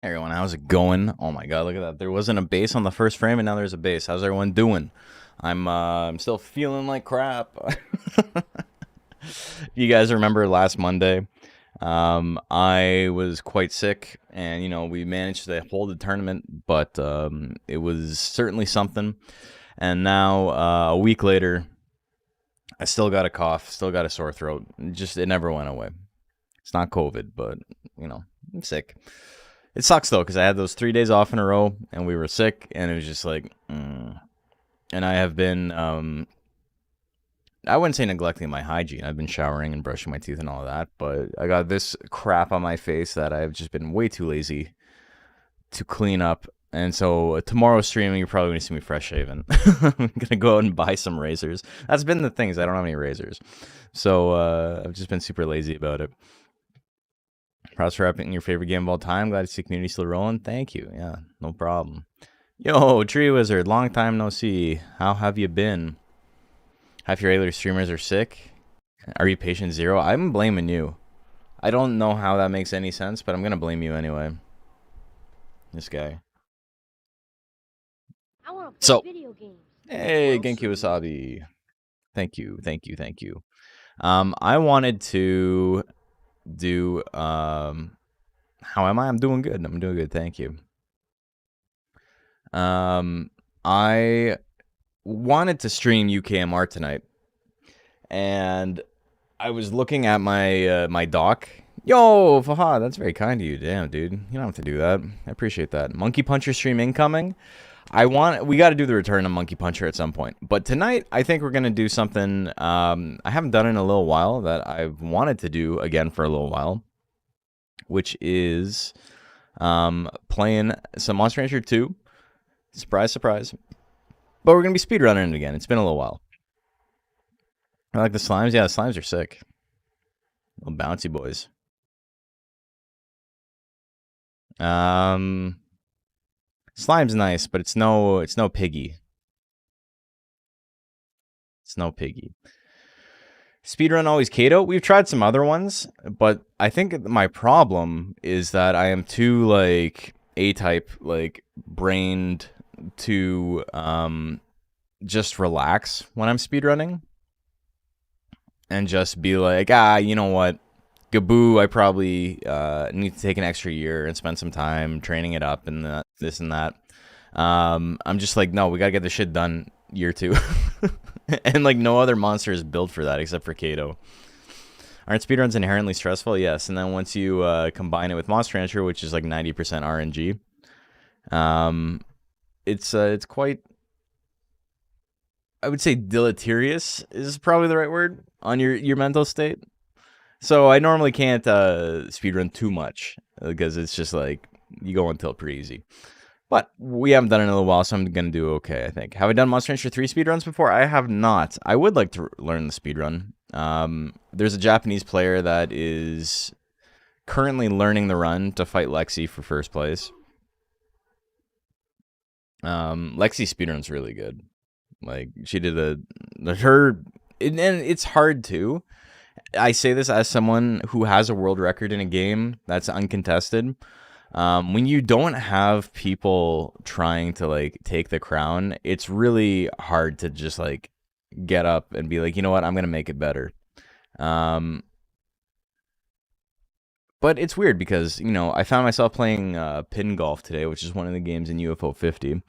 Hey everyone, how's it going? Oh my god, look at that. There wasn't a base on the first frame and now there's a base. How's everyone doing? I'm still feeling like crap. You guys remember last Monday? I was quite sick and we managed to hold the tournament, but it was certainly something. And now a week later, I still got a cough, still got a sore throat. It never went away. It's not COVID, but I'm sick. It sucks though, because I had those 3 days off in a row, and we were sick, and it was just like, and I have been, I wouldn't say neglecting my hygiene. I've been showering and brushing my teeth and all of that, but I got this crap on my face that I've just been way too lazy to clean up. And so tomorrow's streaming, you're probably gonna see me fresh shaven. I'm gonna go out and buy some razors. That's been the thing, is I don't have any razors, so I've just been super lazy about it. Props for wrapping your favorite game of all time. Glad to see community still rolling. Thank you. Yeah, no problem. Yo, Tree Wizard, long time no see. How have you been? Half your regular streamers are sick. Are you patient zero? I'm blaming you. I don't know how that makes any sense, but I'm gonna blame you anyway. This guy. I want to play So, video games. hey, Genki Wasabi. Thank you, thank you, thank you. I wanted to do how am I? I'm doing good. I'm doing good, thank you. I wanted to stream UKMR tonight, and I was looking at my my dock. Yo, Fahad, that's very kind of you. Damn, dude, you don't have to do that. I appreciate that. Monkey Puncher stream incoming. We got to do the Return of Monkey Puncher at some point, but tonight I think we're gonna do something I haven't done in a little while that I've wanted to do again for a little while, which is playing some Monster Rancher 2. Surprise, surprise. But we're going to be speedrunning it again. It's been a little while. I like the slimes. Yeah, the slimes are sick. Little bouncy boys. Slime's nice, but it's no piggy. It's no piggy. Speedrun always Kato. We've tried some other ones, but I think my problem is that I am too like A-type, like brained to just relax when I'm speedrunning and just be like, you know what, Gaboo, I probably need to take an extra year and spend some time training it up and this and that. I'm just like, no, we gotta get this shit done year 2. And like no other monster is built for that except for Kato. Aren't speedruns inherently stressful? Yes. And then once you combine it with Monster Rancher, which is like 90% RNG, it's quite, I would say, deleterious is probably the right word on your mental state. So I normally can't speedrun too much because it's just like you go until pretty easy. But we haven't done it in a little while, so I'm going to do okay, I think. Have I done Monster Rancher 3 speedruns before? I have not. I would like to learn the speedrun. There's a Japanese player that is currently learning the run to fight Lexi for first place. Lexi's speedrun's really good. Like, she did and it's hard too. I say this as someone who has a world record in a game that's uncontested. When you don't have people trying to like take the crown, it's really hard to just like get up and be like, you know what, I'm gonna make it better. But it's weird because I found myself playing pin golf today, which is one of the games in UFO 50.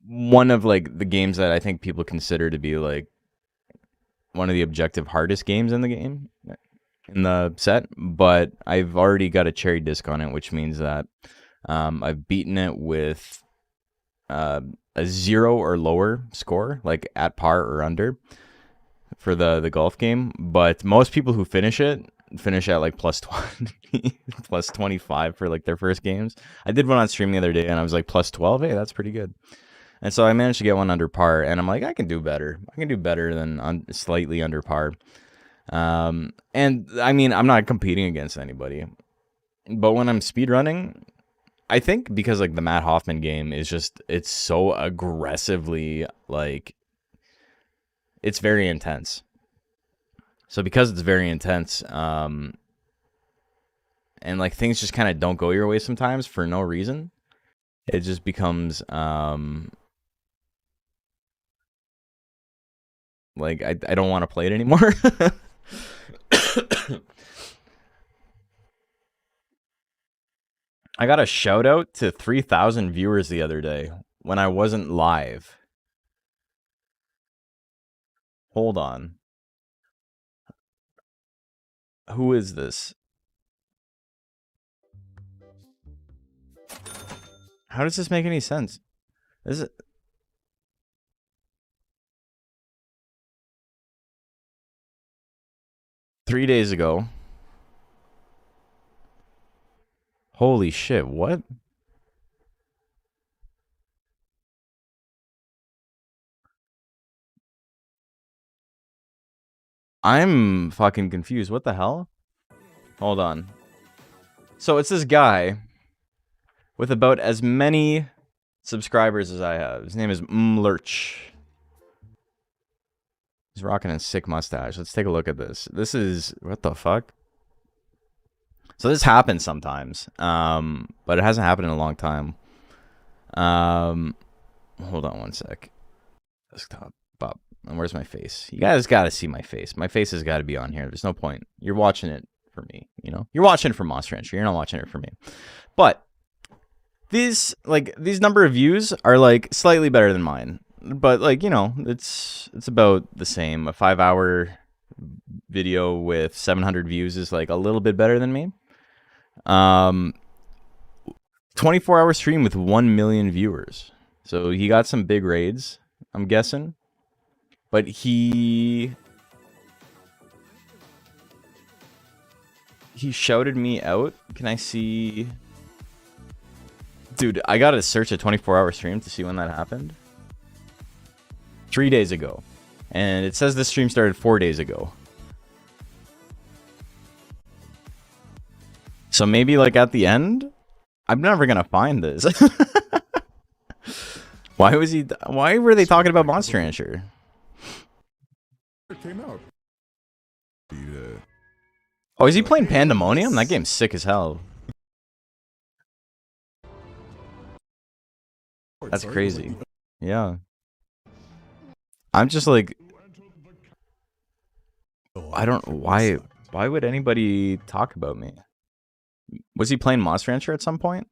One of like the games that I think people consider to be like one of the objective hardest games in the game. In the set, but I've already got a cherry disc on it, which means that I've beaten it with a 0 or lower score, like at par or under for the golf game. But most people who finish at like plus 20, plus 25 for like their first games. I did one on stream the other day and I was like plus 12. Hey, that's pretty good. And so I managed to get one under par, and I'm like, I can do better. I can do better than slightly under par. And I mean, I'm not competing against anybody, but when I'm speedrunning, I think because like the Matt Hoffman game is just, it's so aggressively, like, it's very intense. So because it's very intense, and like things just kind of don't go your way sometimes for no reason. It just becomes like I don't want to play it anymore. I got a shout out to 3,000 viewers the other day when I wasn't live. Hold on. Who is this? How does this make any sense? Is it? Three days ago. Holy shit, what? I'm fucking confused. What the hell? Hold on. So it's this guy with about as many subscribers as I have. His name is Lurch. He's rocking a sick mustache. Let's take a look at this. This is... What the fuck? So this happens sometimes. But it hasn't happened in a long time. Hold on one sec. Desktop. Bob. And where's my face? You guys got to see my face. My face has got to be on here. There's no point. You're watching it for me, you know? You're watching it for Monster Rancher. You're not watching it for me. But these number of views are like slightly better than mine. But like, you know, it's about the same. A 5-hour video with 700 views is like a little bit better than me. 24-hour stream with 1 million viewers. So he got some big raids, I'm guessing. But he shouted me out. Can I see? Dude, I gotta search a 24-hour stream to see when that happened. 3 days ago. And it says this stream started 4 days ago. So maybe like at the end? I'm never gonna find this. Why were they talking about Monster Rancher? It came out. Oh, is he playing Pandemonium? That game's sick as hell. That's crazy. Yeah. I'm just like, I don't, why would anybody talk about me? Was he playing Monster Rancher at some point?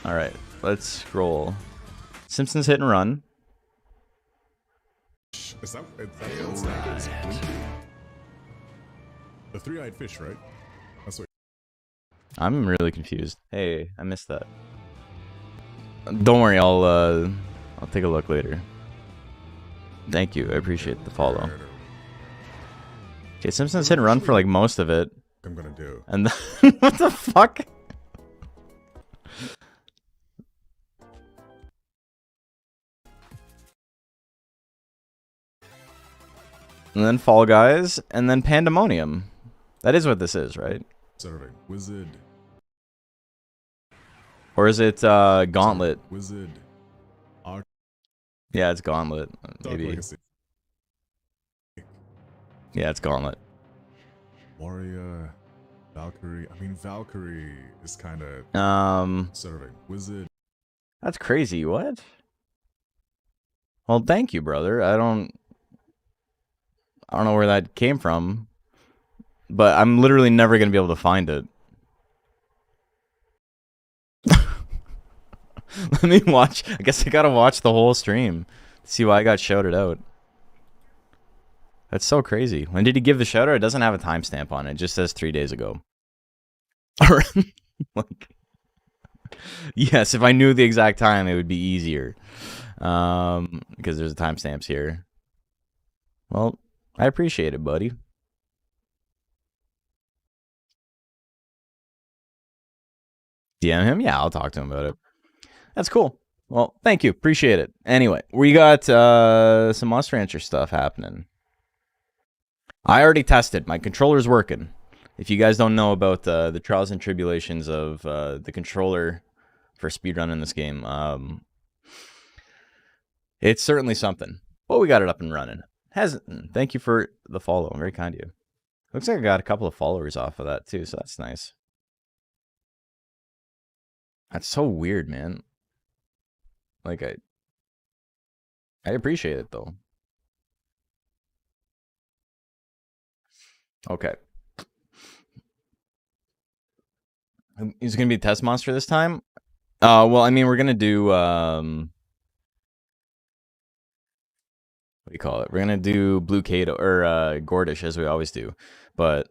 Alright, let's scroll. Simpsons Hit and Run. Is that the three-eyed fish, right? That's what. I'm really confused. Hey, I missed that. Don't worry, I'll take a look later. Thank you, I appreciate the follow. Okay, Simpsons Hit and Run for like most of it. I'm gonna do. And then, what the fuck? And then Fall Guys, and then Pandemonium. That is what this is, right? Serving Wizard. Or is it Gauntlet? Wizard. Yeah, it's Gauntlet. Maybe. Yeah, it's Gauntlet. Warrior. Valkyrie. I mean, Valkyrie is kind of serving Wizard. That's crazy. What? Well, thank you, brother. I don't know where that came from, but I'm literally never going to be able to find it. Let me watch. I guess I got to watch the whole stream to see why I got shouted out. That's so crazy. When did he give the shout out? It doesn't have a timestamp on it. It just says 3 days ago. Like, yes, if I knew the exact time, it would be easier. Because there's timestamps here. Well, I appreciate it, buddy. DM him? Yeah, I'll talk to him about it. That's cool. Well, thank you. Appreciate it. Anyway, we got some Monster Rancher stuff happening. I already tested. My controller's working. If you guys don't know about the trials and tribulations of the controller for speedrunning this game, it's certainly something. But we got it up and running. Hasn't. Thank you for the follow. Very kind of you. Looks like I got a couple of followers off of that too, so that's nice. That's so weird, man. Like I appreciate it though. Okay. Is it gonna be a test monster this time? Well, I mean, we're gonna do what do you call it? We're gonna do Blue Kato or Gordish as we always do, but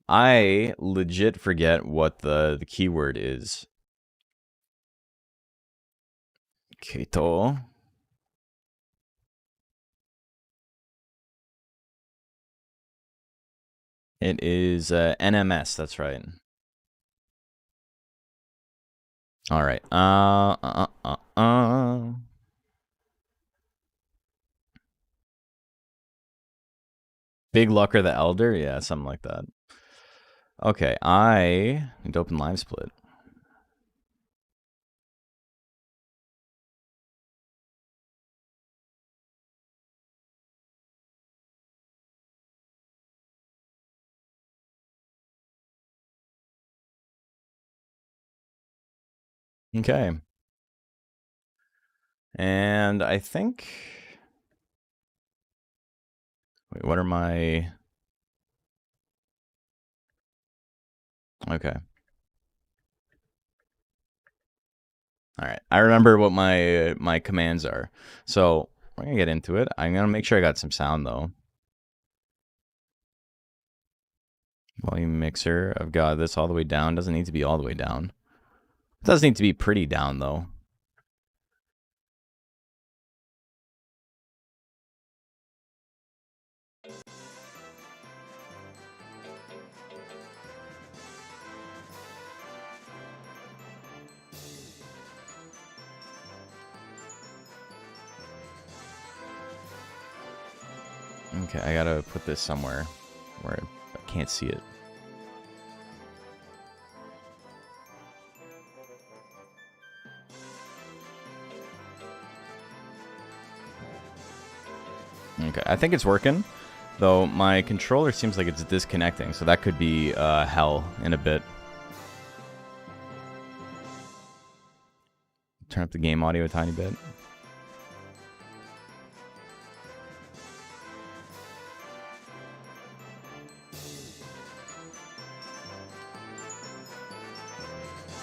I legit forget what the keyword is. Kato. It is NMS. That's right. All right. Big Lucker the Elder? Yeah, something like that. Okay, I need to open Live Split. Okay. And I think... Wait, what are my... Okay. All right. I remember what my commands are. So we're going to get into it. I'm going to make sure I got some sound, though. Volume mixer. I've got this all the way down. Doesn't need to be all the way down. It does need to be pretty down, though. Okay, I gotta put this somewhere where I can't see it. Okay, I think it's working, though my controller seems like it's disconnecting, so that could be hell in a bit. Turn up the game audio a tiny bit.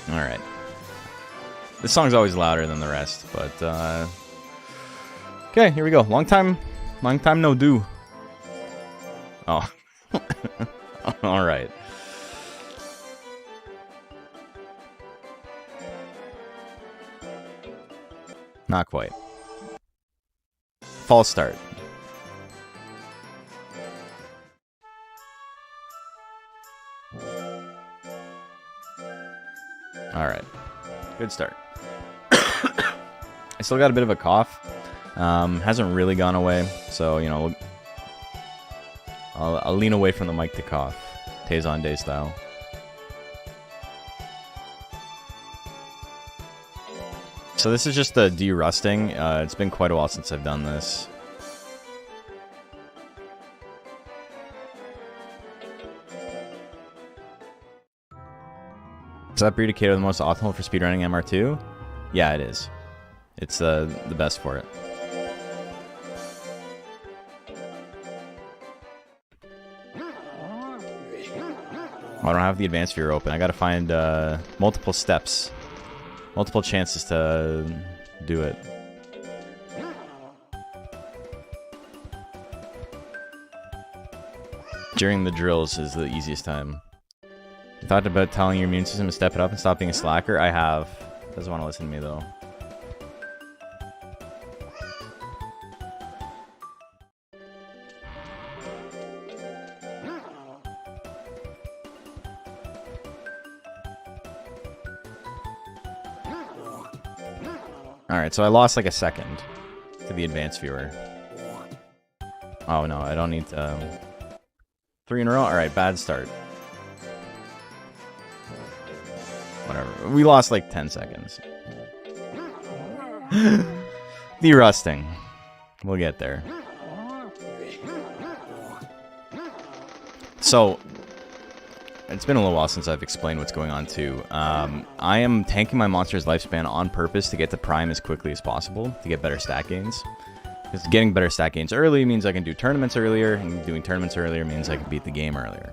Alright. This song's always louder than the rest, but okay, here we go. Long time no do. Oh. Alright. Not quite. False start. Alright. Good start. I still got a bit of a cough. Hasn't really gone away, so, you know, I'll lean away from the mic to cough. Tazon Day style. So this is just a de-rusting. It's been quite a while since I've done this. Is that breed of Kato the most optimal for speedrunning MR2? Yeah, it is. It's the best for it. I don't have the advanced viewer open. I gotta find multiple steps. Multiple chances to do it. During the drills is the easiest time. You thought about telling your immune system to step it up and stop being a slacker? I have. Doesn't want to listen to me though. Alright, so I lost like a second to the advanced viewer. Oh no, I don't need to... 3 in a row? Alright, bad start. Whatever. We lost like 10 seconds. The rusting. We'll get there. So, it's been a little while since I've explained what's going on too. I am tanking my monster's lifespan on purpose to get to Prime as quickly as possible to get better stat gains. Because getting better stat gains early means I can do tournaments earlier, and doing tournaments earlier means I can beat the game earlier.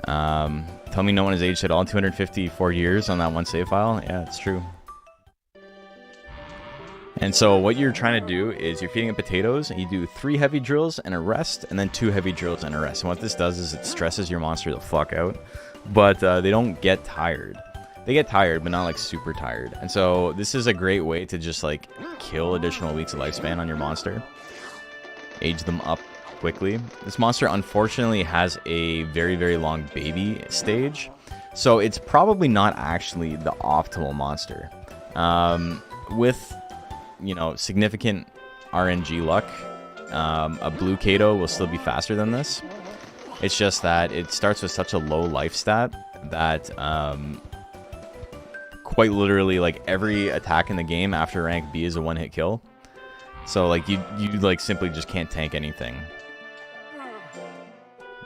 Tell me no one has aged at all 254 years on that one save file? Yeah, it's true. And so what you're trying to do is you're feeding it potatoes, and you do 3 heavy drills and a rest, and then 2 heavy drills and a rest. And what this does is it stresses your monster the fuck out, but they don't get tired. They get tired, but not like super tired. And so this is a great way to just like kill additional weeks of lifespan on your monster. Age them up quickly. This monster unfortunately has a very, very long baby stage. So it's probably not actually the optimal monster. With, you know, significant RNG luck, a blue Kato will still be faster than this. It's just that it starts with such a low life stat that quite literally like every attack in the game after rank B is a one-hit kill. So like you like simply just can't tank anything.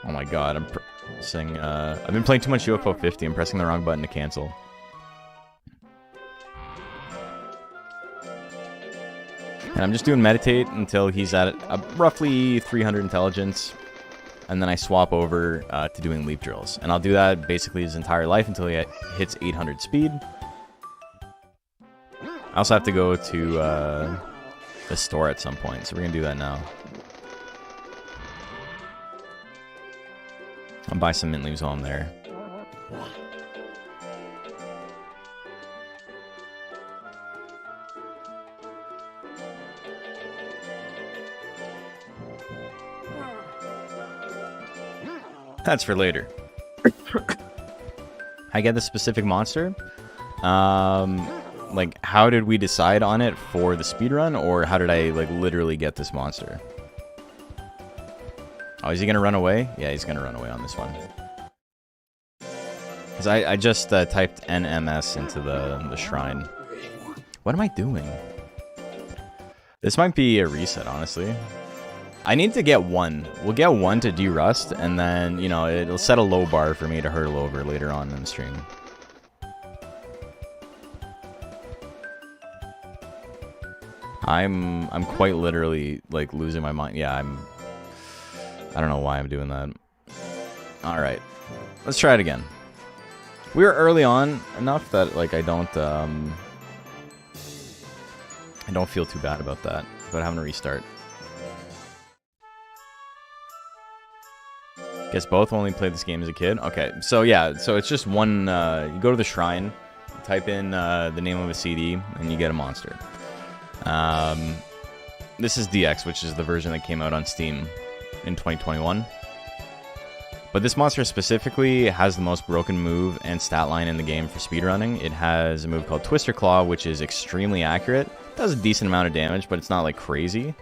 Oh my god, I'm pressing I've been playing too much UFO 50. I'm pressing the wrong button to cancel. And I'm just doing meditate until he's at roughly 300 intelligence. And then I swap over to doing leap drills. And I'll do that basically his entire life until he hits 800 speed. I also have to go to the store at some point, so we're going to do that now. I'll buy some mint leaves while I'm there. That's for later. I get the specific monster. Like, how did we decide on it for the speedrun, or how did I, like, literally get this monster? Oh, is he gonna run away? Yeah, he's gonna run away on this one. Because I just typed NMS into the shrine. What am I doing? This might be a reset, honestly. I need to get 1. We'll get 1 to de-rust, and then, you know, it'll set a low bar for me to hurdle over later on in the stream. I'm quite literally, like, losing my mind. Yeah, I don't know why I'm doing that. Alright. Let's try it again. We were early on enough that, like, I don't feel too bad about that. About having to restart. Guess both only played this game as a kid. Okay, so yeah, so it's just one, you go to the shrine, type in the name of a CD, and you get a monster. This is DX, which is the version that came out on Steam in 2021. But this monster specifically has the most broken move and stat line in the game for speedrunning. It has a move called Twister Claw, which is extremely accurate. It does a decent amount of damage, but it's not like crazy.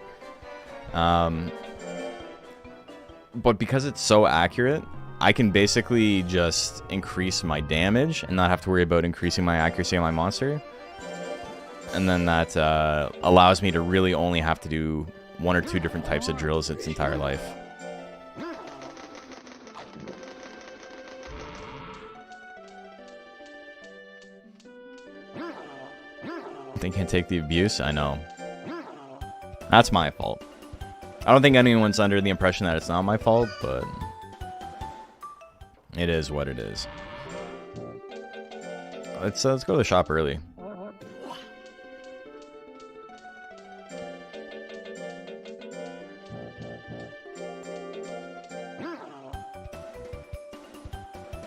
But because it's so accurate, I can basically just increase my damage and not have to worry about increasing my accuracy on my monster. And then that allows me to really only have to do 1 or 2 different types of drills its entire life. They can't take the abuse? I know. That's my fault. I don't think anyone's under the impression that it's not my fault, but it is what it is. Let's go to the shop early.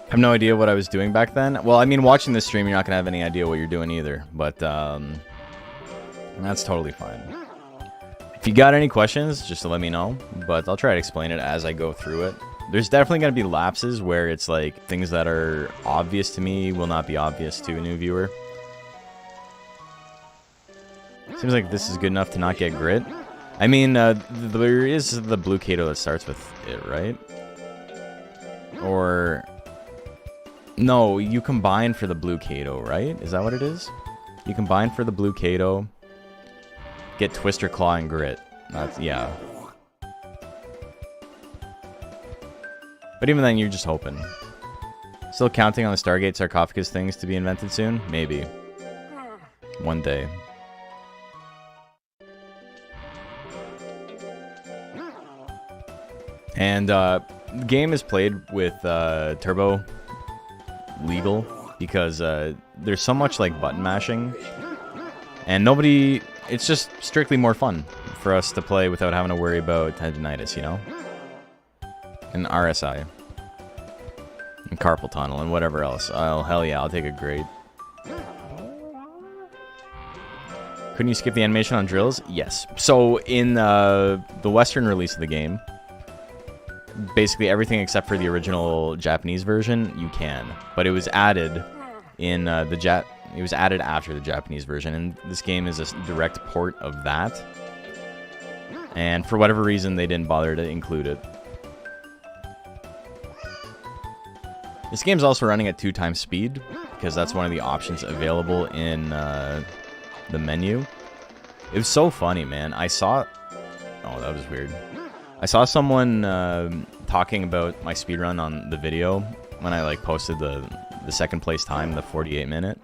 I have no idea what I was doing back then. Well, I mean, watching this stream, you're not gonna have any idea what you're doing either, but that's totally fine. If you got any questions, just let me know, but I'll try to explain it as I go through it. There's definitely going to be lapses where it's like things that are obvious to me will not be obvious to a new viewer. Seems like this is good enough to not get grit. I mean, there is the blue Kato that starts with it, right? Or... no, you combine for the blue Kato, right? Is that what it is? You combine for the blue Kato... get Twister Claw and Grit. That's, yeah. But even then, you're just hoping. Still counting on the Stargate sarcophagus things to be invented soon? Maybe. One day. And the game is played with turbo legal because there's so much like button mashing, and it's just strictly more fun for us to play without having to worry about tendinitis, you know? And RSI. And carpal tunnel and whatever else. Oh, hell yeah, I'll take a grade. Couldn't you skip the animation on drills? Yes. So in the Western release of the game, basically everything except for the original Japanese version, you can. But it was added in it was added after the Japanese version, and this game is a direct port of that. And for whatever reason, they didn't bother to include it. This game's also running at 2x speed, because that's one of the options available in the menu. It was so funny, man. I saw... Oh, that was weird. I saw someone talking about my speedrun on the video when I like posted the second place time, the 48-minute.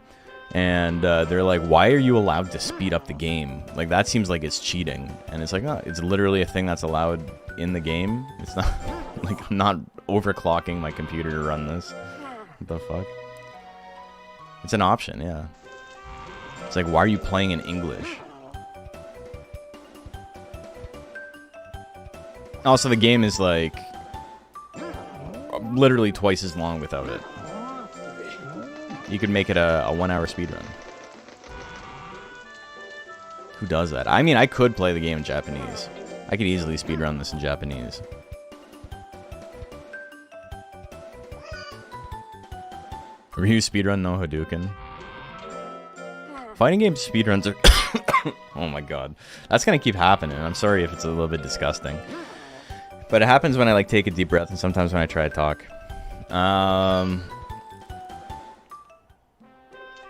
And they're like, why are you allowed to speed up the game? Like, that seems like it's cheating. And it's like, no, it's literally a thing that's allowed in the game. It's not... like, I'm not overclocking my computer to run this. What the fuck? It's an option, yeah. It's like, why are you playing in English? Also, the game is like literally twice as long without it. You could make it a 1-hour speedrun. Who does that? I mean, I could play the game in Japanese. I could easily speedrun this in Japanese. Ryu speedrun, no Hadouken. Fighting game speedruns are... Oh my god. That's gonna keep happening. I'm sorry if it's a little bit disgusting. But it happens when I like take a deep breath and sometimes when I try to talk.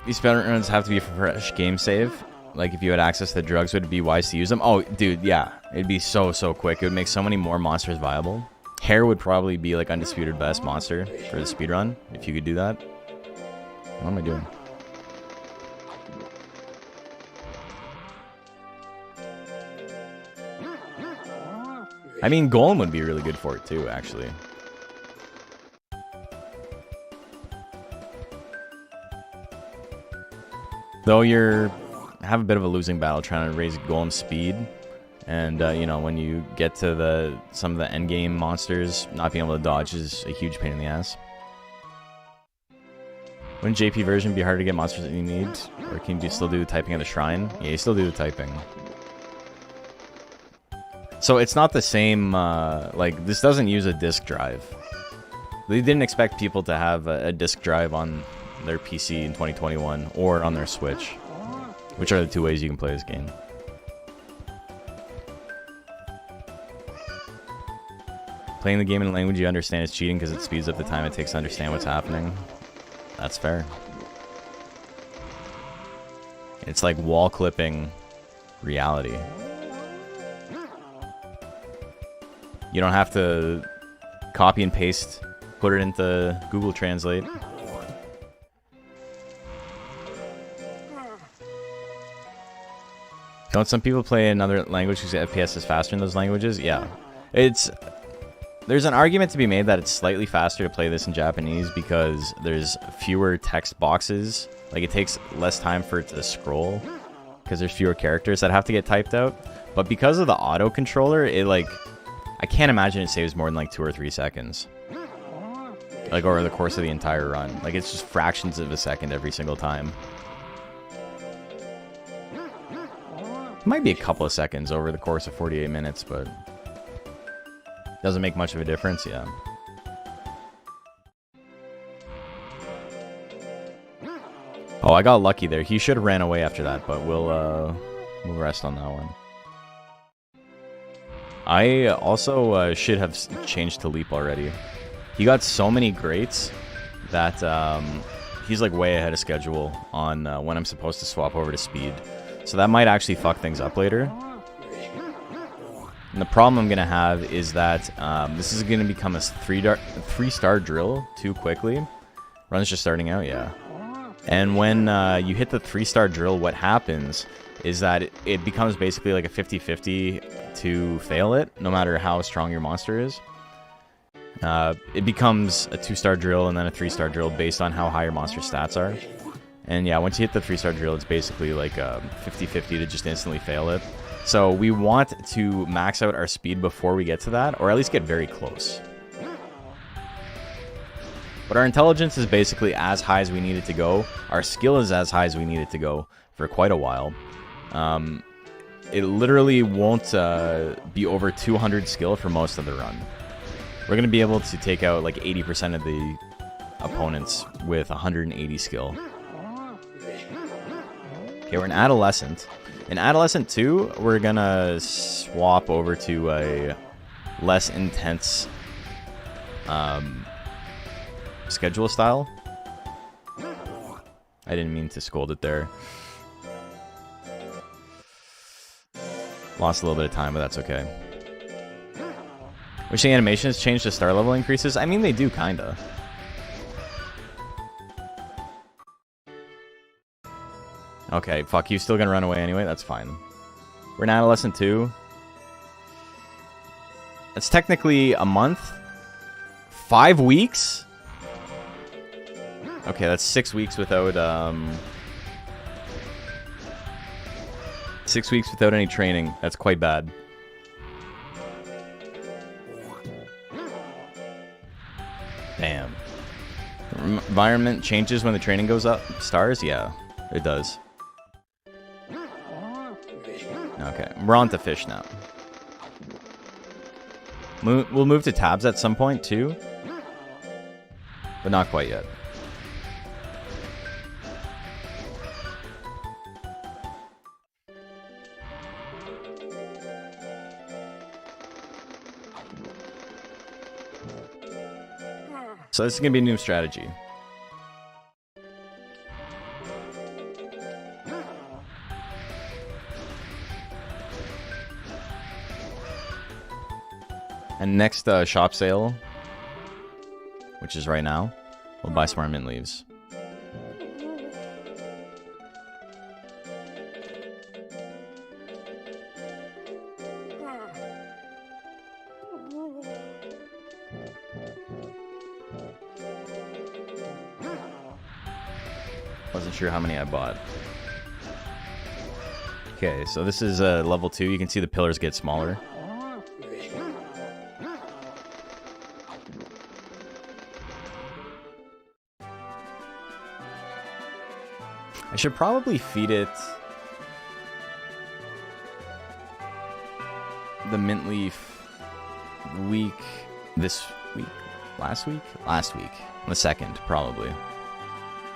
These speedruns have to be for fresh game save. Like if you had access to the drugs, would it be wise to use them? Oh, dude, yeah. It'd be so quick. It would make so many more monsters viable. Hair would probably be like undisputed best monster for the speedrun if you could do that. What am I doing? I mean, Golem would be really good for it too, actually. Though you have a bit of a losing battle trying to raise Golem's speed. And, you know, when you get to some of the endgame monsters, not being able to dodge is a huge pain in the ass. Wouldn't JP version be hard to get monsters that you need? Or can you still do the typing at the shrine? Yeah, you still do the typing. So it's not the same, like, this doesn't use a disk drive. They didn't expect people to have a disk drive on their PC in 2021, or on their Switch. Which are the two ways you can play this game. Playing the game in a language you understand is cheating because it speeds up the time it takes to understand what's happening. That's fair. It's like wall clipping reality. You don't have to copy and paste, put it into Google Translate. Don't some people play another language because the FPS is faster in those languages? Yeah. There's an argument to be made that it's slightly faster to play this in Japanese because there's fewer text boxes. Like, it takes less time for it to scroll because there's fewer characters that have to get typed out. But because of the auto controller, it like... I can't imagine it saves more than like 2 or 3 seconds. Like, over the course of the entire run. Like, it's just fractions of a second every single time. It might be a couple of seconds over the course of 48 minutes, but... doesn't make much of a difference, yeah. Oh, I got lucky there. He should have ran away after that, but we'll rest on that one. I also should have changed to Leap already. He got so many greats that he's like way ahead of schedule on when I'm supposed to swap over to Speed. So that might actually fuck things up later. And the problem I'm going to have is that this is going to become a three-star drill too quickly. Run's just starting out, yeah. And when you hit the 3-star drill, what happens is that it becomes basically like a 50-50 to fail it, no matter how strong your monster is. It becomes a 2-star drill and then a 3-star drill based on how high your monster stats are. And yeah, once you hit the 3-star drill, it's basically like a 50-50 to just instantly fail it. So we want to max out our speed before we get to that, or at least get very close. But our intelligence is basically as high as we need it to go. Our skill is as high as we need it to go for quite a while. It literally won't be over 200 skill for most of the run. We're going to be able to take out like 80% of the opponents with 180 skill. Okay, we're in Adolescent. In Adolescent 2, we're going to swap over to a less intense schedule style. I didn't mean to scold it there. Lost a little bit of time, but that's okay. Wishing animations change the star level increases? I mean, they do, kinda. Okay, fuck, you still gonna run away anyway? That's fine. We're in Adolescent 2. It's technically a month. 5 weeks? Okay, that's 6 weeks without, 6 weeks without any training. That's quite bad. Damn. Environment changes when the training goes up? Stars? Yeah, it does. Okay, we're on to fish now. We'll move to tabs at some point too, but not quite yet. So this is going to be a new strategy. And next shop sale, which is right now, we'll buy some more mint leaves. Wasn't sure how many I bought. Okay, so this is level 2. You can see the pillars get smaller. I should probably feed it the mint leaf this week, last week, the 2nd, probably.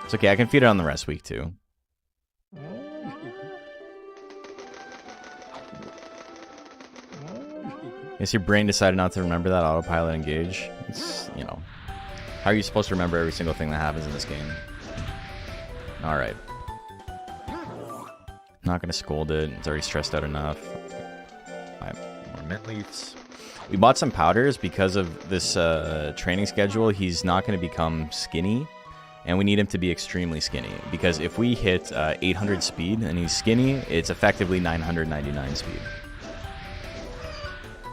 It's okay, I can feed it on the rest week too. Guess your brain decided not to remember that autopilot engage. It's, you know, how are you supposed to remember every single thing that happens in this game? Alright. Not gonna scold it, it's already stressed out enough. Buy more mint leaves. We bought some powders because of this training schedule. He's not gonna become skinny, and we need him to be extremely skinny, because if we hit 800 speed and he's skinny, it's effectively 999 speed.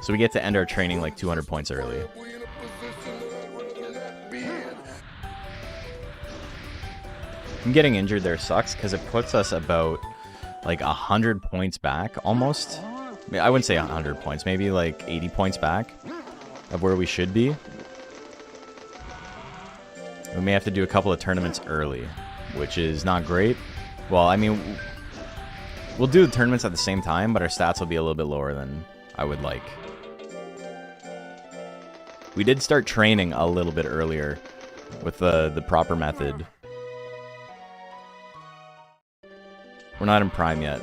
So we get to end our training like 200 points early. Him getting injured there sucks, because it puts us about like 100 points back, almost. I mean, I wouldn't say 100 points, maybe like 80 points back of where we should be. We may have to do a couple of tournaments early, which is not great. Well, I mean, we'll do the tournaments at the same time, but our stats will be a little bit lower than I would like. We did start training a little bit earlier with the proper method. We're not in Prime yet.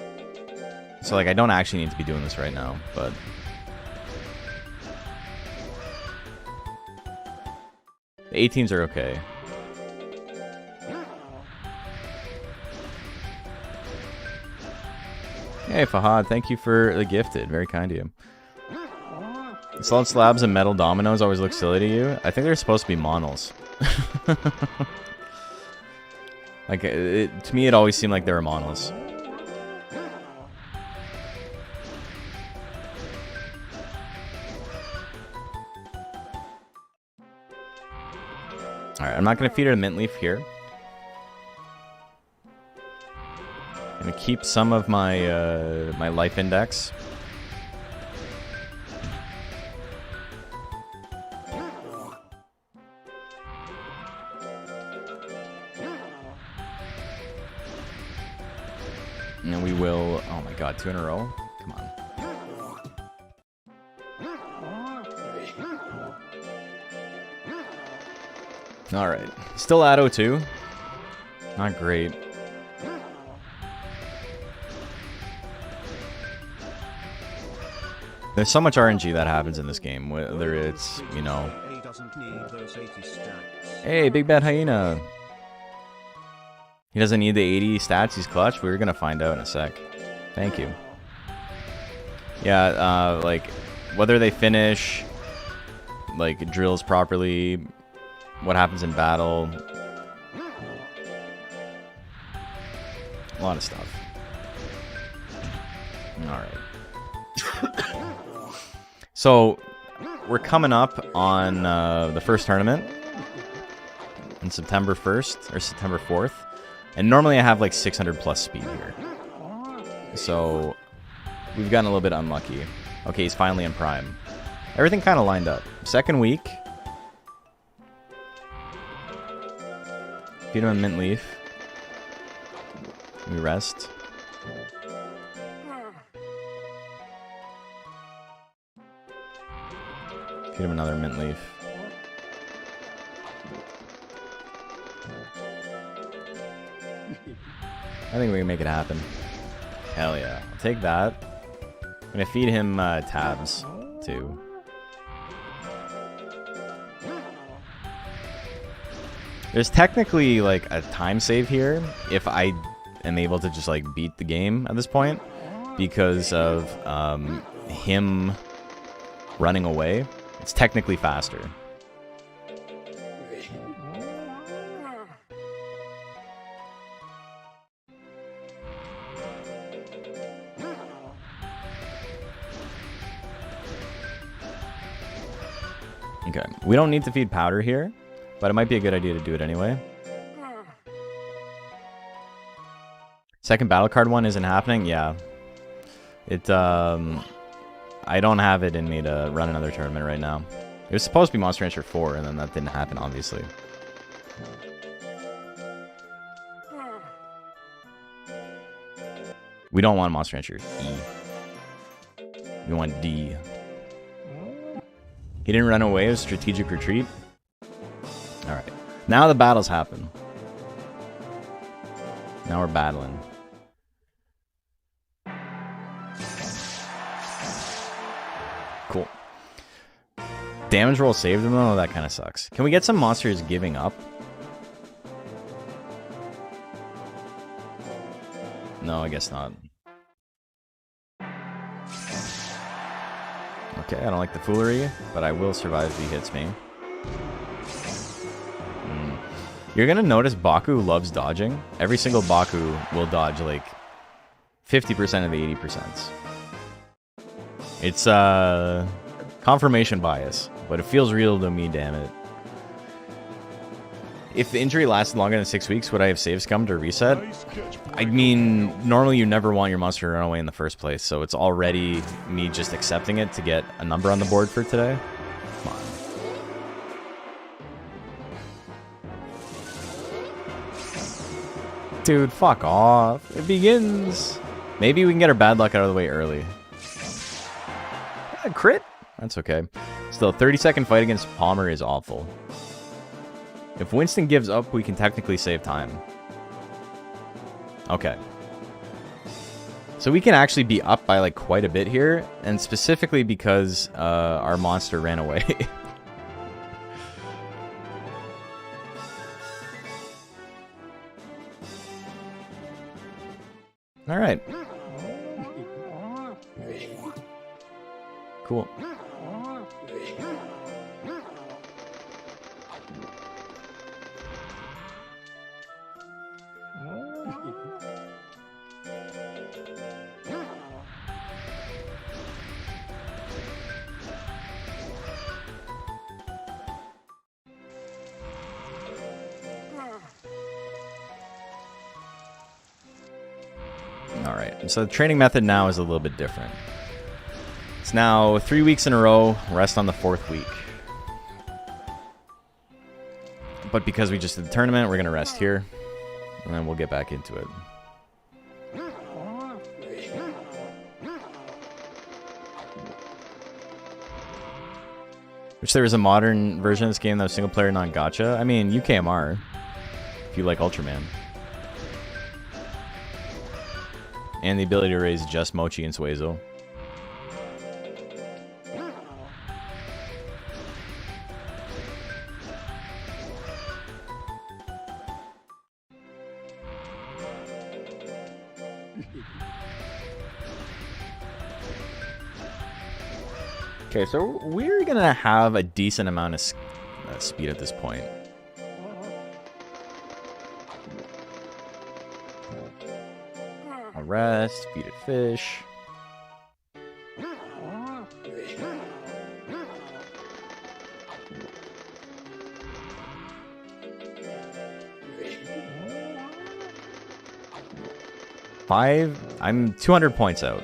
So, like, I don't actually need to be doing this right now, but... The 18s are okay. Hey, Fahad, thank you for the gifted. Very kind of you. Solid slabs and metal dominoes always look silly to you. I think they're supposed to be monos. Like, to me, it always seemed like they were monos. Alright, I'm not going to feed her a mint leaf here. I'm going to keep some of my my life index. And then we will... Oh my god, 2 in a row? Come on. Alright. Still at 0-2. Not great. There's so much RNG that happens in this game, whether it's, you know... Hey, Big Bad Hyena! He doesn't need the 80 stats, he's clutch? We're gonna find out in a sec. Thank you. Yeah, like, whether they finish, like, drills properly, what happens in battle. A lot of stuff. Alright. So, we're coming up on the first tournament on September 1st, or September 4th. And normally I have like 600 plus speed here. So, we've gotten a little bit unlucky. Okay, he's finally in prime. Everything kind of lined up. Second week. Feed him a mint leaf. We rest. Feed him another mint leaf. I think we can make it happen. Hell yeah. I'll take that. I'm gonna feed him tabs, too. There's technically, like, a time save here if I am able to just, like, beat the game at this point. Because of him running away. It's technically faster. Okay, we don't need to feed powder here, but it might be a good idea to do it anyway. Second battle card one isn't happening? Yeah. It, I don't have it in me to run another tournament right now. It was supposed to be Monster Rancher 4, and then that didn't happen, obviously. We don't want Monster Rancher E. We want D. He didn't run away, it was strategic retreat. Alright. Now the battles happen. Now we're battling. Cool. Damage roll saved him though? That kind of sucks. Can we get some monsters giving up? No, I guess not. Okay, I don't like the foolery, but I will survive if he hits me. You're gonna notice Baku loves dodging. Every single Baku will dodge like 50% of the 80%. It's confirmation bias, but it feels real to me, damn it. If the injury lasted longer than 6 weeks, would I have save scummed or reset? I mean, normally you never want your monster to run away in the first place, so it's already me just accepting it to get a number on the board for today. Come on. Dude, fuck off. It begins. Maybe we can get our bad luck out of the way early. Yeah, crit? That's okay. Still, 30-second fight against Palmer is awful. If Winston gives up, we can technically save time. Okay. So we can actually be up by like quite a bit here, and specifically because our monster ran away. All right. Cool. Alright, so the training method now is a little bit different. It's now 3 weeks in a row, rest on the 4th week. But because we just did the tournament, we're going to rest here. And then we'll get back into it. Wish there was a modern version of this game that was single player, non-gacha. I mean, UKMR, if you like Ultraman. And the ability to raise just Mochi and Suezo. Okay, so we're gonna have a decent amount of speed at this point. A rest, feed it fish. I'm 200 points out,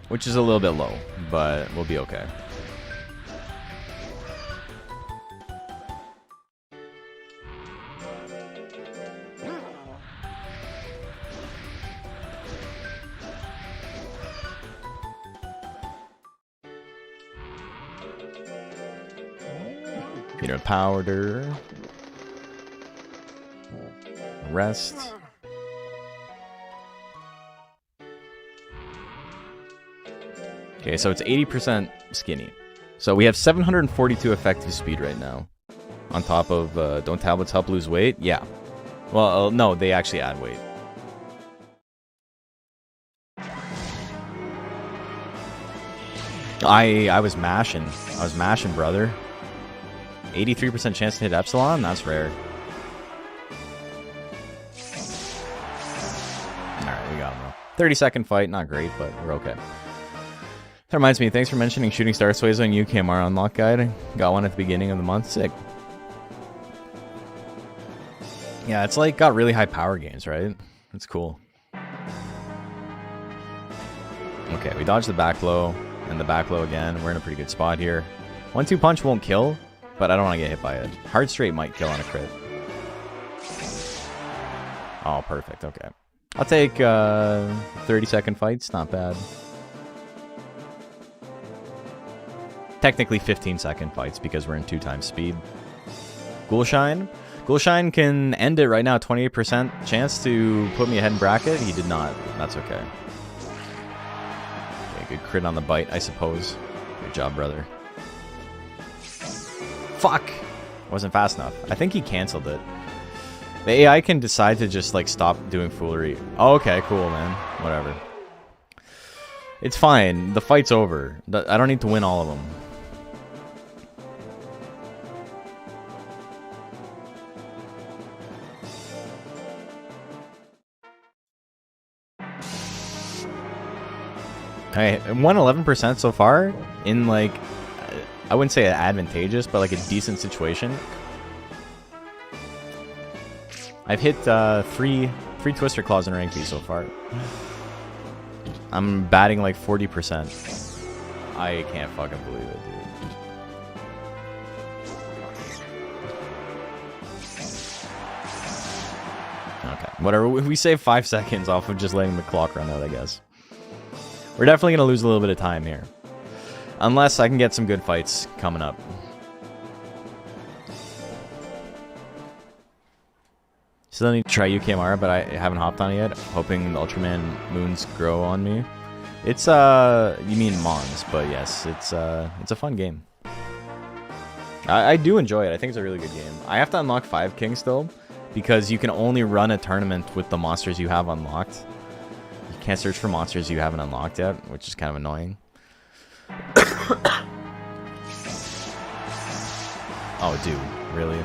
which is a little bit low, but we'll be okay. Peanut powder. Rest. Okay, so it's 80% skinny. So we have 742 effective speed right now. On top of, don't tablets help lose weight? Yeah. Well, no, they actually add weight. I was mashing. Brother. 83% chance to hit Epsilon? That's rare. Alright, we got him. 30-second fight, not great, but we're okay. That reminds me, thanks for mentioning Shooting Star Suezo and UKMR Unlock Guide. Got one at the beginning of the month. Sick. Yeah, it's like got really high power gains, right? That's cool. Okay, we dodged the back low and the back low again. We're in a pretty good spot here. 1-2 punch won't kill, but I don't want to get hit by it. Hard straight might kill on a crit. Oh, perfect. Okay. I'll take 30-second fights. Not bad. Technically 15-second fights because we're in 2 times speed. Ghoulshine. Ghoulshine can end it right now. 28% chance to put me ahead in bracket. He did not. That's okay. Okay, good crit on the bite, I suppose. Good job, brother. Fuck! Wasn't fast enough. I think he canceled it. The AI can decide to just, like, stop doing foolery. Oh, okay, cool, man. Whatever. It's fine. The fight's over. I don't need to win all of them. I won 11% so far in, like, I wouldn't say advantageous, but like a decent situation. I've hit three Twister Claws in rank B so far. I'm batting like 40%. I can't fucking believe it, dude. Okay, whatever. We save 5 seconds off of just letting the clock run out, I guess. We're definitely going to lose a little bit of time here. Unless I can get some good fights coming up. Still need to try UKMR, but I haven't hopped on it yet. Hoping the Ultraman moons grow on me. It's, you mean Mons, but yes, it's a fun game. I do enjoy it. I think it's a really good game. I have to unlock 5 Kings still, because you can only run a tournament with the monsters you have unlocked. You can't search for monsters you haven't unlocked yet, which is kind of annoying. Oh, dude, really?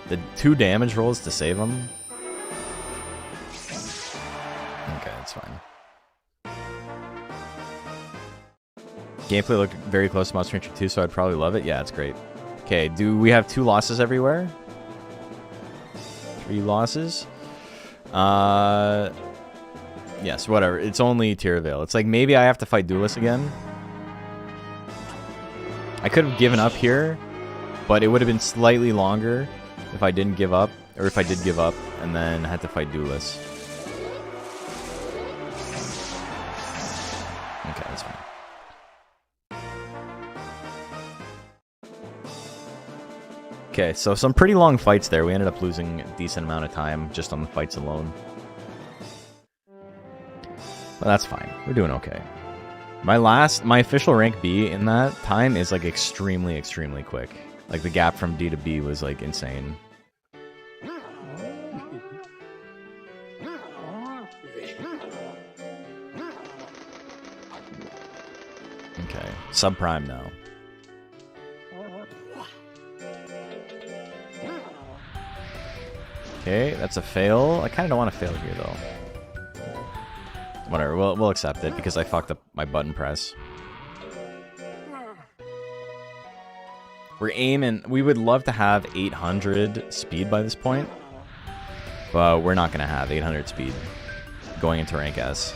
The 2 damage rolls to save him? Okay, that's fine. Gameplay looked very close to Monster Hunter 2, so I'd probably love it. Yeah, it's great. Okay, do we have 2 losses everywhere? 3 losses? Yes, whatever. It's only Tiervale. It's like maybe I have to fight Duelist again. I could have given up here, but it would have been slightly longer if I didn't give up, or if I did give up and then had to fight Duelist. Okay, that's fine. Okay, so some pretty long fights there. We ended up losing a decent amount of time just on the fights alone. But that's fine. We're doing okay. My official rank B in that time is like extremely, extremely quick. Like the gap from D to B was like insane. Okay, subprime now. Okay, that's a fail. I kind of don't want to fail here though. Whatever, we'll accept it because I fucked up my button press. We're aiming... We would love to have 800 speed by this point. But we're not going to have 800 speed going into rank S.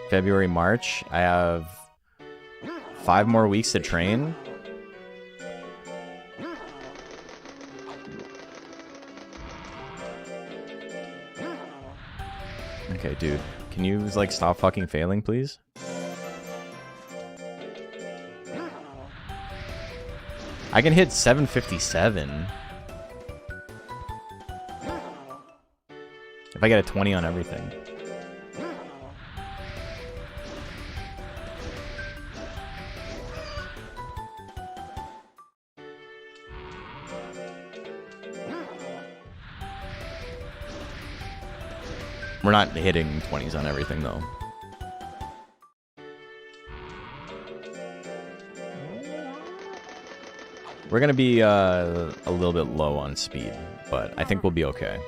February, March. I have 5 more weeks to train. Okay, dude. Can you, like, stop fucking failing, please? I can hit 757. If I get a 20 on everything. We're not hitting 20s on everything, though. We're going to be a little bit low on speed, but I think we'll be okay.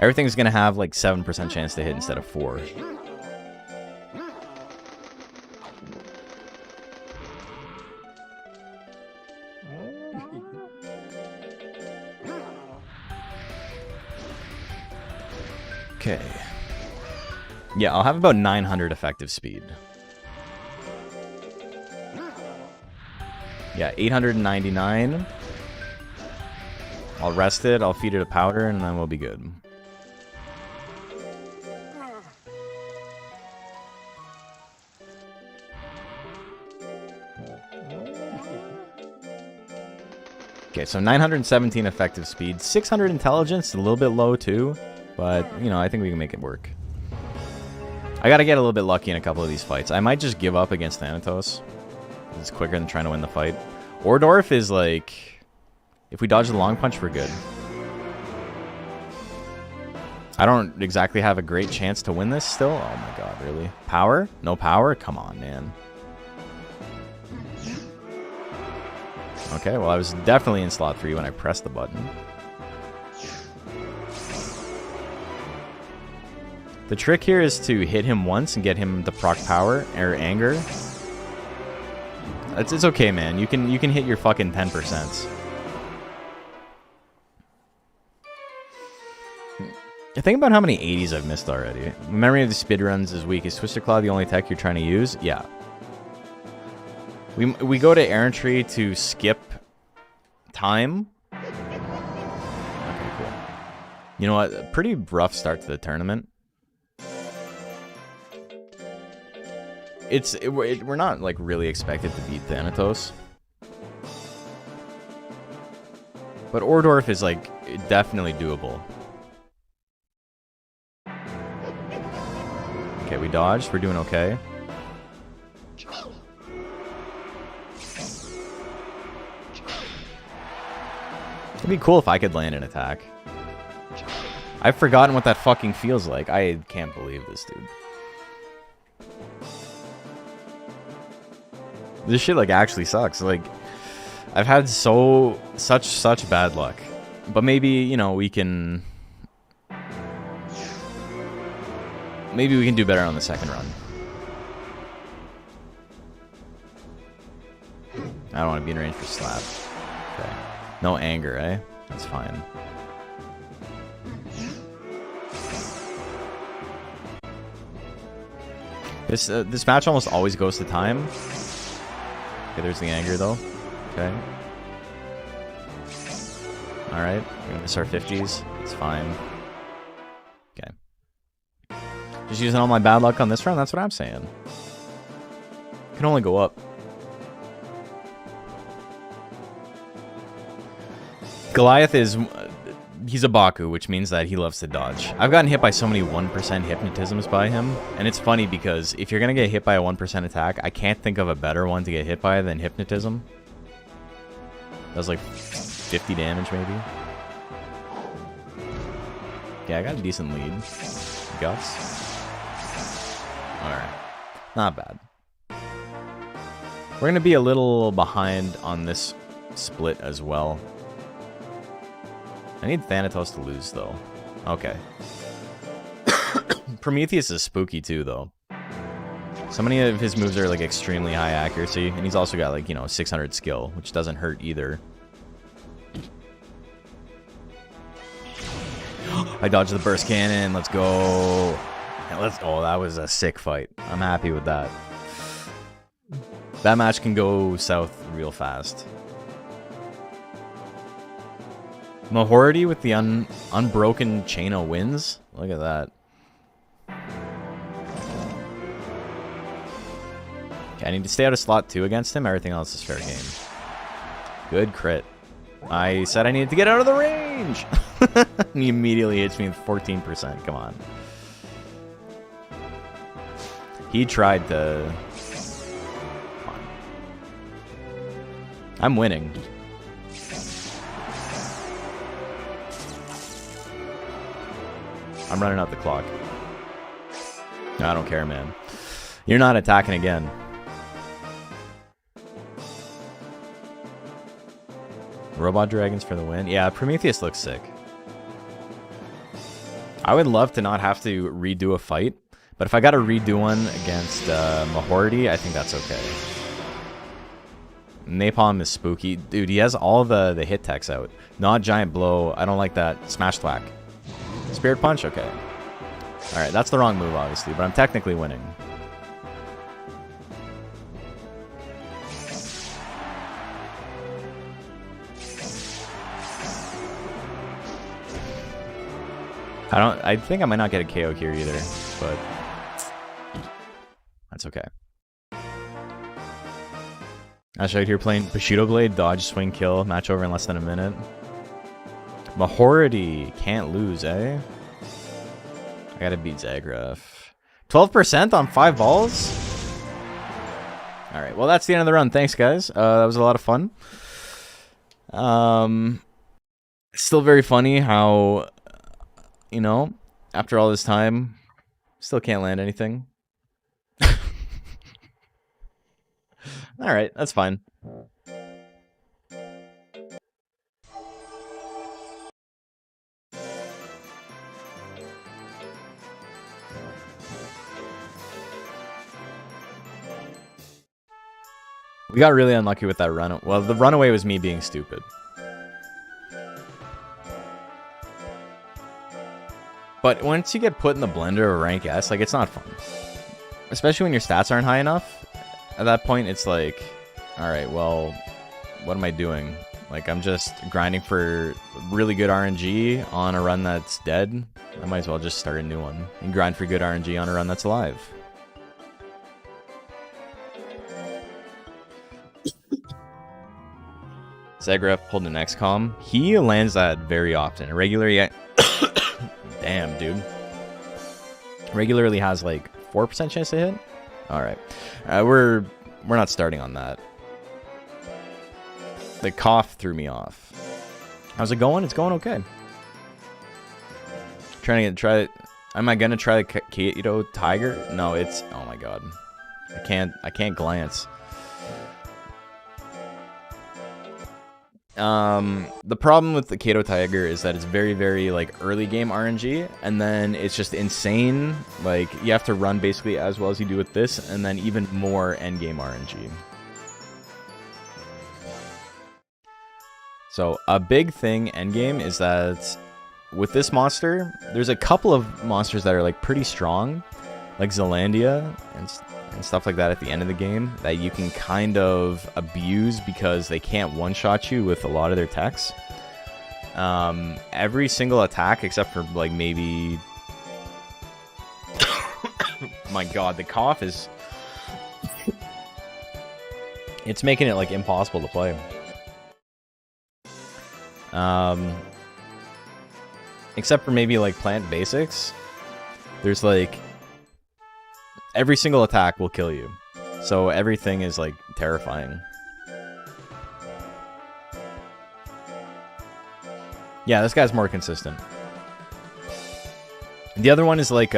Everything's going to have like 7% chance to hit instead of 4. Okay. Yeah, I'll have about 900 effective speed. Yeah, 899. I'll rest it, I'll feed it a powder, and then we'll be good. Okay, so 917 effective speed. 600 intelligence, a little bit low too. But, you know, I think we can make it work. I gotta get a little bit lucky in a couple of these fights. I might just give up against Thanatos. It's quicker than trying to win the fight. Ordorf is like... If we dodge the long punch, we're good. I don't exactly have a great chance to win this still. Oh my god, really? Power? No power? Come on, man. Okay, well I was definitely in slot 3 when I pressed the button. The trick here is to hit him once and get him to proc power or anger. It's okay, man. You can hit your fucking 10%. Think about how many 80s I've missed already. Memory of the speedruns is weak. Is Twister Claw the only tech you're trying to use? Yeah. We go to errantry to skip time. Okay, cool. You know what? A pretty rough start to the tournament. We're not like really expected to beat Thanatos, but Ordorf is like definitely doable. Okay, we dodged. We're doing okay. It'd be cool if I could land an attack. I've forgotten what that fucking feels like. I can't believe this, dude. This shit, like, actually sucks. Like, I've had such bad luck. But maybe, you know, we can... Maybe we can do better on the second run. I don't want to be in range for slap. Okay. No anger, eh? That's fine. This match almost always goes to time. Okay, there's the anger, though. Okay. Alright, we're gonna miss our 50s. It's fine. Okay. Just using all my bad luck on this round, that's what I'm saying. Can only go up. Goliath is... he's a Baku, which means that he loves to dodge. I've gotten hit by so many 1% hypnotisms by him, and it's funny because if you're gonna get hit by a 1% attack, I can't think of a better one to get hit by than hypnotism. Does like 50 damage, maybe. Yeah, I got a decent lead. Guts. Alright. Not bad. We're gonna be a little behind on this split as well. I need Thanatos to lose, though. Okay. Prometheus is spooky, too, though. So many of his moves are, like, extremely high accuracy, and he's also got, like, you know, 600 skill, which doesn't hurt either. I dodged the burst cannon. Let's go. Oh, that was a sick fight. I'm happy with that. That match can go south real fast. Mahority with the unbroken chain of wins. Look at that. Okay, I need to stay out of slot 2 against him. Everything else is fair game. Good crit. I said I needed to get out of the range. And he immediately hits me with 14%. Come on. He tried to... Come on. I'm winning. I'm running out the clock. No, I don't care, man. You're not attacking again. Robot dragons for the win. Yeah, Prometheus looks sick. I would love to not have to redo a fight, but if I got to redo one against Mahority, I think that's okay. Napalm is spooky. Dude, he has all the hit techs out. Not Giant Blow. I don't like that. Smash Thwack. Spirit Punch? Okay. Alright, that's the wrong move, obviously, but I'm technically winning. I think I might not get a KO here either, but that's okay. I showed here playing Bushido Blade, dodge, swing, kill, match over in less than a minute. Mahority can't lose, eh? I gotta beat Zagraf. 12% on 5 balls? Alright, well that's the end of the run. Thanks, guys. That was a lot of fun. Still very funny how, you know, after all this time, still can't land anything. Alright, that's fine. We got really unlucky with that run. Well, the runaway was me being stupid. But once you get put in the blender of rank S, like, it's not fun. Especially when your stats aren't high enough. At that point, it's like, alright, well, what am I doing? Like, I'm just grinding for really good RNG on a run that's dead. I might as well just start a new one and grind for good RNG on a run that's alive. Zagraf pulled an XCOM. He lands that very often. Regularly, damn, dude. Regularly has like 4% chance to hit. All right, we're not starting on that. The cough threw me off. How's it going? It's going okay. Try. Am I gonna try the Kato Tiger? No, it's. Oh my god. I can't glance. The problem with the Kato Tiger is that it's very, very like early game RNG, and then it's just insane. Like you have to run basically as well as you do with this, and then even more end game RNG. So a big thing end game is that with this monster, there's a couple of monsters that are like pretty strong, like Zealandia and stuff like that at the end of the game that you can kind of abuse because they can't one-shot you with a lot of their techs. Every single attack except for like maybe... My god, the cough is... It's making it like impossible to play. Except for maybe like plant basics. There's like... Every single attack will kill you. So everything is like terrifying. Yeah, this guy's more consistent. The other one is like,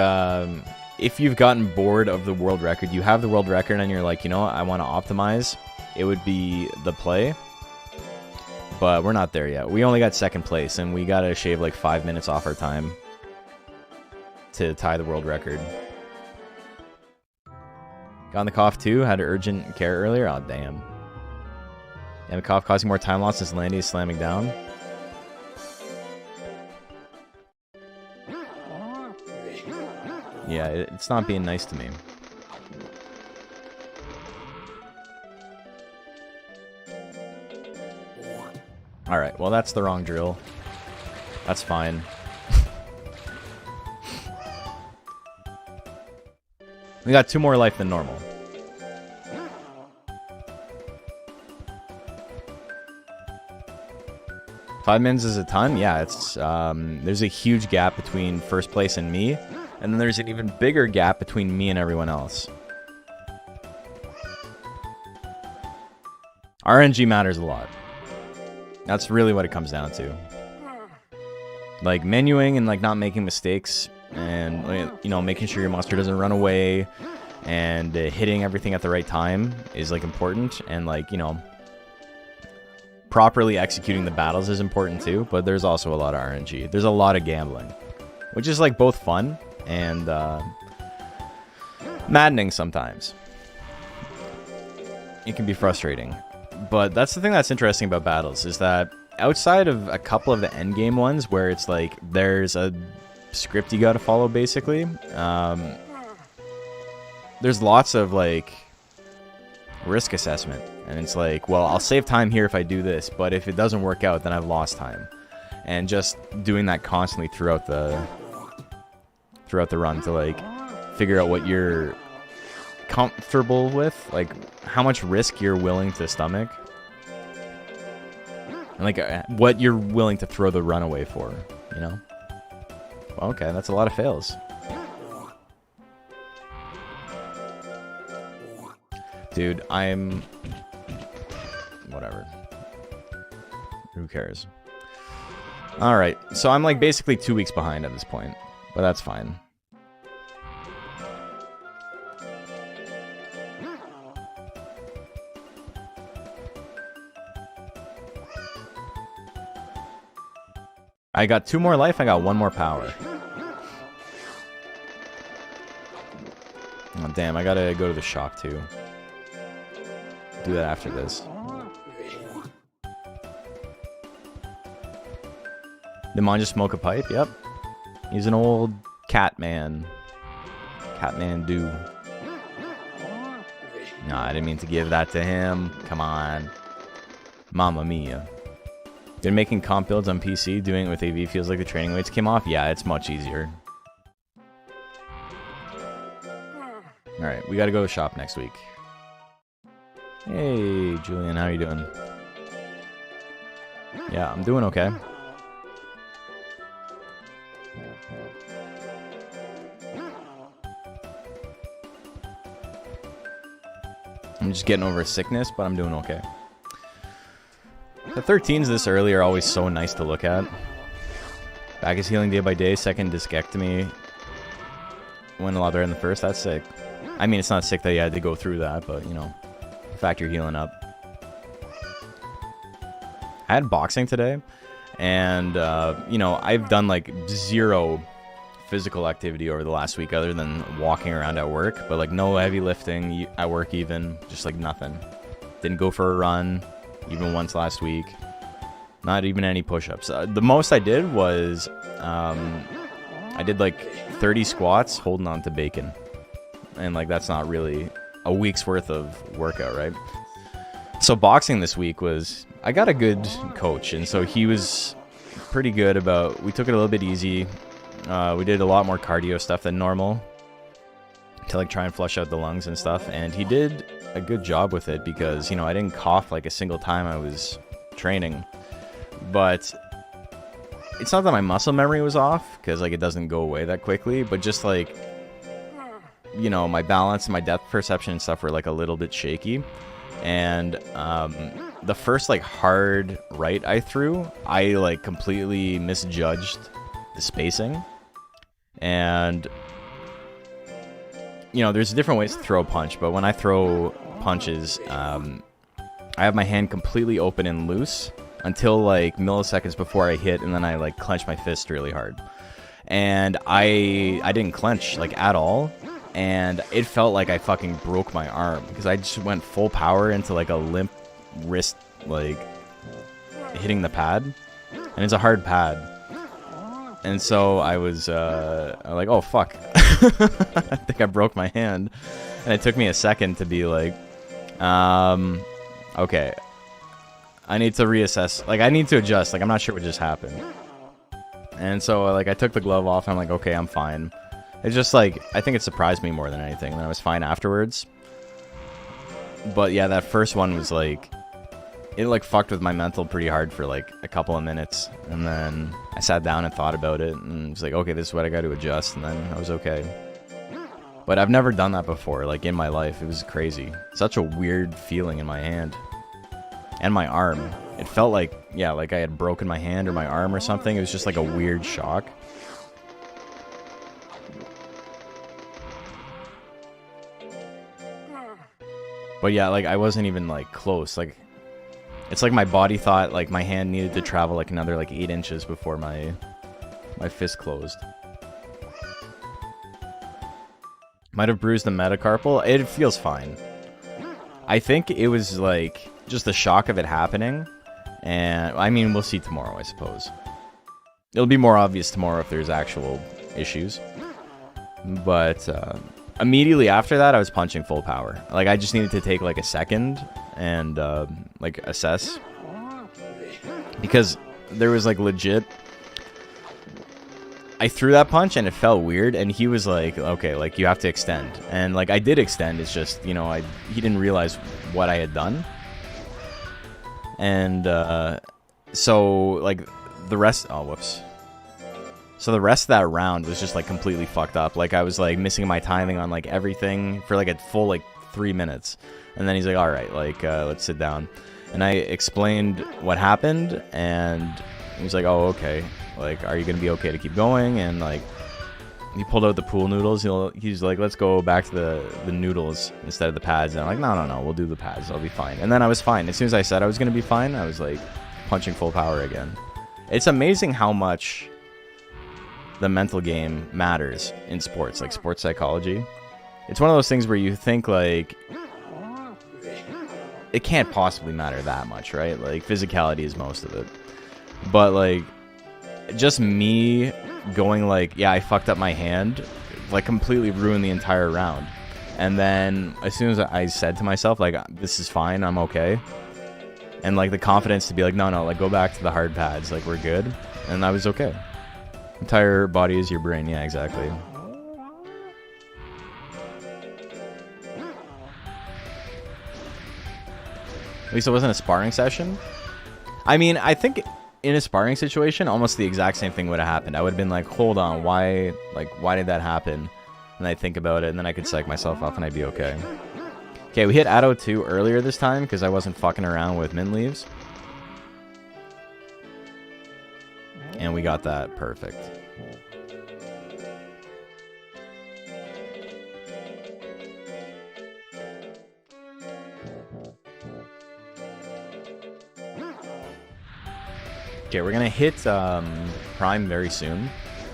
if you've gotten bored of the world record, you have the world record and you're like, you know what, I want to optimize, it would be the play. But we're not there yet. We only got second place and we gotta shave like 5 minutes off our time to tie the world record. Got the cough too, had urgent care earlier. Oh, damn. And the cough causing more time loss as Landy is slamming down. Yeah, it's not being nice to me. Alright, well that's the wrong drill. That's fine. We got 2 more life than normal. Five minutes is a ton? Yeah, it's there's a huge gap between first place and me, and then there's an even bigger gap between me and everyone else. RNG matters a lot. That's really what it comes down to. Like menuing and like not making mistakes, and you know, making sure your monster doesn't run away, and hitting everything at the right time is like important, and like, you know, properly executing the battles is important too. But there's also a lot of RNG. There's a lot of gambling, which is like both fun and maddening sometimes. It can be frustrating, but that's the thing that's interesting about battles, is that outside of a couple of the end game ones where it's like there's a script you got to follow basically, there's lots of like risk assessment, and it's like, well, I'll save time here if I do this, but if it doesn't work out, then I've lost time. And just doing that constantly throughout the run to like figure out what you're comfortable with, like how much risk you're willing to stomach, and like what you're willing to throw the run away for, you know. Okay, that's a lot of fails. Dude, I'm... Whatever. Who cares? Alright, so I'm like basically 2 weeks behind at this point, but that's fine. I got 2 more life, I got 1 more power. Oh, damn, I gotta go to the shop too. Do that after this. Did Mon just smoke a pipe? Yep. He's an old cat man. Catman do. Nah, I didn't mean to give that to him. Come on. Mamma mia. Been making comp builds on PC, doing it with AV feels like the training weights came off. Yeah, it's much easier. Alright, we gotta go to shop next week. Hey, Julian, how you doing? Yeah, I'm doing okay. I'm just getting over a sickness, but I'm doing okay. The 13s this early are always so nice to look at. Back is healing day by day. Second discectomy. Went a lot better than the first. That's sick. I mean, it's not sick that you had to go through that, but, you know, the fact you're healing up. I had boxing today, and, you know, I've done, like, 0 physical activity over the last week other than walking around at work, but, like, no heavy lifting at work even, just, like, nothing. Didn't go for a run, even once last week. Not even any push-ups. The most I did was, I did, like, 30 squats holding on to bacon. And, like, that's not really a week's worth of workout, right? So boxing this week was, I got a good coach, and so he was pretty good about, we took it a little bit easy. We did a lot more cardio stuff than normal to, like, try and flush out the lungs and stuff, and he did a good job with it because, you know, I didn't cough, like, a single time I was training. But it's not that my muscle memory was off, because, like, it doesn't go away that quickly, but just, like, you know, my balance and my depth perception and stuff were, like, a little bit shaky. And the first, like, hard right I threw, I, like, completely misjudged the spacing. And, you know, there's different ways to throw a punch, but when I throw punches, I have my hand completely open and loose until, like, milliseconds before I hit, and then I, like, clench my fist really hard. And I didn't clench, like, at all. And it felt like I fucking broke my arm because I just went full power into, like, a limp wrist, like, hitting the pad. And it's a hard pad. And so I was like, oh, fuck. I think I broke my hand. And it took me a second to be like, okay, I need to reassess. Like, I need to adjust. Like, I'm not sure what just happened. And so, like, I took the glove off. And I'm like, okay, I'm fine. It's just, like, I think it surprised me more than anything. And I was fine afterwards. But, yeah, that first one was, like, it, like, fucked with my mental pretty hard for, like, a couple of minutes. And then I sat down and thought about it. And was like, okay, this is what I got to adjust. And then I was okay. But I've never done that before, like, in my life. It was crazy. Such a weird feeling in my hand. And my arm. It felt like, yeah, like I had broken my hand or my arm or something. It was just, like, a weird shock. But yeah, like, I wasn't even, like, close. Like, it's like my body thought, like, my hand needed to travel, like, another, like, 8 inches before my fist closed. Might have bruised the metacarpal. It feels fine. I think it was, like, just the shock of it happening. And, I mean, we'll see tomorrow, I suppose. It'll be more obvious tomorrow if there's actual issues. But, immediately after that, I was punching full power. Like, I just needed to take, like, a second and, like, assess. Because there was, like, legit... I threw that punch, and it felt weird, and he was like, okay, like, you have to extend. And, like, I did extend. It's just, you know, he didn't realize what I had done. And, so, like, the rest... Oh, whoops. So the rest of that round was just, like, completely fucked up. Like, I was, like, missing my timing on, like, everything for, like, a full, like, 3 minutes. And then he's like, all right, like, let's sit down. And I explained what happened, and he was like, oh, okay. Like, are you going to be okay to keep going? And, like, he pulled out the pool noodles. He's like, let's go back to the noodles instead of the pads. And I'm like, no, we'll do the pads. I'll be fine. And then I was fine. As soon as I said I was going to be fine, I was, like, punching full power again. It's amazing how much the mental game matters in sports, like sports psychology. It's one of those things where you think, like, it can't possibly matter that much, right? Like, physicality is most of it. But, like, just me going, like, yeah, I fucked up my hand, like, completely ruined the entire round. And then as soon as I said to myself, like, this is fine, I'm okay. And, like, the confidence to be like, no, like, go back to the hard pads, like, we're good. And I was okay. Entire body is your brain. Yeah, exactly. At least it wasn't a sparring session. I mean, I think in a sparring situation, almost the exact same thing would have happened. I would have been like, hold on, why did that happen? And I'd think about it, and then I could psych myself up, and I'd be okay. Okay, we hit Addo 2 earlier this time, because I wasn't fucking around with mint leaves. And we got that perfect. Okay, we're gonna hit Prime very soon.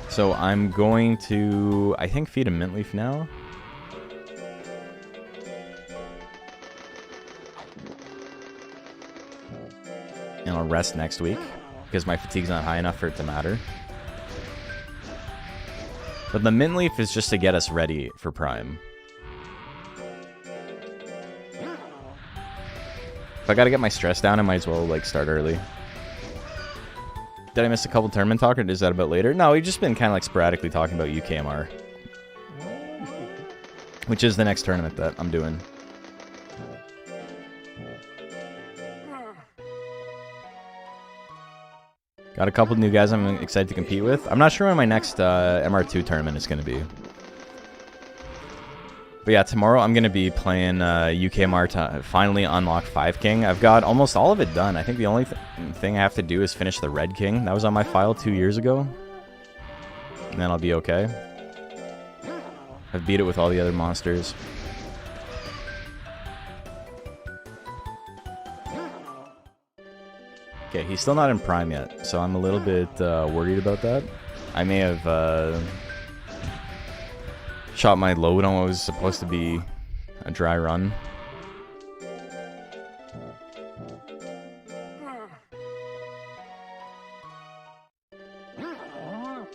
So I'm going to, I think, feed a mint leaf now. And I'll rest next week, because my fatigue's not high enough for it to matter. But the mint leaf is just to get us ready for Prime. If I gotta get my stress down, I might as well, like, start early. Did I miss a couple tournament talk, or is that about later? No, we've just been kind of like sporadically talking about UKMR. Which is the next tournament that I'm doing. Got a couple new guys I'm excited to compete with. I'm not sure when my next MR2 tournament is going to be. But yeah, tomorrow I'm going to be playing UKMR to finally unlock 5 King. I've got almost all of it done. I think the only thing I have to do is finish the Red King. That was on my file 2 years ago. And then I'll be okay. I've beat it with all the other monsters. Okay, he's still not in Prime yet, so I'm a little bit worried about that. I may have shot my load on what was supposed to be a dry run.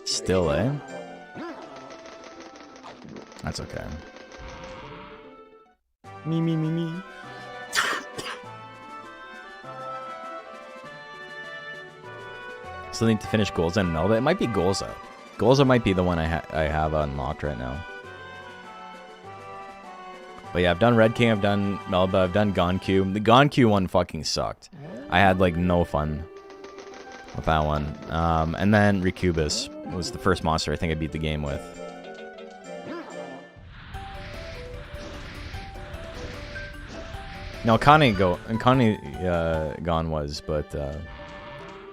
Still, eh? That's okay. Me. Still need to finish Golza and Melba. It might be Golza. Golza might be the one I have unlocked right now. But yeah, I've done Red King, I've done Melba, I've done Gonku. The Gonku one fucking sucked. I had like no fun with that one. And then Recubus was the first monster I think I beat the game with. No, Connie Gone was, but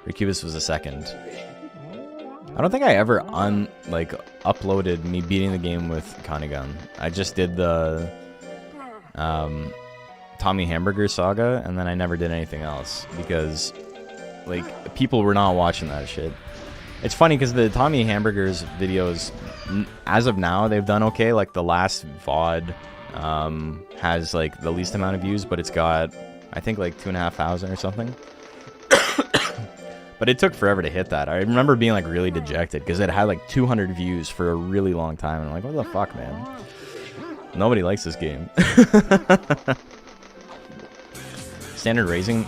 Recubus was the second. I don't think I ever uploaded me beating the game with Kanigan. I just did the Tommy Hamburger saga, and then I never did anything else because like people were not watching that shit. It's funny because the Tommy Hamburgers videos, as of now, they've done okay. Like the last VOD has like the least amount of views, but it's got I think like 2,500 or something. But it took forever to hit that. I remember being like really dejected because it had like 200 views for a really long time. And I'm like, what the fuck, man? Nobody likes this game. Standard raising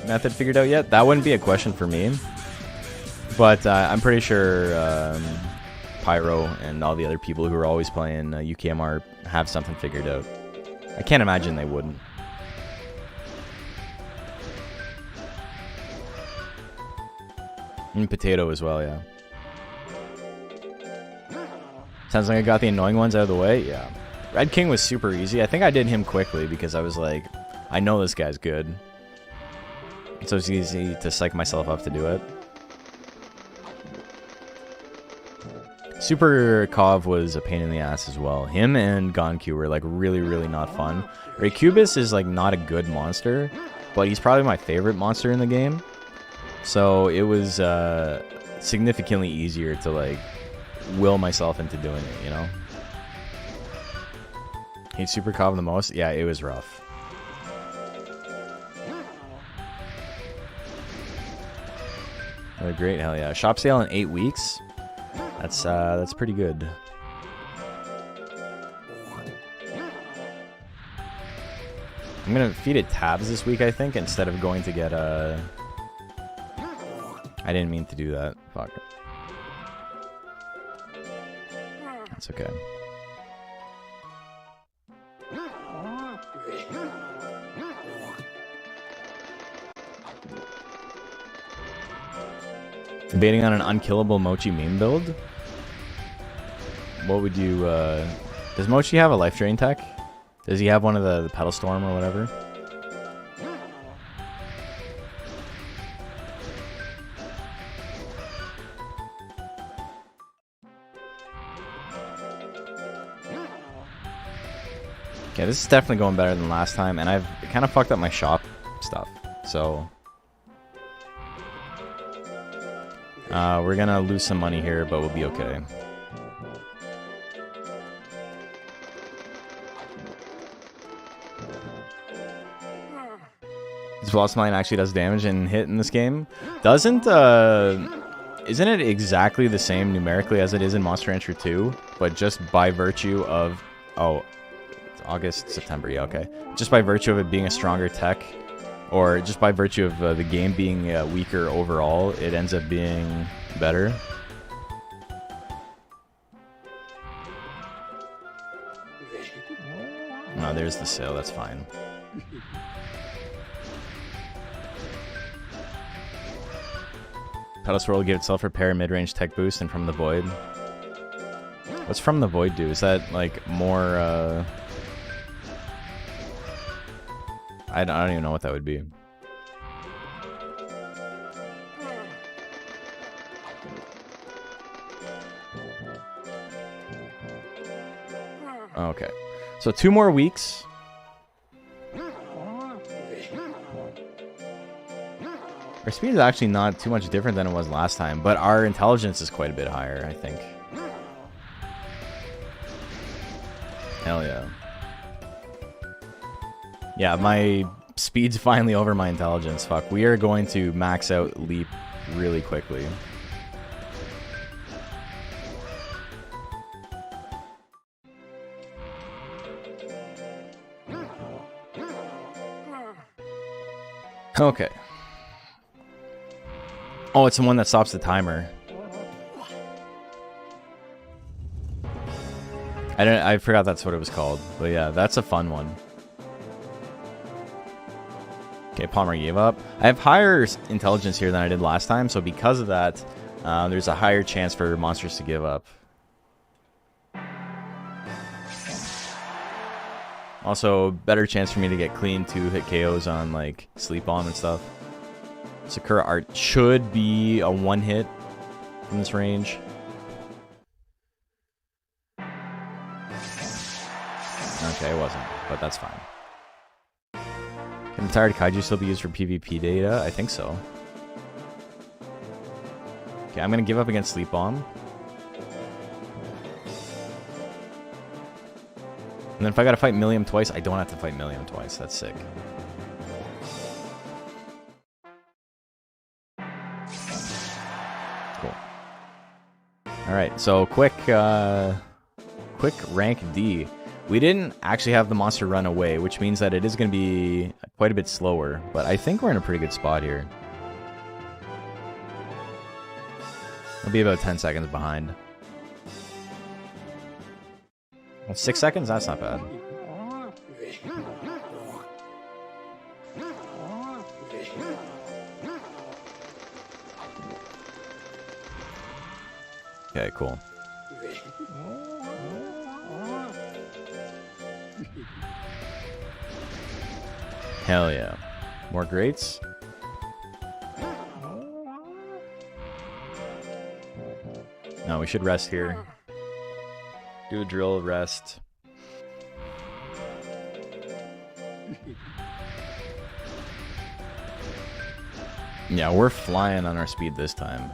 method figured out yet? That wouldn't be a question for me. But I'm pretty sure Pyro and all the other people who are always playing UKMR have something figured out. I can't imagine they wouldn't. And potato as well, yeah. Sounds like I got the annoying ones out of the way, yeah. Red King was super easy. I think I did him quickly because I was like, I know this guy's good. So it's easy to psych myself up to do it. Super Kov was a pain in the ass as well. Him and Gonku were like really, really not fun. Recubus is like not a good monster, but he's probably my favorite monster in the game. So it was significantly easier to like will myself into doing it, you know? Hate Super Cobb the most? Yeah, it was rough. Oh, great, hell yeah. Shop sale in 8 weeks? That's pretty good. I'm gonna feed it tabs this week, I think, instead of going to get a... I didn't mean to do that. Fuck. That's okay. Debating on an unkillable Mochi meme build? What would you, does Mochi have a life drain tech? Does he have one of the Pedal Storm or whatever? Okay, this is definitely going better than last time, and I've kind of fucked up my shop stuff. So we're gonna lose some money here, but we'll be okay. This boss line actually does damage and hit in this game. Isn't it exactly the same numerically as it is in Monster Rancher 2, but just by virtue of it's August, September, yeah, okay. Just by virtue of it being a stronger tech, or just by virtue of the game being weaker overall, it ends up being better. Oh, there's the sale, that's fine. Pedal Swirl will give itself repair, mid-range tech boost, and From the Void. What's From the Void do? Is that, like, more, I don't even know what that would be. Okay. So 2 more weeks. Our speed is actually not too much different than it was last time, but our intelligence is quite a bit higher, I think. Hell yeah. Yeah, my speed's finally over my intelligence. Fuck, we are going to max out Leap really quickly. Okay. Oh, it's the one that stops the timer. I forgot that's what it was called. But yeah, that's a fun one. Okay, Palmer gave up. I have higher intelligence here than I did last time, so because of that, there's a higher chance for monsters to give up. Also, better chance for me to get clean 2-hit KOs on, like, Sleep Bomb and stuff. Sakura Art should be a 1-hit from this range. Okay, it wasn't, but that's fine. Can the Tired Kaiju still be used for PvP data? I think so. Okay, I'm gonna give up against Sleep Bomb. And then if I gotta fight Millium twice, I don't have to fight Millium twice. That's sick. Cool. Alright, so quick rank D. We didn't actually have the monster run away, which means that it is going to be quite a bit slower, but I think we're in a pretty good spot here. I'll be about 10 seconds behind. 6 seconds? That's not bad. Okay, cool. Hell yeah. More greats? No, we should rest here. Do a drill, rest. Yeah, we're flying on our speed this time.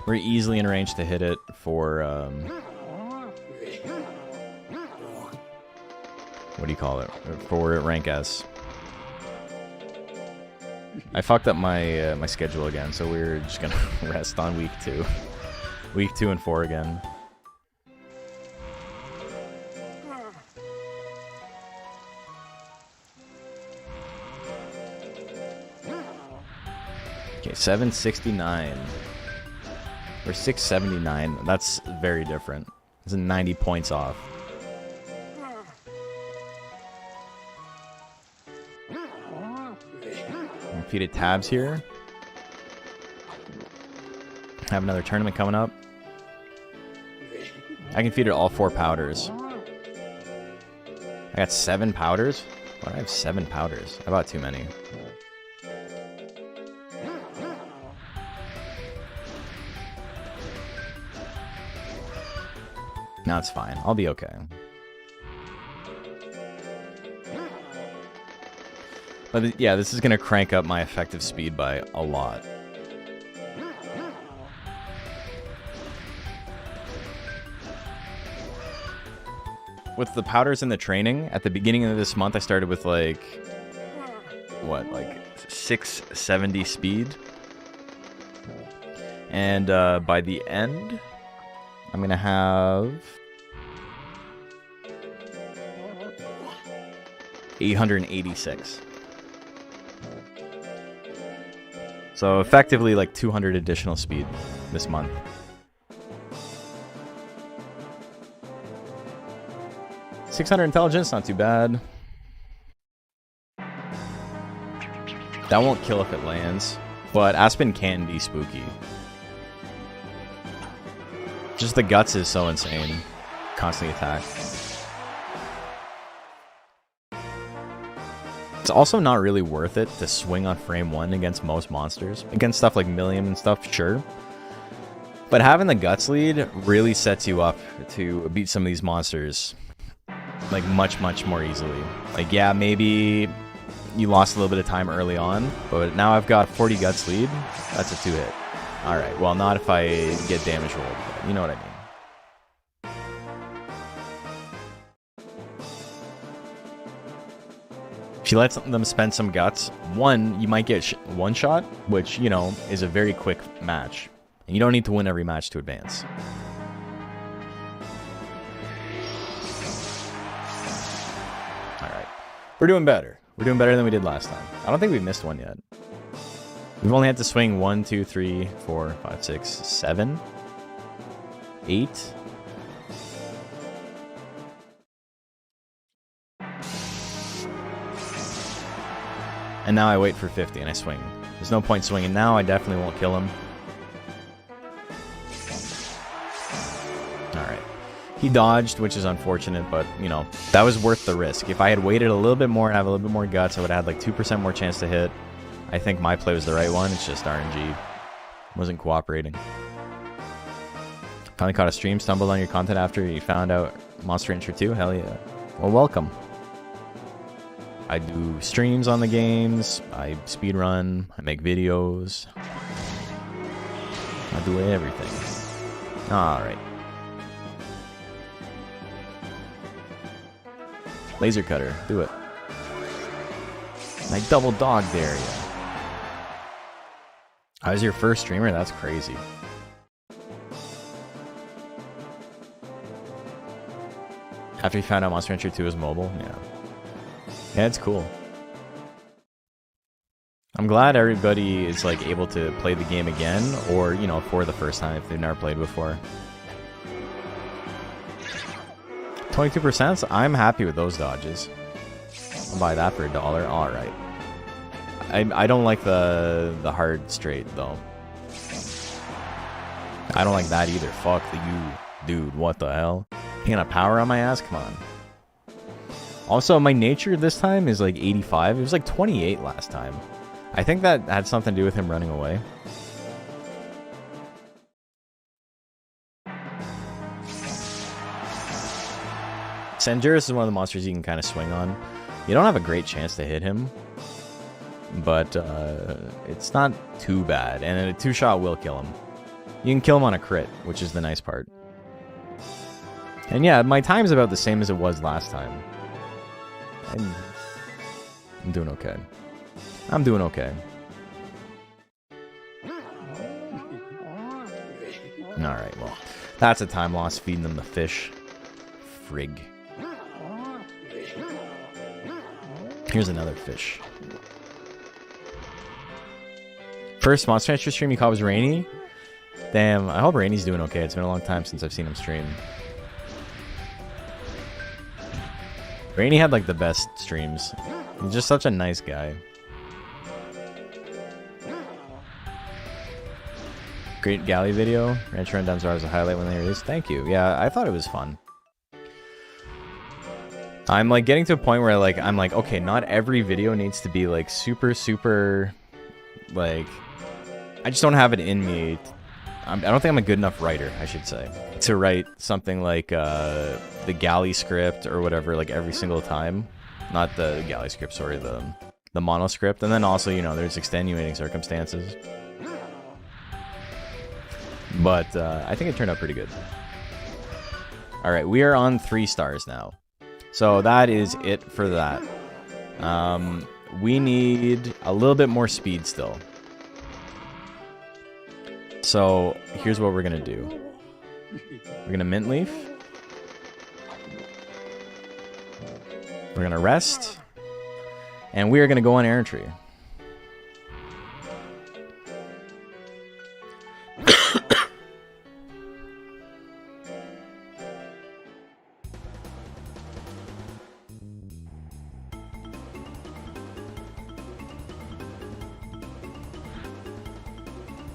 We're easily in range to hit it for, what do you call it? For rank S. I fucked up my my schedule again, so we're just gonna rest on week 2. Week 2 and 4 again. Okay, 769. Or 679. That's very different. It's 90 points off. Repeated tabs here. Have another tournament coming up. I can feed it all 4 powders. I got 7 powders? Why do I have 7 powders? I bought too many. No, it's fine. I'll be okay. But yeah, this is going to crank up my effective speed by a lot. With the powders and the training, at the beginning of this month, I started with like, what, like 670 speed. And by the end, I'm going to have 886. So effectively like 200 additional speed this month. .600 intelligence, not too bad. That won't kill if it lands, but Aspen can be spooky. Just the guts is so insane. Constantly attack. It's also not really worth it to swing on frame 1 against most monsters. Against stuff like Millium and stuff, sure. But having the guts lead really sets you up to beat some of these monsters like much more easily. Like, yeah, maybe you lost a little bit of time early on, but now I've got 40 guts lead. That's a 2-hit. Alright, well, not if I get damage rolled, but you know what I mean. If you let them spend some guts, one, you might get one shot, which, you know, is a very quick match. And you don't need to win every match to advance. Alright. We're doing better. We're doing better than we did last time. I don't think we missed one yet. We've only had to swing 1, 2, 3, 4, 5, 6, 7, 8. And now I wait for 50 and I swing. There's no point swinging now. I definitely won't kill him. Alright. He dodged, which is unfortunate, but, you know, that was worth the risk. If I had waited a little bit more and have a little bit more guts, I would have had like 2% more chance to hit. I think my play was the right one. It's just RNG. Wasn't cooperating. Finally caught a stream, stumbled on your content after you found out Monster Rancher 2? Hell yeah. Well, welcome. I do streams on the games, I speedrun, I make videos. I do everything. Alright. Laser cutter, do it. I double dog dare ya. I was your first streamer? That's crazy. After you found out Monster Rancher 2 is mobile? Yeah. Yeah, it's cool. I'm glad everybody is like able to play the game again, or, you know, for the first time if they've never played before. 22%? I'm happy with those dodges. I'll buy that for $1. Alright. I don't like the hard straight, though. I don't like that either. Fuck you, dude. What the hell? You gonna power on my ass? Come on. Also, my nature this time is like 85. It was like 28 last time. I think that had something to do with him running away. Sanjurus is one of the monsters you can kind of swing on. You don't have a great chance to hit him, but it's not too bad. And a 2-shot will kill him. You can kill him on a crit, which is the nice part. And yeah, my time's about the same as it was last time. I'm doing okay. I'm doing okay. Alright, well, that's a time loss feeding them the fish. Frig. Here's another fish. First Monster Rancher stream you caught was Rainy? Damn, I hope Rainy's doing okay. It's been a long time since I've seen him stream. Rainy had like the best streams. He's just such a nice guy. Great galley video. Rancher and Dunstar was a highlight when they released. Thank you. Yeah, I thought it was fun. I'm like getting to a point where like I'm like, okay, not every video needs to be like super like, I just don't have it in me. I don't think I'm a good enough writer, I should say, to write something like the galley script or whatever, like every single time. Not the galley script, sorry, the mono script. And then also, you know, there's extenuating circumstances. But I think it turned out pretty good. All right, we are on 3 stars now. So that is it for that. We need a little bit more speed still. So here's what we're going to do. We're going to mint leaf. We're going to rest. And we are going to go on errantry.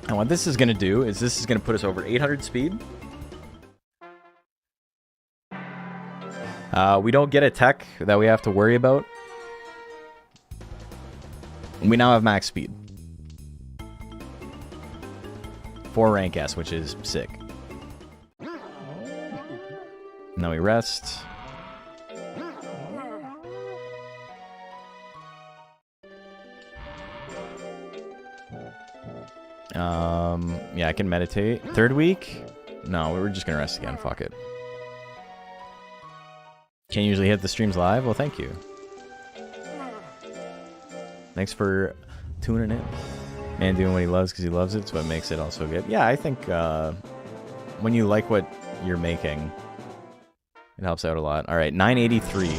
And what this is going to do is this is going to put us over 800 speed. We don't get a tech that we have to worry about. We now have max speed. 4 rank S, which is sick. Now we rest. Yeah, I can meditate. 3rd week? No, we're just gonna rest again. Fuck it. Can't usually hit the streams live? Well, thank you. Thanks for tuning in. Man doing what he loves because he loves it, so it makes it also good. Yeah, I think when you like what you're making, it helps out a lot. All right, 983.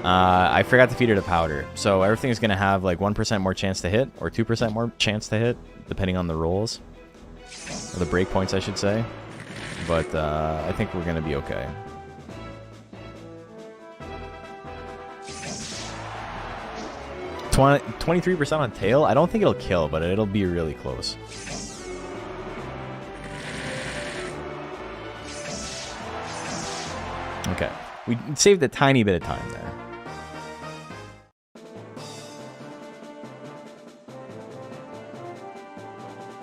I forgot to feed it a powder, so everything's gonna have like 1% more chance to hit, or 2% more chance to hit, depending on the rolls. Or the breakpoints, I should say. But I think we're gonna be okay. .20 23% on tail? I don't think it'll kill, but it'll be really close. Okay. We saved a tiny bit of time there.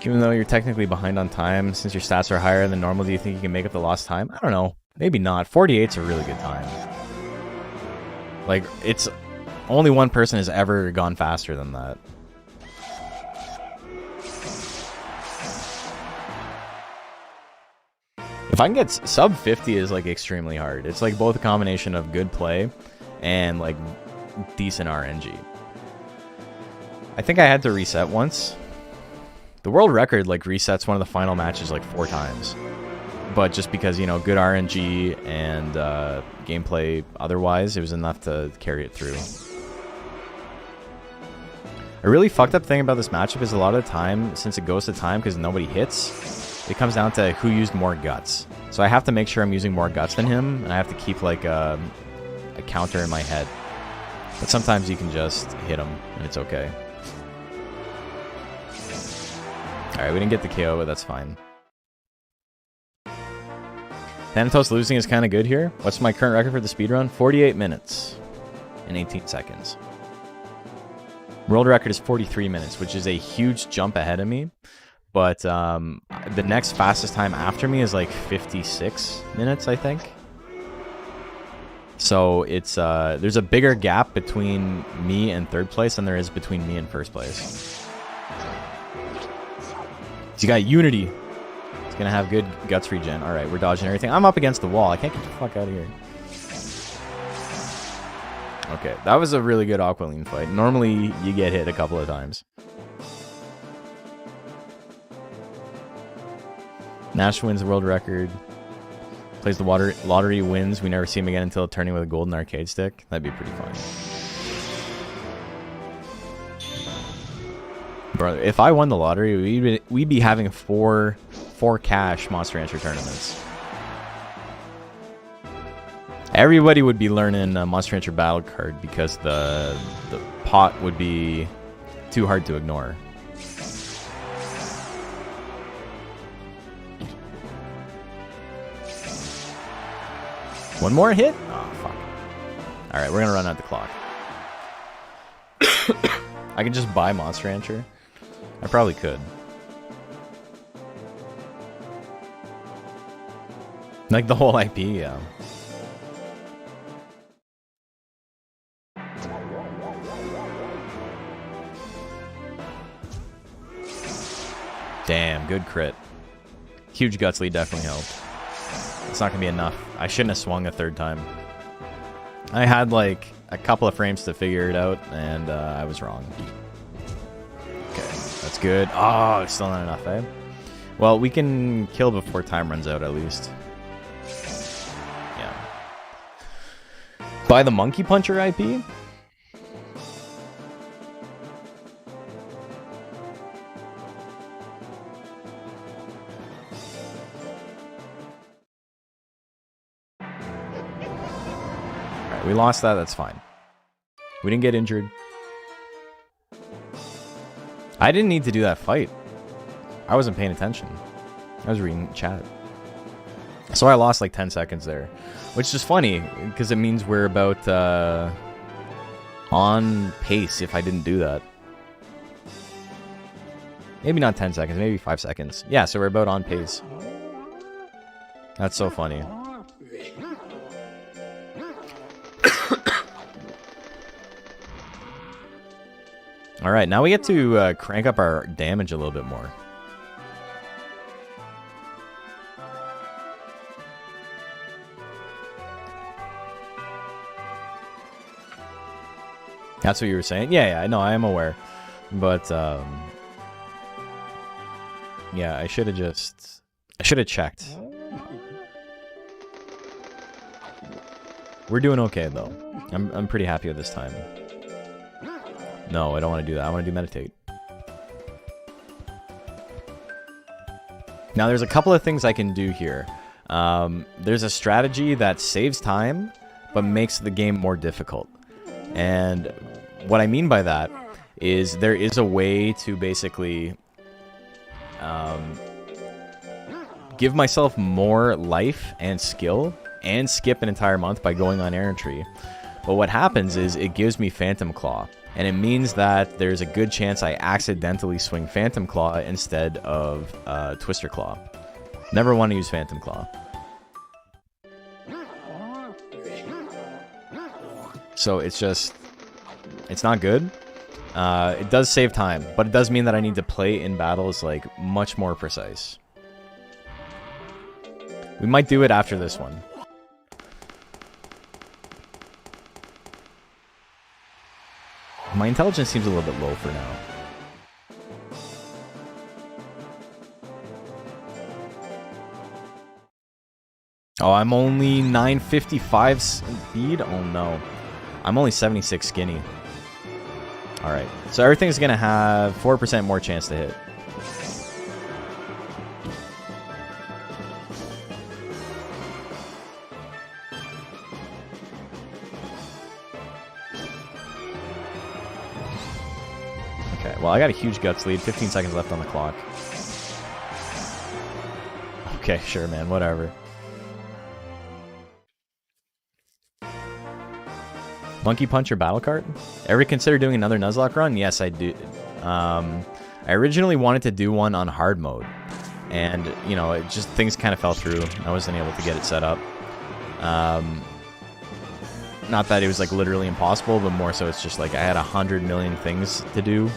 Even though you're technically behind on time, since your stats are higher than normal, do you think you can make up the lost time? I don't know. Maybe not. 48's a really good time. Like, it's... Only one person has ever gone faster than that. If I can get sub 50 is like extremely hard. It's like both a combination of good play and like decent RNG. I think I had to reset once. The world record like resets one of the final matches like 4 times. But just because, you know, good RNG and gameplay otherwise, it was enough to carry it through. A really fucked up thing about this matchup is a lot of the time, since it goes to time because nobody hits, it comes down to who used more guts. So I have to make sure I'm using more guts than him, and I have to keep like a counter in my head. But sometimes you can just hit him, and it's okay. Alright, we didn't get the KO, but that's fine. Thanatos losing is kind of good here. What's my current record for the speedrun? 48 minutes and 18 seconds. World record is 43 minutes, which is a huge jump ahead of me. But the next fastest time after me is like 56 minutes, I think. So it's there's a bigger gap between me and 3rd place than there is between me and 1st place. So you got Unity. It's going to have good guts regen. All right, we're dodging everything. I'm up against the wall. I can't get the fuck out of here. Okay, that was a really good Aqualine fight. Normally, you get hit a couple of times. Nash wins the world record. Plays the lottery, wins. We never see him again until turning with a golden arcade stick. That'd be pretty fun. Brother, if I won the lottery, we'd be having four cash Monster Rancher tournaments. Everybody would be learning Monster Rancher Battle Card because the pot would be too hard to ignore. One more hit? Oh, fuck. Alright, we're gonna run out the clock. I can just buy Monster Rancher. I probably could. Like the whole IP, yeah. Damn, good crit. Huge guts lead definitely helped. It's not gonna be enough. I shouldn't have swung a third time. I had like a couple of frames to figure it out, and I was wrong. Okay, that's good. Oh, it's still not enough, eh? Well, we can kill before time runs out, at least. Yeah. Buy the Monkey Puncher IP? We lost that, that's fine. We didn't get injured. I didn't need to do that fight. I wasn't paying attention. I was reading chat. So I lost like 10 seconds there. Which is funny, because it means we're about on pace if I didn't do that. Maybe not 10 seconds, maybe 5 seconds. Yeah, so we're about on pace. That's so funny. Alright, now we get to crank up our damage a little bit more. That's what you were saying? Yeah, I know, I am aware. But, yeah, I should have checked. We're doing okay, though. I'm pretty happy with this time. No, I don't want to do that. I want to do meditate. Now, there's a couple of things I can do here. There's a strategy that saves time, but makes the game more difficult. And what I mean by that is there is a way to basically give myself more life and skill and skip an entire month by going on errantry. But what happens is it gives me Phantom Claw. And it means that there's a good chance I accidentally swing Phantom Claw instead of Twister Claw. Never want to use Phantom Claw. So it's just... it's not good. It does save time, but it does mean that I need to play in battles like much more precise. We might do it after this one. My intelligence seems a little bit low for now. Oh, I'm only 955 speed? Oh no. I'm only 76 skinny. Alright, so everything's gonna have 4% more chance to hit. Well, I got a huge guts lead. 15 seconds left on the clock. Okay, sure, man. Whatever. Monkey Puncher battle card? Ever consider doing another Nuzlocke run? Yes, I do. I originally wanted to do one on hard mode. And, you know, it just things kind of fell through. I wasn't able to get it set up. Not that it was, like, literally impossible, but more so it's just, like, I had 100 million things to do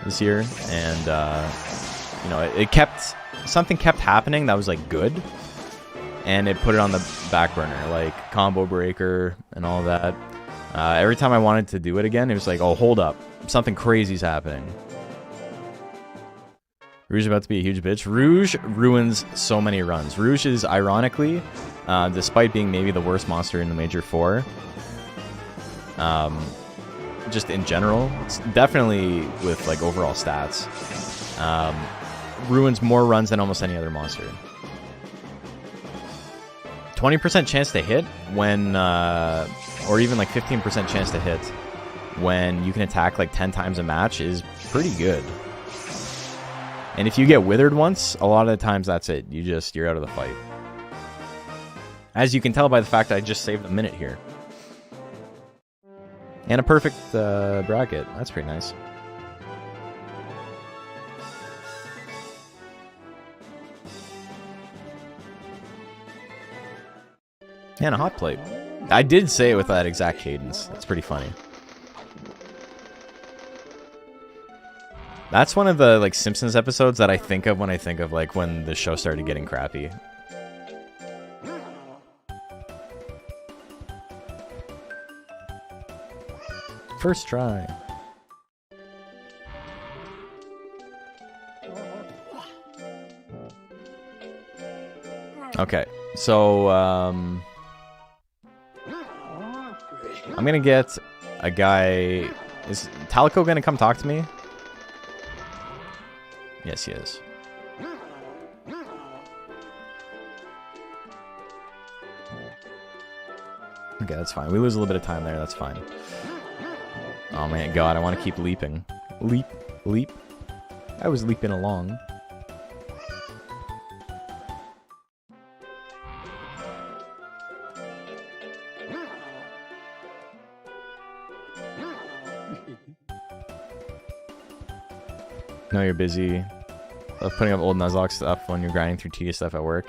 this year, and you know, something kept happening that was like good, and it put it on the back burner, like Combo Breaker and all that. Every time I wanted to do it again, it was like, oh, hold up, something crazy's happening. Rouge is about to be a huge bitch. Rouge ruins so many runs. Rouge is, ironically, despite being maybe the worst monster in the Major 4, just in general, it's definitely with like overall stats, ruins more runs than almost any other monster. 20% chance to hit when, or even like 15% chance to hit when you can attack like 10 times a match is pretty good. And if you get withered once, a lot of the times that's it. You're out of the fight. As you can tell by the fact that I just saved a minute here. And a perfect bracket. That's pretty nice. And a hot plate. I did say it with that exact cadence. That's pretty funny. That's one of the like Simpsons episodes that I think of when I think of like when the show started getting crappy. First try. Okay, so I'm gonna get a guy. Is Talico gonna come talk to me? Yes, he is. Okay, that's fine. We lose a little bit of time there. That's fine. Oh man, God, I want to keep leaping. Leap, leap. I was leaping along. No, you're busy. Love putting up old Nuzlocke stuff when you're grinding through tedious stuff at work.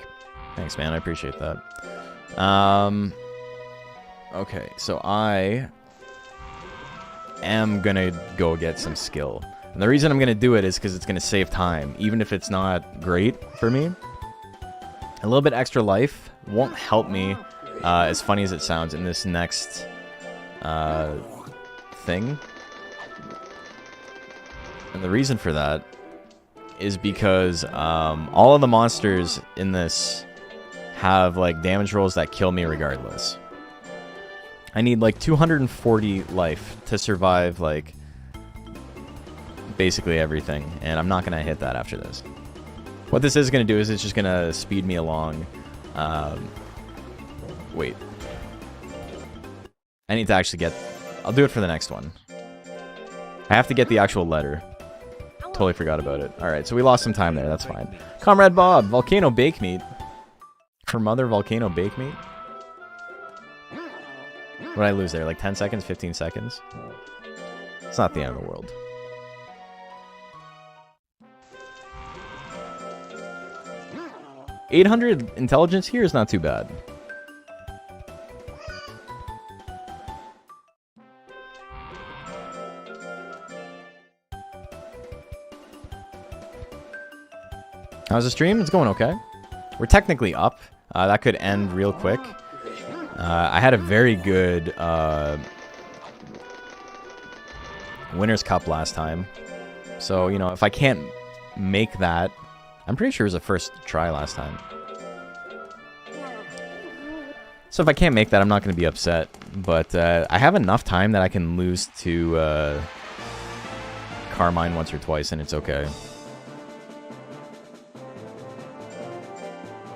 Thanks, man. I appreciate that. Okay, so I am gonna go get some skill. And the reason I'm gonna do it is because it's gonna save time, even if it's not great for me. A little bit extra life won't help me, as funny as it sounds, in this next thing. And the reason for that is because all of the monsters in this have like damage rolls that kill me regardless. I need like 240 life to survive like basically everything, and I'm not gonna hit that after this. What this is gonna do is it's just gonna speed me along. Wait. I need to actually get... I'll do it for the next one. I have to get the actual letter. Totally forgot about it. Alright, so we lost some time there. That's fine. Comrade Bob, Volcano Bake Meat. For Mother Volcano Bake Meat? What did I lose there? Like 10 seconds? 15 seconds? It's not the end of the world. $800 intelligence here is not too bad. How's the stream? It's going okay. We're technically up. That could end real quick. I had a very good Winners' Cup last time. So, you know, if I can't make that... I'm pretty sure it was a first try last time. So if I can't make that, I'm not going to be upset. But I have enough time that I can lose to Carmine once or twice, and it's okay.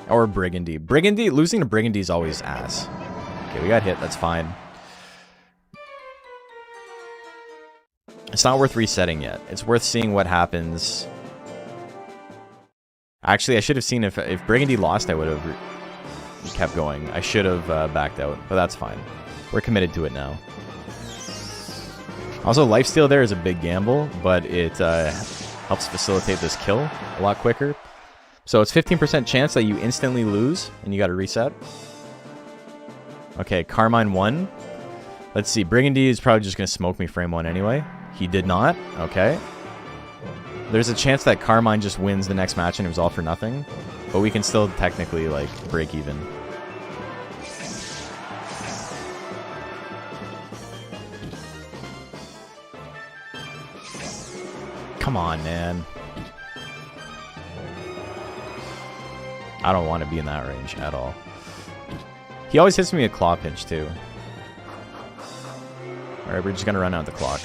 Or Brigandy. Brigandy, losing to Brigandy is always ass. Okay, we got hit. That's fine. It's not worth resetting yet. It's worth seeing what happens. Actually, I should have seen if Brigandy lost, I would have kept going. I should have backed out, but that's fine. We're committed to it now. Also, lifesteal there is a big gamble, but it helps facilitate this kill a lot quicker. So it's 15% chance that you instantly lose, and you got to reset. Okay, Carmine won. Let's see, Brigandy is probably just going to smoke me frame 1 anyway. He did not. Okay. There's a chance that Carmine just wins the next match and it was all for nothing. But we can still technically, like, break even. Come on, man. I don't want to be in that range at all. He always hits me a claw pinch, too. Alright, we're just going to run out the clock.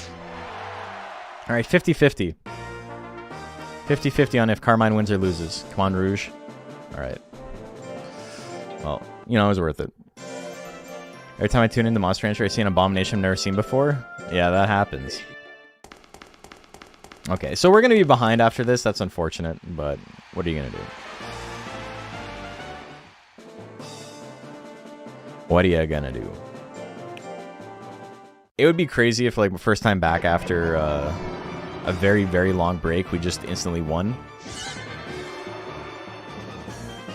Alright, 50-50. 50-50 on if Carmine wins or loses. Come on, Rouge. Alright. Well, you know, it was worth it. Every time I tune into Monster Rancher, I see an abomination I've never seen before. Yeah, that happens. Okay, so we're going to be behind after this. That's unfortunate, but what are you going to do? What are you going to do? It would be crazy if, like, first time back after a very, very long break, we just instantly won.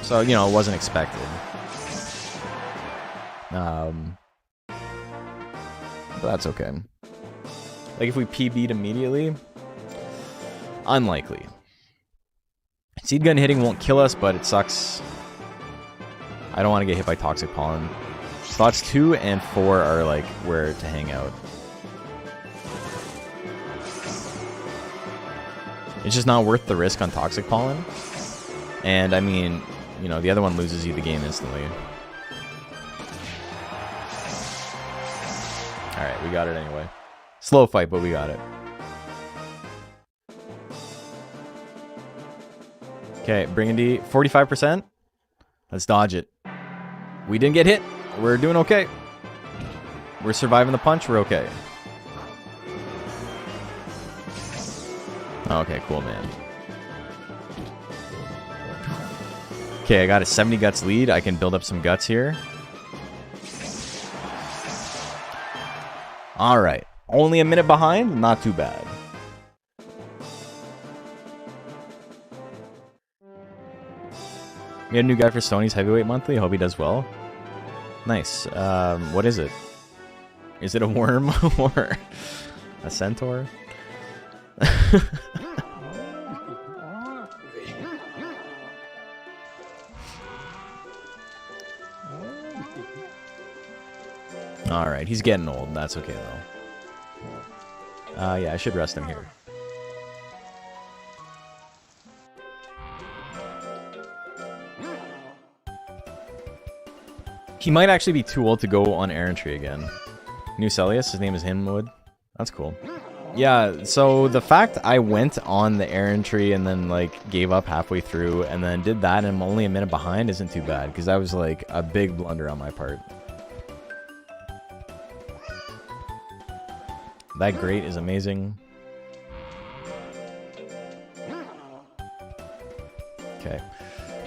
So, you know, it wasn't expected. But that's okay. Like, if we PB'd immediately, unlikely. Seed gun hitting won't kill us, but it sucks. I don't want to get hit by toxic pollen. Slots 2 and 4 are like where to hang out. It's just not worth the risk on toxic pollen. And I mean, you know, the other one loses you the game instantly. Alright, we got it anyway. Slow fight, but we got it. Okay, Brigandee, 45%. Let's dodge it. We didn't get hit. We're doing okay. We're surviving the punch. We're okay. Okay, cool, man. Okay, I got a 70 guts lead. I can build up some guts here. All right. Only a minute behind. Not too bad. We had a new guy for Sony's Heavyweight Monthly. Hope he does well. Nice. What is it? Is it a worm or a centaur? Alright, he's getting old. That's okay, though. Yeah, I should rest him here. He might actually be too old to go on errantry again. New Celius, his name is Hinwood. That's cool. Yeah, so the fact I went on the errantry and then, like, gave up halfway through and then did that and I'm only a minute behind isn't too bad, because that was, like, a big blunder on my part. That grate is amazing. Okay.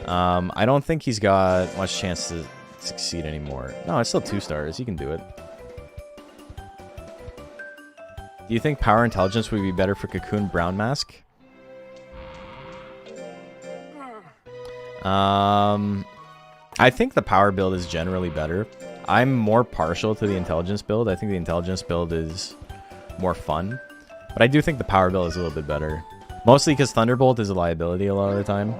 I don't think he's got much chance to succeed anymore. No, it's still 2 stars. He can do it. Do you think Power Intelligence would be better for Cocoon Brown Mask? I think the Power build is generally better. I'm more partial to the Intelligence build. I think the Intelligence build is more fun. But I do think the Power build is a little bit better. Mostly because Thunderbolt is a liability a lot of the time.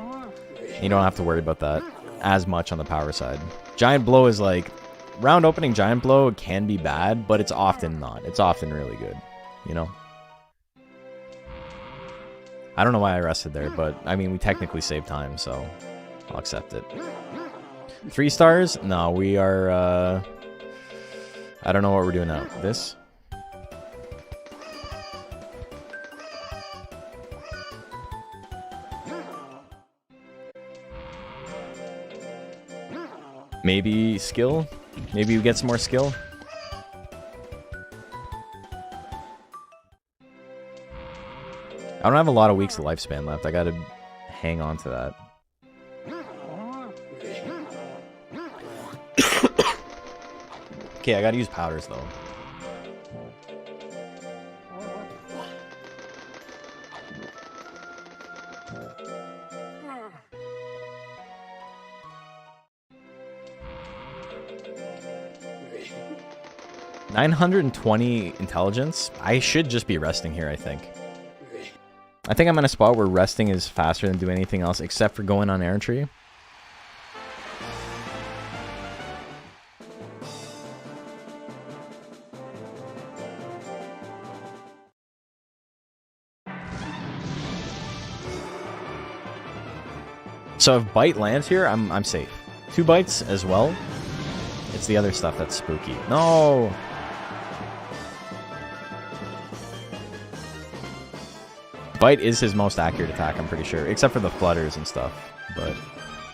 You don't have to worry about that as much on the Power side. Giant Blow is like... Round opening Giant Blow can be bad, but it's often not. It's often really good. You know? I don't know why I rested there, but I mean, we technically saved time, so I'll accept it. 3 stars? No, we are, I don't know what we're doing now. This? Maybe skill? Maybe we get some more skill? I don't have a lot of weeks of lifespan left. I gotta hang on to that. Okay, I gotta use powders though. $920 intelligence. I should just be resting here, I think. I think I'm in a spot where resting is faster than doing anything else except for going on errantry. So if bite lands here, I'm safe. 2 bites as well. It's the other stuff that's spooky. No! Bite is his most accurate attack, I'm pretty sure. Except for the flutters and stuff. But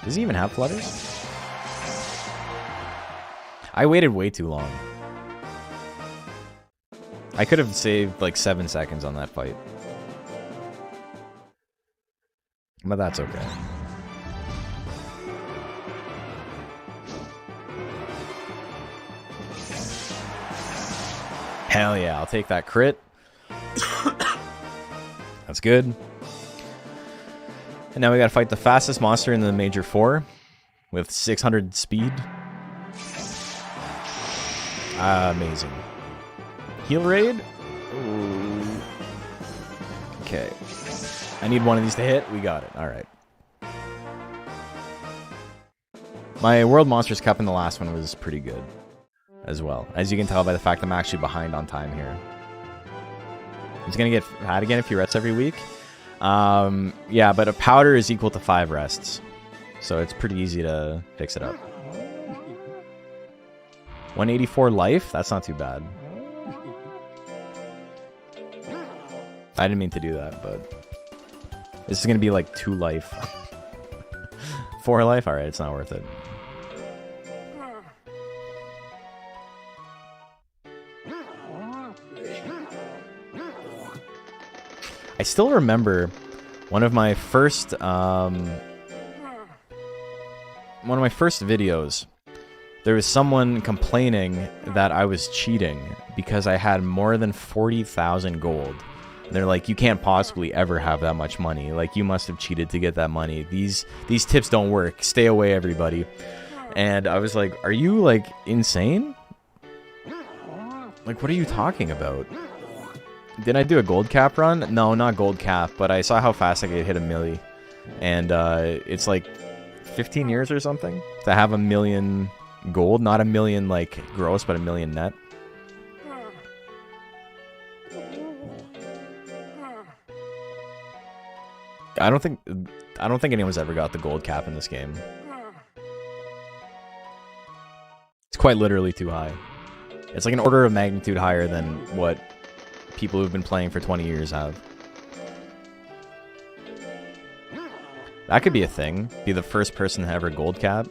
does he even have flutters? I waited way too long. I could have saved like 7 seconds on that fight. But that's okay. Hell yeah, I'll take that crit. That's good. And now we gotta fight the fastest monster in the Major 4 with 600 speed. Amazing. Heal raid? Ooh. Okay. I need one of these to hit. We got it. All right. My World Monsters Cup in the last one was pretty good as well. As you can tell by the fact I'm actually behind on time here. It's going to get had again if you rest every week. Yeah, but a powder is equal to 5 rests. So it's pretty easy to fix it up. 184 life? That's not too bad. I didn't mean to do that, but... This is going to be like 2 life. 4 life? Alright, it's not worth it. I still remember one of my first videos. There was someone complaining that I was cheating because I had more than 40,000 gold. And they're like, you can't possibly ever have that much money. Like, you must have cheated to get that money. These tips don't work. Stay away, everybody. And I was like, are you, like, insane? Like, what are you talking about? Did I do a gold cap run? No, not gold cap, but I saw how fast I could hit a milli. And it's like 15 years or something to have 1 million gold. Not 1 million, like, gross, but 1 million net. I don't think anyone's ever got the gold cap in this game. It's quite literally too high. It's like an order of magnitude higher than what people who've been playing for 20 years have. That could be a thing. Be the first person to ever gold cap.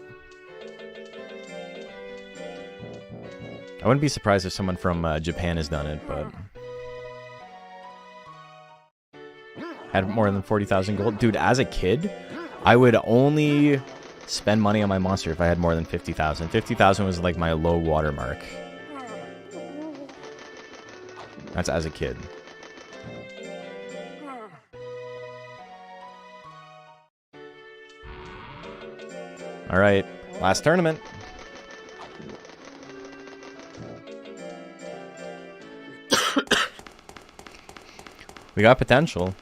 I wouldn't be surprised if someone from Japan has done it, but... Had more than 40,000 gold. Dude, as a kid, I would only spend money on my monster if I had more than 50,000. 50,000 was like my low watermark. That's as a kid. Alright, last tournament. We got potential.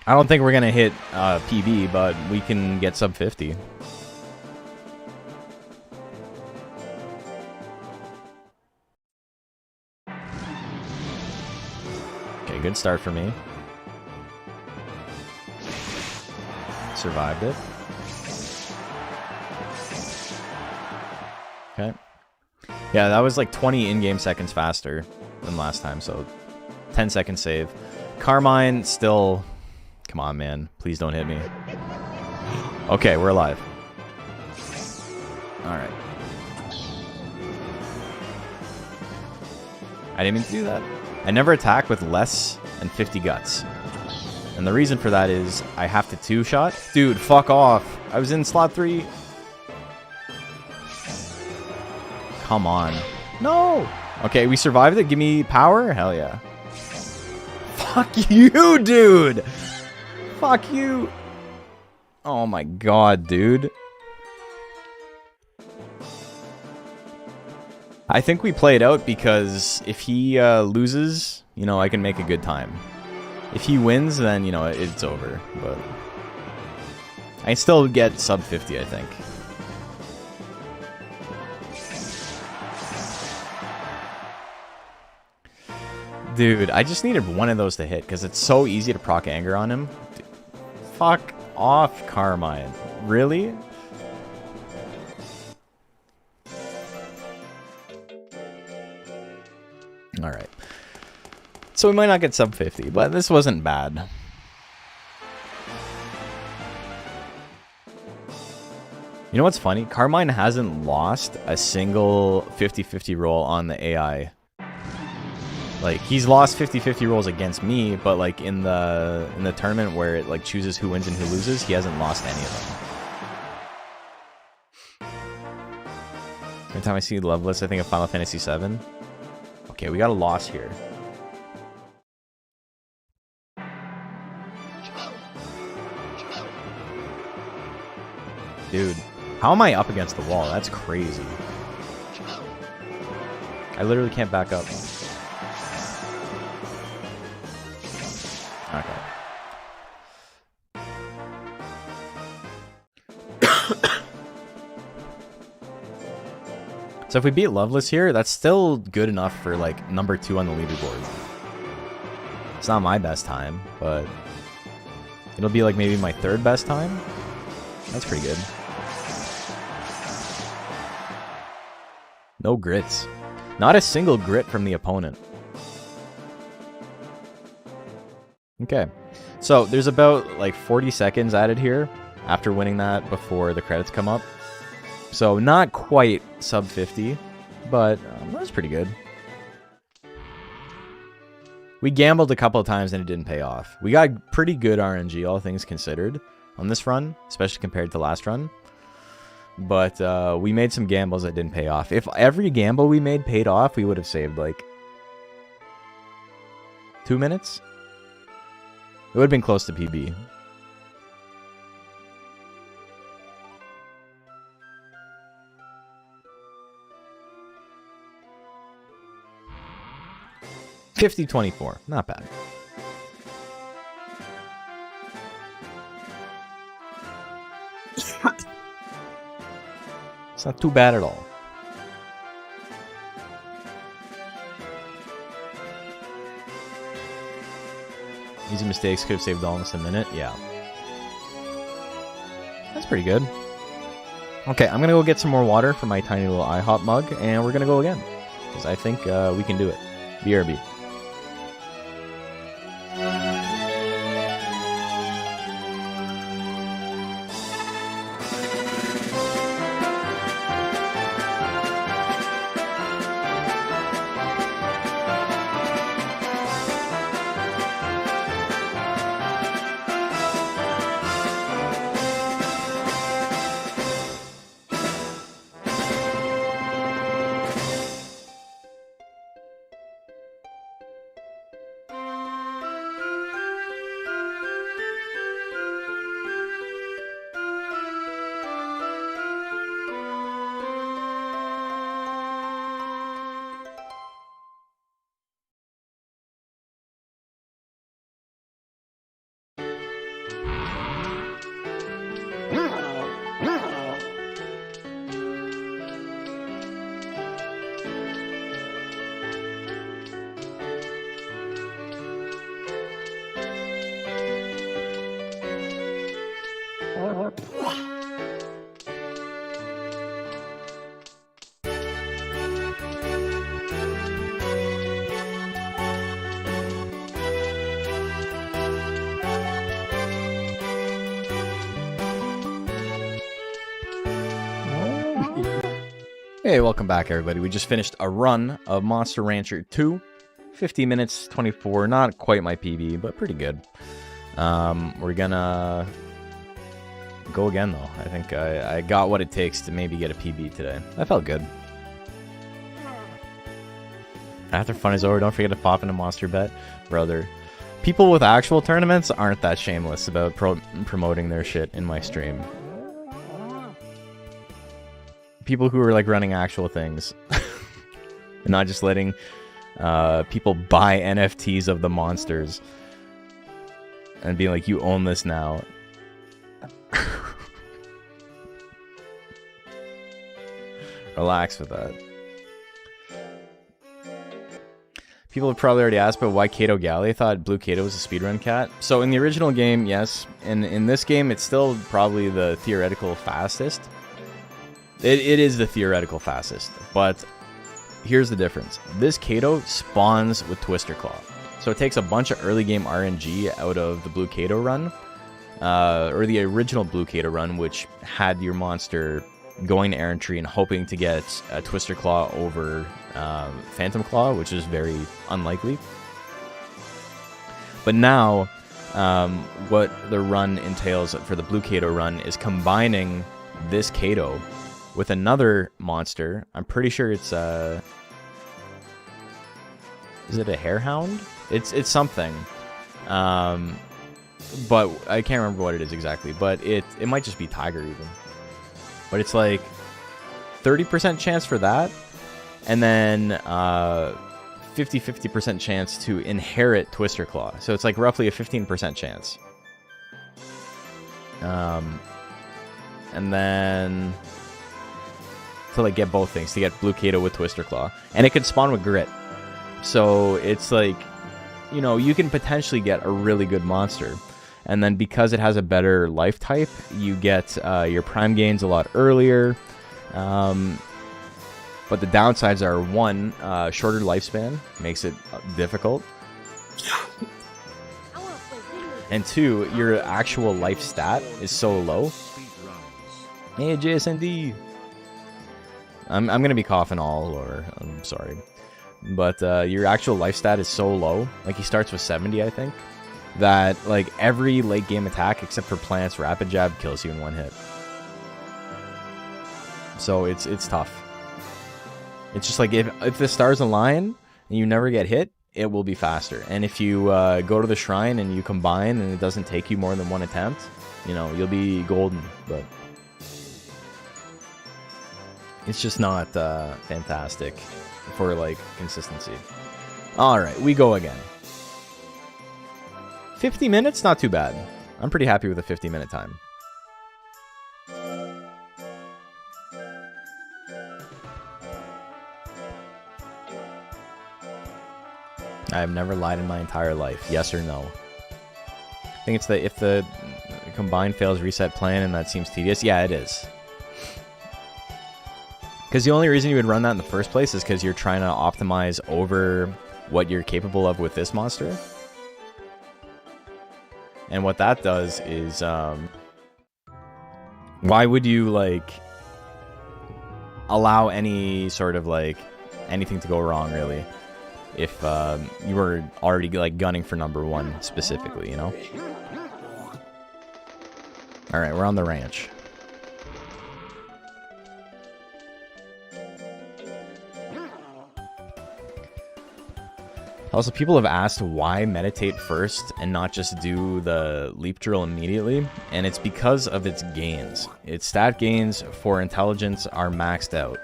I don't think we're gonna hit PB, but we can get sub 50. Okay, good start for me. Survived it. Okay. Yeah, that was like 20 in-game seconds faster than last time, so 10 second save. Carmine still... Come on, man. Please don't hit me. Okay, we're alive. Alright. I didn't mean to do that. I never attack with less than 50 guts. And the reason for that is I have to 2-shot. Dude, fuck off. I was in slot 3. Come on. No! Okay, we survived it. Give me power? Hell yeah. Fuck you, dude! Fuck you! Oh my god, dude. I think we play it out because if he loses, you know, I can make a good time. If he wins, then, you know, it's over. But I still get sub 50, I think. Dude, I just needed one of those to hit because it's so easy to proc anger on him. Dude, fuck off, Carmine. Really? Alright. So we might not get sub 50, but this wasn't bad. You know what's funny? Carmine hasn't lost a single 50-50 roll on the AI. Like, he's lost 50-50 rolls against me, but like in the tournament where it like chooses who wins and who loses, he hasn't lost any of them. Every time I see Loveless, I think of Final Fantasy VII. Okay, we got a loss here. Dude, how am I up against the wall? That's crazy. I literally can't back up. Okay. So if we beat Loveless here, that's still good enough for like number 2 on the leaderboard. It's not my best time, but it'll be like maybe my 3rd best time. That's pretty good. No grits. Not a single grit from the opponent. Okay. So there's about like 40 seconds added here after winning that before the credits come up. So not quite sub 50, but that's pretty good. We gambled a couple of times and it didn't pay off. We got pretty good RNG, all things considered, on this run, especially compared to last run. But we made some gambles that didn't pay off. If every gamble we made paid off, we would have saved like 2 minutes. It would have been close to PB. $50.24, not bad. It's not too bad at all. Easy mistakes could have saved almost a minute. Yeah. That's pretty good. Okay, I'm going to go get some more water from my tiny little IHOP mug, and we're going to go again. Because I think we can do it. BRB. Hey, welcome back, everybody. We just finished a run of Monster Rancher 2. 50 minutes, 24. Not quite my PB, but pretty good. We're gonna go again, though. I think I got what it takes to maybe get a PB today. That felt good. After fun is over, don't forget to pop in a monster bet. Brother, people with actual tournaments aren't that shameless about promoting their shit in my stream. People who are like running actual things and not just letting people buy NFTs of the monsters and being like, you own this now. Relax with that. People have probably already asked about why Kato Galley. I thought Blue Kato was a speedrun cat. So in the original game, yes. And in this game, it's still probably the theoretical fastest. It is the theoretical fastest, but here's the difference. This Kato spawns with Twister Claw. So it takes a bunch of early game RNG out of the Blue Kato run, or the original Blue Kato run, which had your monster going to errantry and hoping to get a Twister Claw over Phantom Claw, which is very unlikely. But now, what the run entails for the Blue Kato run is combining this Kato with another monster. I'm pretty sure it's is it a Harehound? It's something. But I can't remember what it is exactly, but it might just be Tiger even. But it's like 30% chance for that And then 50% chance to inherit Twister Claw. So it's like roughly a 15% chance. And then to like get both things, to get Blue Kato with Twister Claw. And it can spawn with Grit. So it's like, you know, you can potentially get a really good monster. And then because it has a better life type, you get your prime gains a lot earlier. But the downsides are, one, shorter lifespan makes it difficult. And two, your actual life stat is so low. Hey, JSND! I'm going to be coughing all, or I'm sorry. But your actual life stat is so low, like he starts with 70, I think, that like every late game attack except for Plant's Rapid Jab kills you in one hit. So it's tough. It's just like if the stars align and you never get hit, it will be faster. And if you go to the shrine and you combine and it doesn't take you more than one attempt, you know, you'll be golden. But it's just not fantastic for like consistency. All right, we go again. 50 minutes, not too bad. I'm pretty happy with a 50-minute time. I've never lied in my entire life. Yes or no? I think it's if the combine fails reset plan and that seems tedious. Yeah, it is. Because the only reason you would run that in the first place is because you're trying to optimize over what you're capable of with this monster. And what that does is, why would you, like, allow any sort of, like, anything to go wrong, really, if you were already, like, gunning for number one specifically, you know? Alright, we're on the ranch. Also, people have asked why meditate first and not just do the leap drill immediately, and it's because of its gains. Its stat gains for intelligence are maxed out.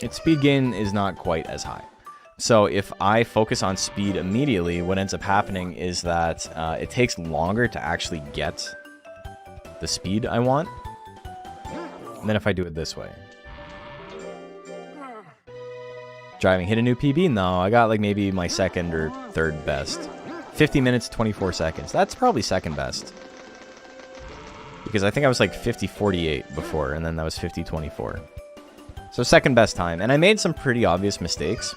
Its speed gain is not quite as high. So if I focus on speed immediately, what ends up happening is that it takes longer to actually get the speed I want than if I do it this way. Driving, hit a new PB? No, I got like maybe my second or third best. 50 minutes, 24 seconds. That's probably second best. Because I think I was like 50:48 before, and then that was 50:24. So second best time. And I made some pretty obvious mistakes.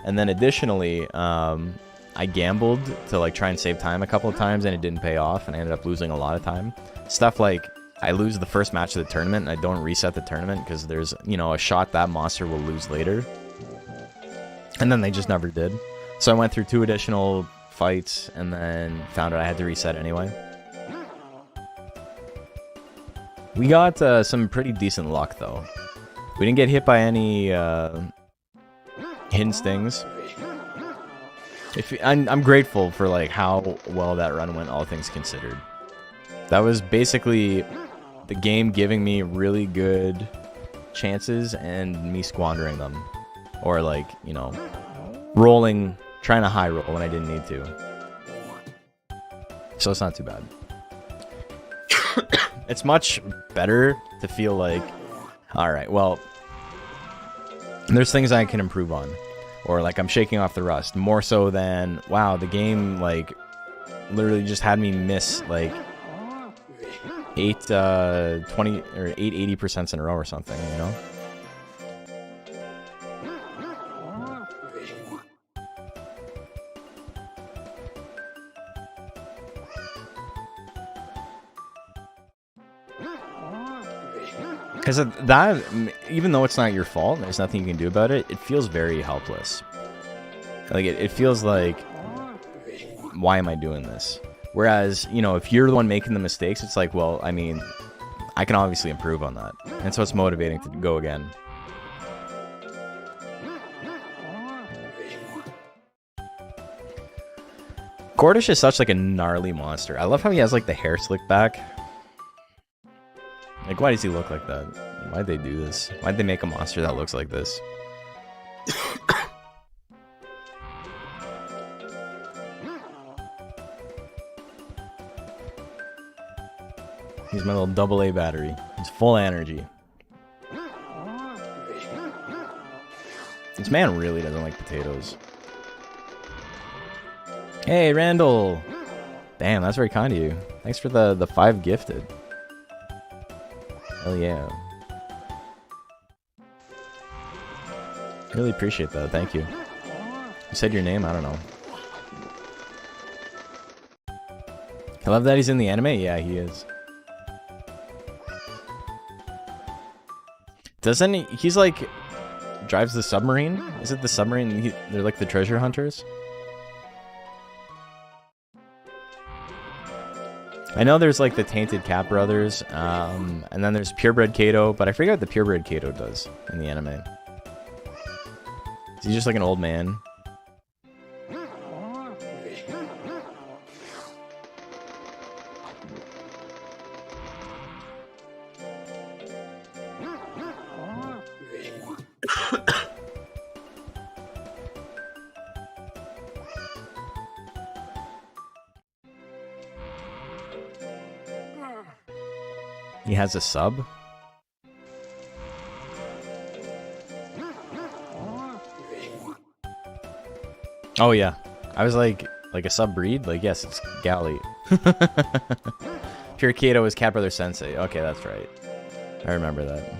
And then additionally, I gambled to like try and save time a couple of times, and it didn't pay off, and I ended up losing a lot of time. Stuff like, I lose the first match of the tournament, and I don't reset the tournament because there's, you know, a shot that monster will lose later. And then they just never did. So I went through 2 additional fights and then found out I had to reset anyway. We got some pretty decent luck, though. We didn't get hit by any hidden stings. I'm grateful for like how well that run went, all things considered. That was basically the game giving me really good chances and me squandering them. Or like, you know, rolling, trying to high roll when I didn't need to. So it's not too bad. It's much better to feel like, alright, well, there's things I can improve on. Or like I'm shaking off the rust. More so than, wow, the game like literally just had me miss like 820 or 880% in a row or something, you know? Because that, even though it's not your fault, there's nothing you can do about it, it feels very helpless. Like, it feels like, why am I doing this? Whereas, you know, if you're the one making the mistakes, it's like, well, I mean, I can obviously improve on that. And so it's motivating to go again. Gordish is such like a gnarly monster. I love how he has like the hair slicked back. Like, why does he look like that? Why'd they do this? Why'd they make a monster that looks like this? He's my little AA battery. He's full energy. This man really doesn't like potatoes. Hey, Randall! Damn, that's very kind of you. Thanks for the 5 gifted. Hell yeah. Really appreciate that, thank you. You said your name? I don't know. I love that he's in the anime? Yeah, he is. Doesn't he? He's like... drives the submarine? Is it the submarine? They're like the treasure hunters? I know there's like the Tainted Cat Brothers, and then there's Purebred Kato, but I forget what the Purebred Kato does in the anime. Is he just like an old man? He has a sub? Oh yeah. I was like a sub breed? Like, yes, it's Galley. Pure Kato is Cat Brother Sensei. Okay, that's right. I remember that.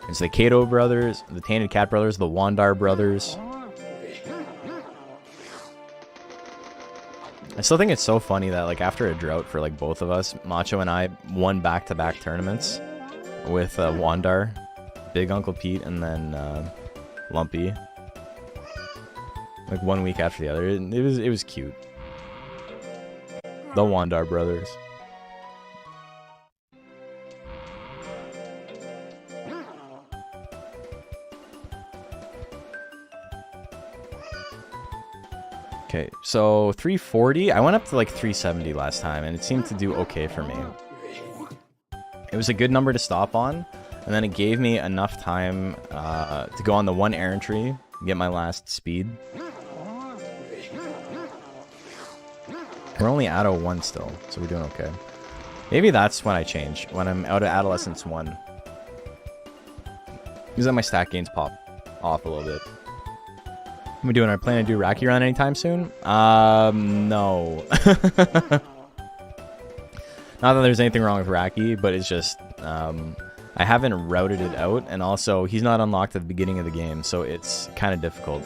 It's the Kato brothers, the Tainted Cat Brothers, the Wandar brothers. I still think it's so funny that like after a drought for like both of us, Macho and I won back-to-back tournaments with Wandar, Big Uncle Pete, and then Lumpy. Like 1 week after the other. It was cute. The Wandar brothers. Okay, so 340. I went up to like 370 last time, and it seemed to do okay for me. It was a good number to stop on, and then it gave me enough time to go on the 1 errantry, get my last speed. We're only at 01 still, so we're doing okay. Maybe that's when I change, when I'm out of Adolescence 1. Because then my stat gains pop off a little bit. What are we doing? Are we planning to do Raki Run anytime soon? No. Not that there's anything wrong with Raki, but it's just, I haven't routed it out, and also, he's not unlocked at the beginning of the game, so it's kind of difficult.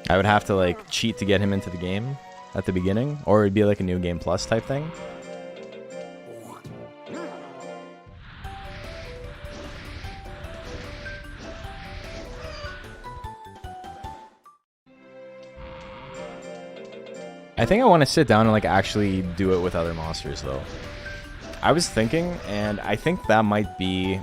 I would have to, like, cheat to get him into the game at the beginning, or it'd be like a New Game Plus type thing. I think I want to sit down and like actually do it with other monsters though. I was thinking, and I think that might be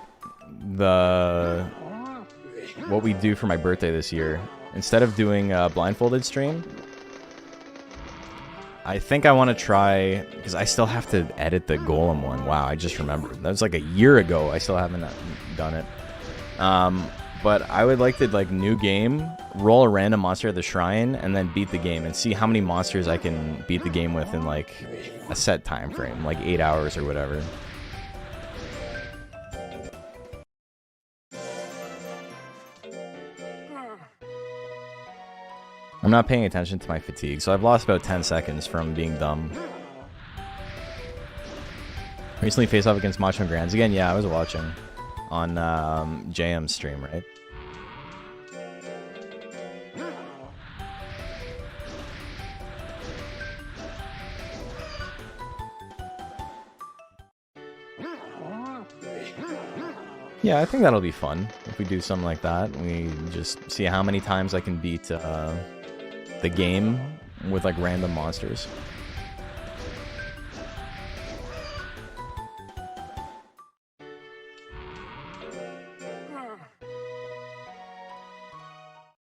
what we do for my birthday this year. Instead of doing a blindfolded stream, I think I want to try, because I still have to edit the Golem one. Wow, I just remembered. That was like a year ago. I still haven't done it. But I would like to, like, new game, roll a random monster at the shrine, and then beat the game, and see how many monsters I can beat the game with in, like, a set time frame, like 8 hours or whatever. I'm not paying attention to my fatigue, so I've lost about 10 seconds from being dumb. Recently faced off against Macho and Grands again? Yeah, I was watching. On JM's stream, right? Yeah, I think that'll be fun if we do something like that. We just see how many times I can beat the game with like random monsters.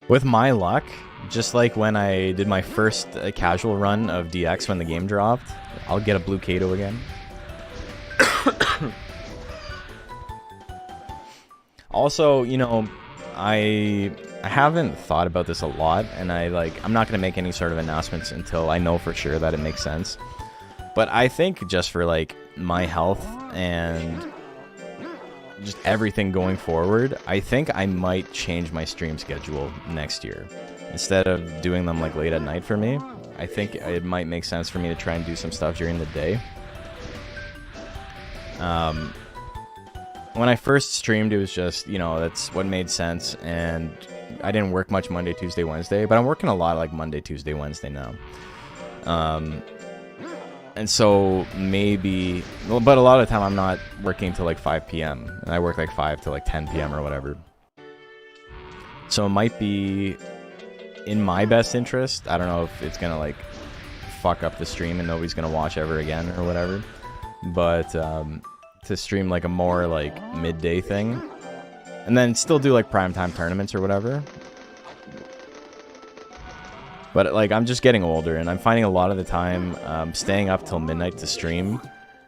With my luck, just like when I did my first casual run of DX when the game dropped, I'll get a blue Kato again. Also, you know, I haven't thought about this a lot, and I'm not gonna make any sort of announcements until I know for sure that it makes sense. But I think just for like my health and just everything going forward, I think I might change my stream schedule next year. Instead of doing them like late at night for me, I think it might make sense for me to try and do some stuff during the day. When I first streamed, it was just, you know, that's what made sense, and I didn't work much Monday, Tuesday, Wednesday, but I'm working a lot like Monday, Tuesday, Wednesday now. And so maybe, but a lot of the time I'm not working till like 5 p.m. and I work like 5 to like 10 p.m. or whatever. So it might be in my best interest. I don't know if it's gonna like fuck up the stream and nobody's gonna watch ever again or whatever, but to stream like a more like midday thing and then still do like primetime tournaments or whatever. But like I'm just getting older, and I'm finding a lot of the time staying up till midnight to stream,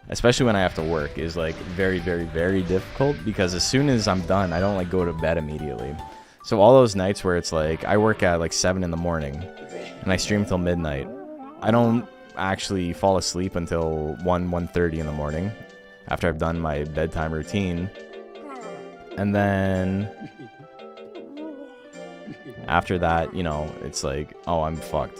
especially when I have to work, is like very, very, very difficult, because as soon as I'm done, I don't like go to bed immediately. So all those nights where it's like I work at like 7 in the morning and I stream till midnight, I don't actually fall asleep until 1:30 in the morning after I've done my bedtime routine. And then after that, you know, it's like, oh, I'm fucked.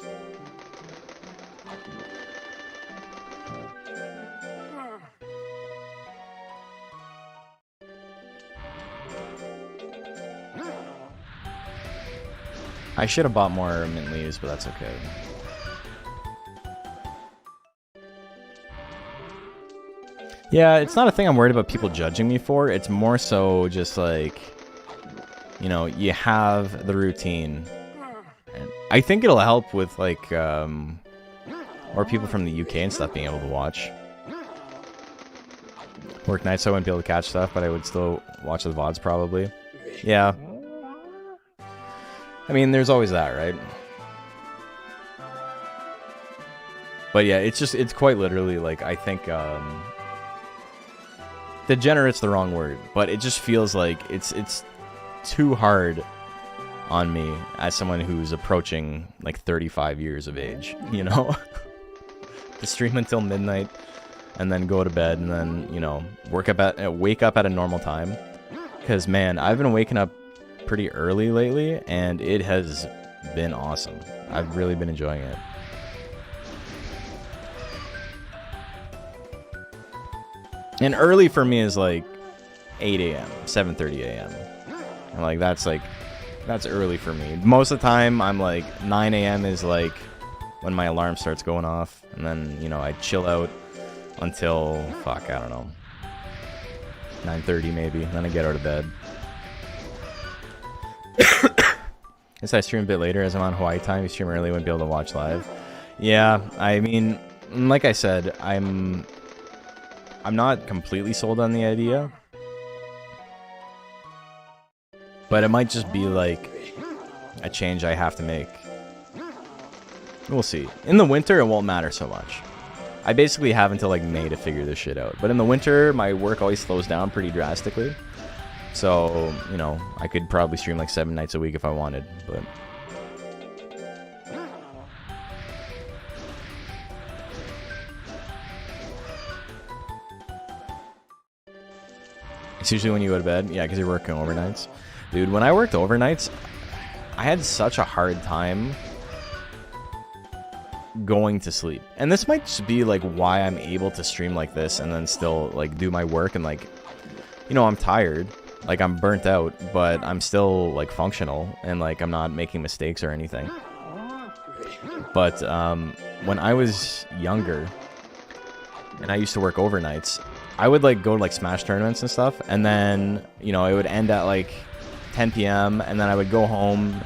I should have bought more mint leaves, but that's okay. Yeah, it's not a thing I'm worried about people judging me for. It's more so just like, you know, you have the routine. And I think it'll help with like, more people from the UK and stuff being able to watch. Work nights, so I wouldn't be able to catch stuff, but I would still watch the VODs probably. Yeah. I mean, there's always that, right? But yeah, it's quite literally like, I think, degenerate's the wrong word, but it just feels like it's too hard on me as someone who's approaching like 35 years of age, you know? To stream until midnight and then go to bed and then, you know, wake up at a normal time. Because man, I've been waking up pretty early lately and it has been awesome. I've really been enjoying it. And early for me is like 8 a.m., 7:30 a.m. And like that's early for me. Most of the time I'm like 9 a.m. is like when my alarm starts going off, and then, you know, I chill out until fuck, I don't know, 9:30 maybe. Then I get out of bed. Guess I stream a bit later as I'm on Hawaii time. You stream early, wouldn't be able to watch live. Yeah, I mean, like I said, I'm not completely sold on the idea, but it might just be like a change I have to make. We'll see. In the winter, it won't matter so much. I basically have until like May to figure this shit out. But in the winter, my work always slows down pretty drastically. So, you know, I could probably stream like 7 nights a week if I wanted, but... It's usually when you go to bed. Yeah, because you're working overnights. Dude, when I worked overnights, I had such a hard time going to sleep. And this might just be like why I'm able to stream like this and then still like do my work and like, you know, I'm tired. Like I'm burnt out, but I'm still like functional and like I'm not making mistakes or anything. But when I was younger and I used to work overnights, I would like go to like Smash tournaments and stuff, and then, you know, it would end at like 10 p.m. and then I would go home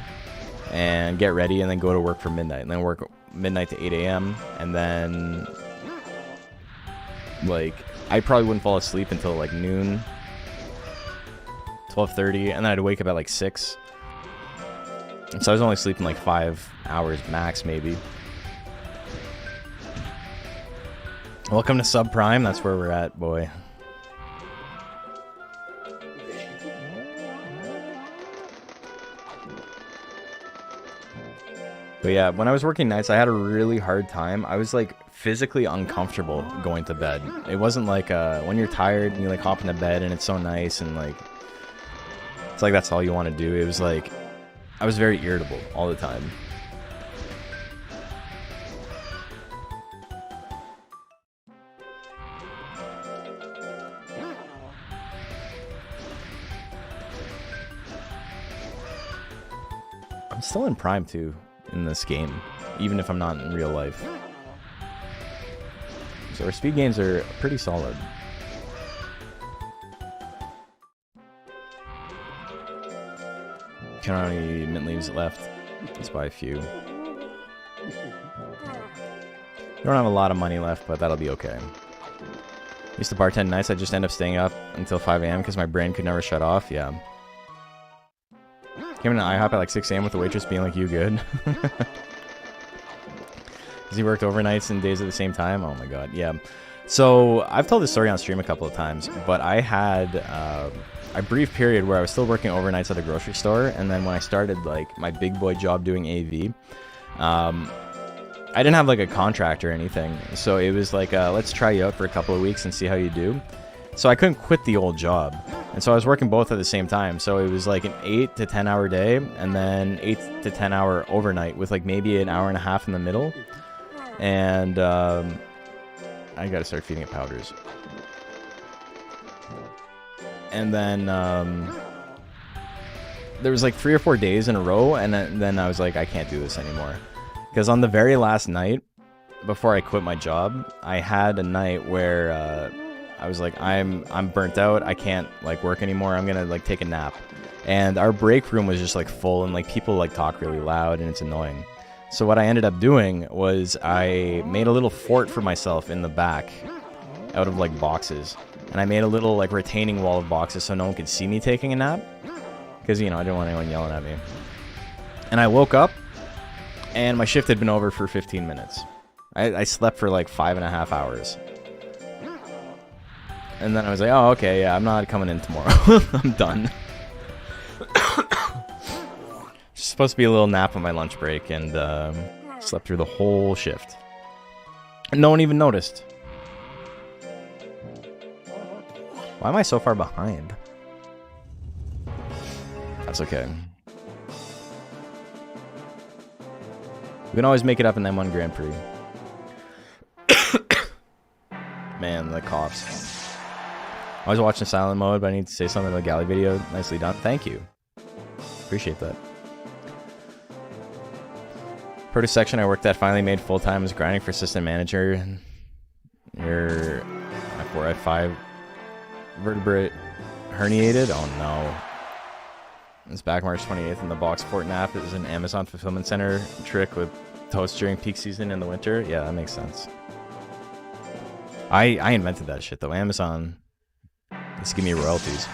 and get ready and then go to work for midnight and then work midnight to 8 a.m. and then like I probably wouldn't fall asleep until like noon, 12:30, and then I'd wake up at like 6. And so I was only sleeping like 5 hours max maybe. Welcome to Subprime, that's where we're at, boy. But yeah, when I was working nights, I had a really hard time. I was like physically uncomfortable going to bed. It wasn't like when you're tired and you like hop into bed and it's so nice and like it's like that's all you want to do. It was like I was very irritable all the time. I'm still in Prime too in this game, even if I'm not in real life. So our speed games are pretty solid. Count how many mint leaves left. Let's buy a few. We don't have a lot of money left, but that'll be okay. Used to bartend nights, I just end up staying up until 5 a.m. because my brain could never shut off. Yeah. Came in an IHOP at like 6 a.m. with the waitress being like, "You good?" Because he worked overnights and days at the same time. Oh my god, yeah. So I've told this story on stream a couple of times, but I had a brief period where I was still working overnights at a grocery store, and then when I started like my big boy job doing AV, I didn't have like a contract or anything, so it was like let's try you out for a couple of weeks and see how you do. So I couldn't quit the old job, and so I was working both at the same time. So it was like an 8 to 10 hour day, and then 8 to 10 hour overnight with like maybe an hour and a half in the middle. And I gotta start feeding it powders. And then there was like 3 or 4 days in a row, and then I was like, I can't do this anymore. Because on the very last night before I quit my job, I had a night where I was like, I'm burnt out. I can't like work anymore. I'm gonna like take a nap. And our break room was just like full, and like people like talk really loud, and it's annoying. So what I ended up doing was I made a little fort for myself in the back out of like boxes. And I made a little like retaining wall of boxes so no one could see me taking a nap. Because, you know, I didn't want anyone yelling at me. And I woke up and my shift had been over for 15 minutes. I slept for like 5.5 hours. And then I was like, oh, okay, yeah, I'm not coming in tomorrow. I'm done. Just supposed to be a little nap on my lunch break, and slept through the whole shift. And no one even noticed. Why am I so far behind? That's okay. We can always make it up in M1 Grand Prix. Man, the coughs. I was watching silent mode, but I need to say something about the galley video. Nicely done. Thank you. Appreciate that. Produce section I worked at finally made full-time, was grinding for assistant manager. Your I4, I5 vertebrae herniated? Oh no. It's back March 28th, and the box fort nap is an Amazon fulfillment center trick with toast during peak season in the winter. Yeah, that makes sense. I invented that shit though. Amazon, let's give me royalties.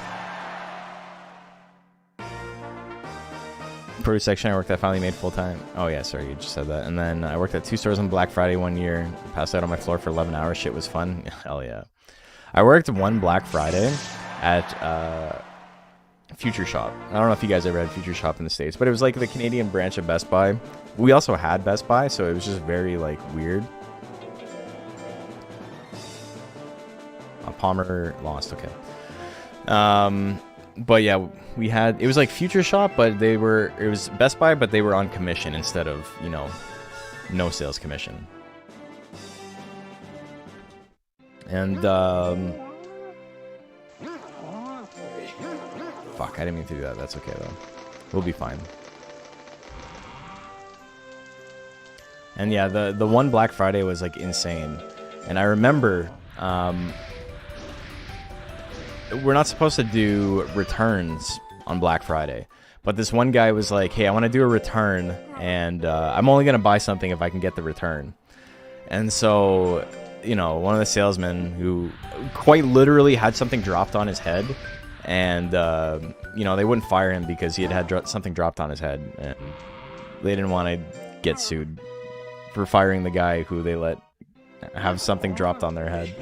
Produce section I worked at finally made full-time. Oh yeah, sorry, you just said that. And then I worked at 2 stores on Black Friday one year. Passed out on my floor for 11 hours. Shit was fun. Hell yeah. I worked one Black Friday at Future Shop. I don't know if you guys ever had Future Shop in the States, but it was like the Canadian branch of Best Buy. We also had Best Buy, so it was just very like weird. Palmer lost, okay. But yeah, we had, it was like Future Shop, but it was Best Buy, but they were on commission instead of, you know, no sales commission. And fuck, I didn't mean to do that. That's okay though. We'll be fine. And yeah, the one Black Friday was like insane. And I remember we're not supposed to do returns on Black Friday, but this one guy was like, hey, I want to do a return, and I'm only going to buy something if I can get the return. And so, you know, one of the salesmen who quite literally had something dropped on his head, and, you know, they wouldn't fire him because he had something dropped on his head, and they didn't want to get sued for firing the guy who they let have something dropped on their head.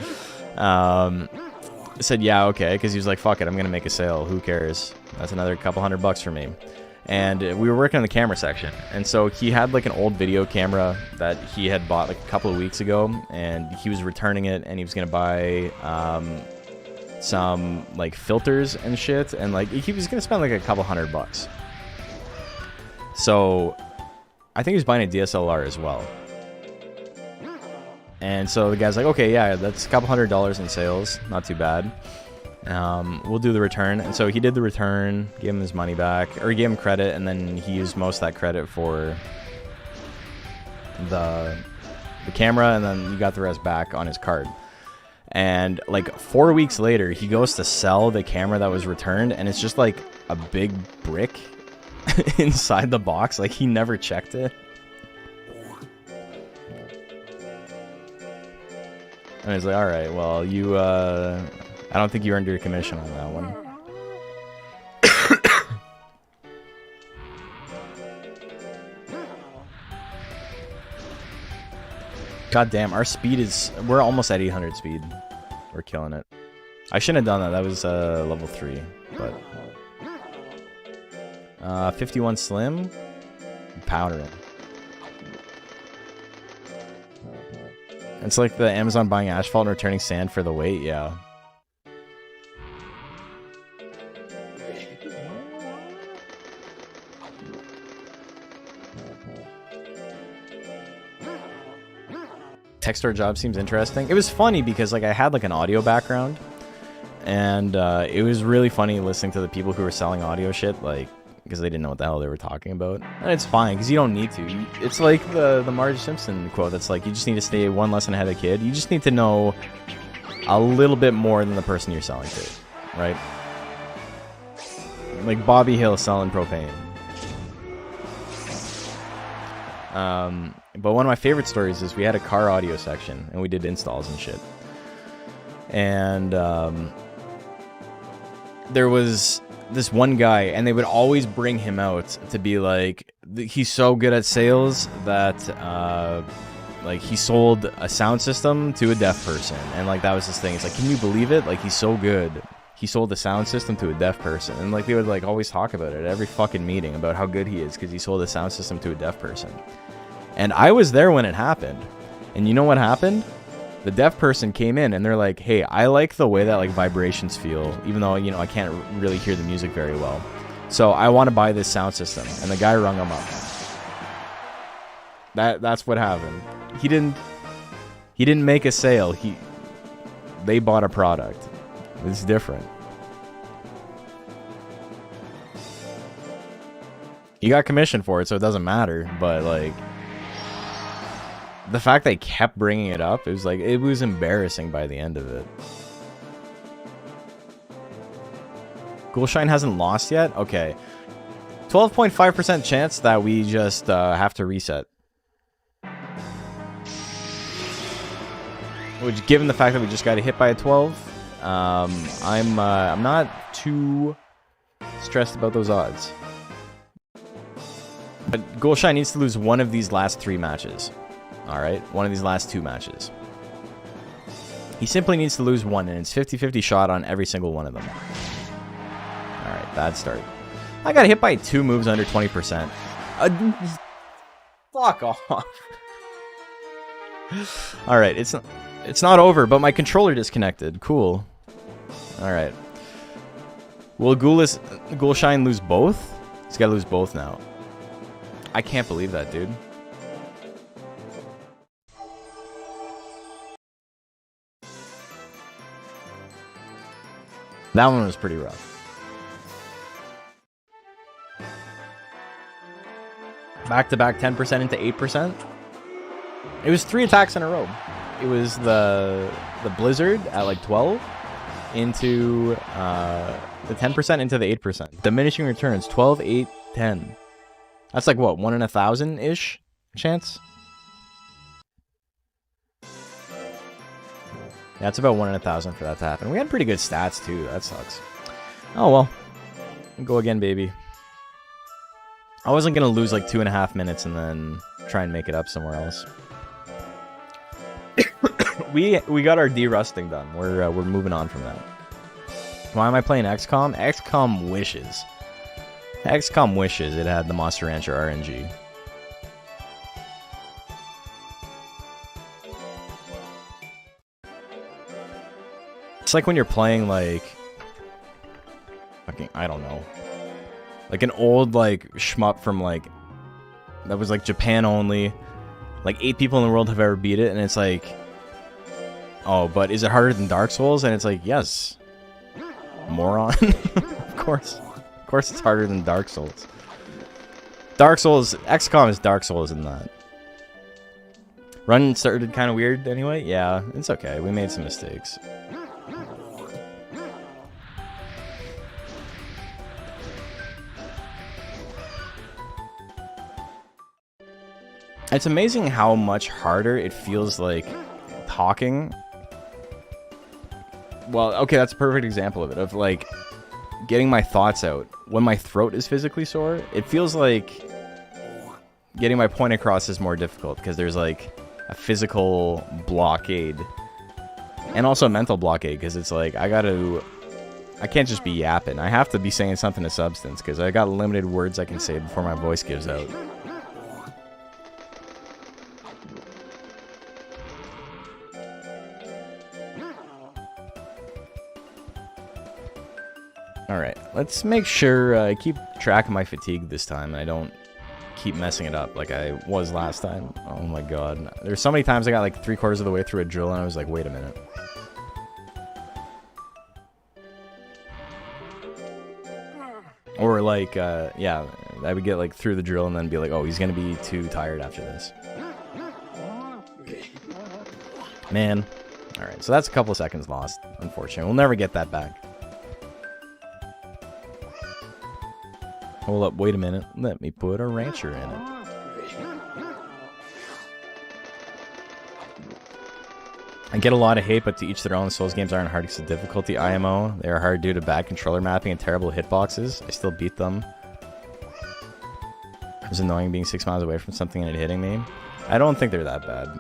Said yeah, okay, because he was like, fuck it, I'm gonna make a sale, who cares, that's another couple $100 for me. And we were working on the camera section, and so he had like an old video camera that he had bought like a couple of weeks ago, and he was returning it, and he was gonna buy some like filters and shit, and like he was gonna spend like a couple $100. So I think he was buying a DSLR as well. And so the guy's like, okay, yeah, that's a couple $100 in sales, not too bad. We'll do the return. And so he did the return, gave him his money back, or he gave him credit, and then he used most of that credit for the camera, and then he got the rest back on his card. And like 4 weeks later, he goes to sell the camera that was returned, and it's just like a big brick inside the box. Like he never checked it. And he's like, all right, well, you, I don't think you earned your commission on that one. God damn, our speed is, we're almost at 800 speed. We're killing it. I shouldn't have done that. That was level 3, but 51 slim, powdering. It's like the Amazon buying asphalt and returning sand for the weight, yeah. Tech store job seems interesting. It was funny because like I had like an audio background, and it was really funny listening to the people who were selling audio shit, like because they didn't know what the hell they were talking about. And it's fine because you don't need to. It's like the Marge Simpson quote that's like, you just need to stay one lesson ahead of the kid. You just need to know a little bit more than the person you're selling to, right? Like Bobby Hill selling propane. But one of my favorite stories is we had a car audio section, and we did installs and shit. And there was this one guy, and they would always bring him out to be like, he's so good at sales that like he sold a sound system to a deaf person, and like that was his thing. It's like, can you believe it? Like, he's so good, he sold the sound system to a deaf person. And like they would like always talk about it at every fucking meeting about how good he is because he sold a sound system to a deaf person. And I was there when it happened, and you know what happened? The deaf person came in, and they're like, hey, I like the way that like vibrations feel, even though, you know, I can't really hear the music very well. So I want to buy this sound system. And the guy rung him up. That's what happened. He didn't make a sale. They bought a product. It's different. You got commission for it, so it doesn't matter. But like, the fact they kept bringing it up, it was like, it was embarrassing by the end of it. Ghoulshine hasn't lost yet? Okay. 12.5% chance that we just have to reset. Which, given the fact that we just got hit by a 12, I'm not too stressed about those odds. But Ghoulshine needs to lose one of these last 3 matches. Alright, one of these last 2 matches. He simply needs to lose one, and it's 50-50 shot on every single one of them. Alright, bad start. I got hit by 2 moves under 20%. Fuck off. Alright, it's not over, but my controller disconnected. Cool. Alright. Will Ghoulshine lose both? He's gotta lose both now. I can't believe that, dude. That one was pretty rough. Back-to-back 10% into 8%. It was 3 attacks in a row. It was the Blizzard at like 12 into the 10% into the 8%. Diminishing returns 12, 8, 10. That's like what, 1 in 1,000-ish chance? Yeah, it's about 1 in 1,000 for that to happen. We had pretty good stats, too. That sucks. Oh, well. Go again, baby. I wasn't going to lose like 2.5 minutes and then try and make it up somewhere else. We got our de-rusting done. We're moving on from that. Why am I playing XCOM? XCOM wishes. XCOM wishes it had the Monster Rancher RNG. It's like when you're playing, like, fucking, I don't know, like an old, like, shmup from, like, that was, like, Japan only. Like, 8 people in the world have ever beat it, and it's like, oh, but is it harder than Dark Souls? And it's like, yes. Moron. Of course it's harder than Dark Souls. Dark Souls, XCOM is Dark Souls in that. Run started kind of weird anyway. Yeah, it's okay. We made some mistakes. It's amazing how much harder it feels like talking. Well, okay, that's a perfect example of it, of like getting my thoughts out. When my throat is physically sore, it feels like getting my point across is more difficult because there's like a physical blockade and also a mental blockade because it's like I can't just be yapping. I have to be saying something of substance because I got limited words I can say before my voice gives out. Alright, let's make sure I keep track of my fatigue this time and I don't keep messing it up like I was last time. Oh my god. There's so many times I got like 3/4 of the way through a drill and I was like, wait a minute. Or like, yeah, I would get like through the drill and then be like, oh, he's gonna be too tired after this. Man. Alright, so that's a couple of seconds lost, unfortunately. We'll never get that back. Hold up, wait a minute. Let me put a rancher in it. I get a lot of hate, but to each their own. Souls games aren't hard because of difficulty. IMO, they are hard due to bad controller mapping and terrible hitboxes. I still beat them. It was annoying being 6 miles away from something and it hitting me. I don't think they're that bad.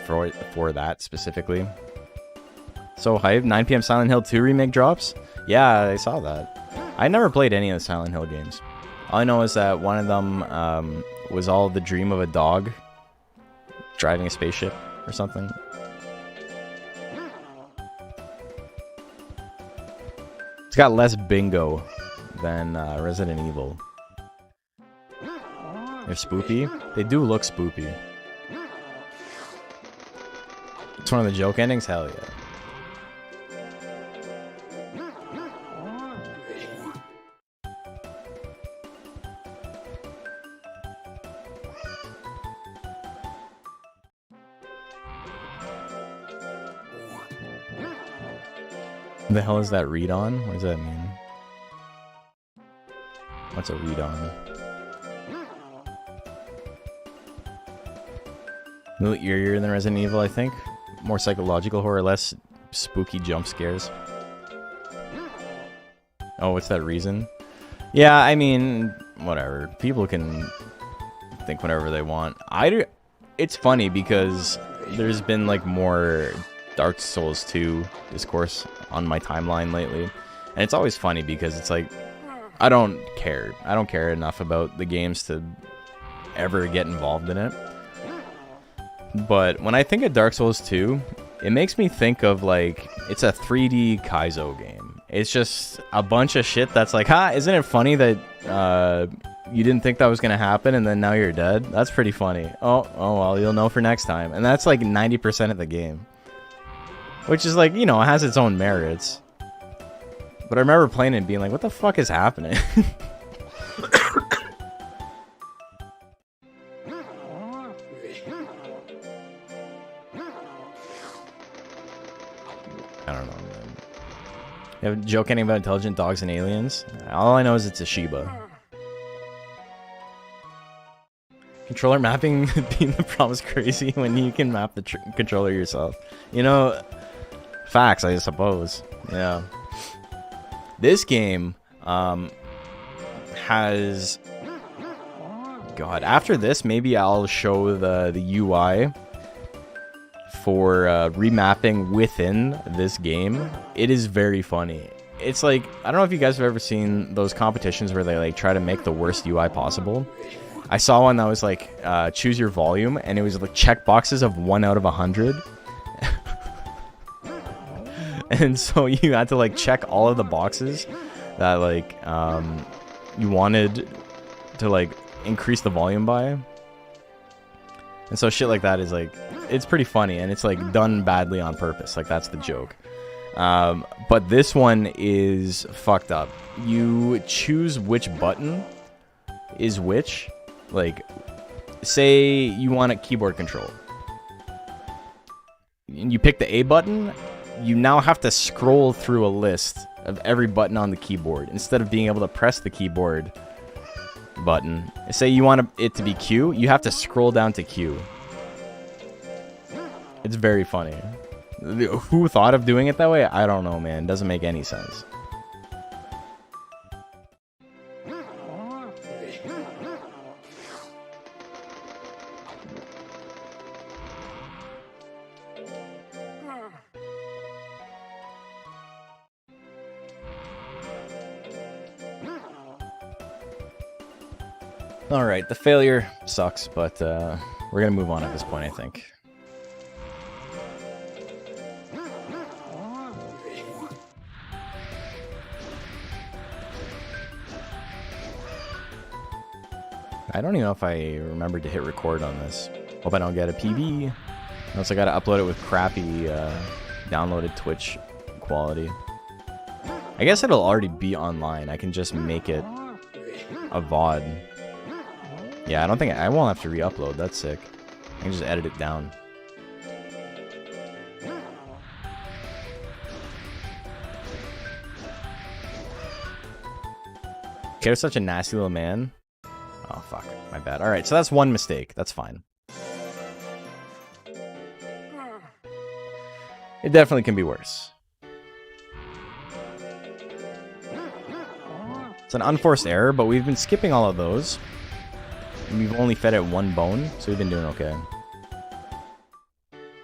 For that specifically. So hype, 9 PM Silent Hill 2 remake drops? Yeah, I saw that. I never played any of the Silent Hill games. All I know is that one of them was all the dream of a dog driving a spaceship or something. It's got less bingo than Resident Evil. They're spoopy. They do look spoopy. It's one of the joke endings? Hell yeah. What the hell is that read on? What does that mean? What's a read on? A little eerier than Resident Evil, I think. More psychological horror, less spooky jump scares. Oh, what's that reason? Yeah, I mean, whatever. People can think whatever they want. It's funny because there's been like more Dark Souls 2 discourse on my timeline lately. And it's always funny because it's like, I don't care. I don't care enough about the games to ever get involved in it. But when I think of Dark Souls 2, it makes me think of like, it's a 3D Kaizo game. It's just a bunch of shit that's like, isn't it funny that you didn't think that was going to happen and then now you're dead? That's pretty funny. Oh, well, you'll know for next time. And that's like 90% of the game. Which is like, you know, it has its own merits. But I remember playing it and being like, what the fuck is happening? I don't know, man. You have a joke ending about intelligent dogs and aliens? All I know is it's a Shiba. Controller mapping being the problem is crazy when you can map the controller yourself. You know, facts, I suppose. Yeah. This game has... God, after this, maybe I'll show the UI for remapping within this game. It is very funny. it's like, I don't know if you guys have ever seen those competitions where they like try to make the worst UI possible. I saw one that was like choose your volume, and it was like check boxes of 1 out of 100. And so you had to like check all of the boxes that like you wanted to like increase the volume by. And so shit like that is like, it's pretty funny, and it's like done badly on purpose. Like that's the joke. But this one is fucked up. You choose which button is which. Like, say you want a keyboard control. And you pick the A button, you now have to scroll through a list of every button on the keyboard instead of being able to press the keyboard button. Say you want it to be Q, you have to scroll down to Q. It's very funny. Who thought of doing it that way? I don't know, man. It doesn't make any sense. Alright, the failure sucks, but we're gonna move on at this point, I think. I don't even know if I remembered to hit record on this. Hope I don't get a PB. Unless I gotta upload it with crappy downloaded Twitch quality. I guess it'll already be online. I can just make it a VOD. Yeah, I don't think I won't have to re-upload. That's sick. I can just edit it down. Kao's such a nasty little man. Oh, fuck. My bad. Alright, so that's one mistake. That's fine. It definitely can be worse. It's an unforced error, but we've been skipping all of those. And we've only fed it one bone, so we've been doing okay.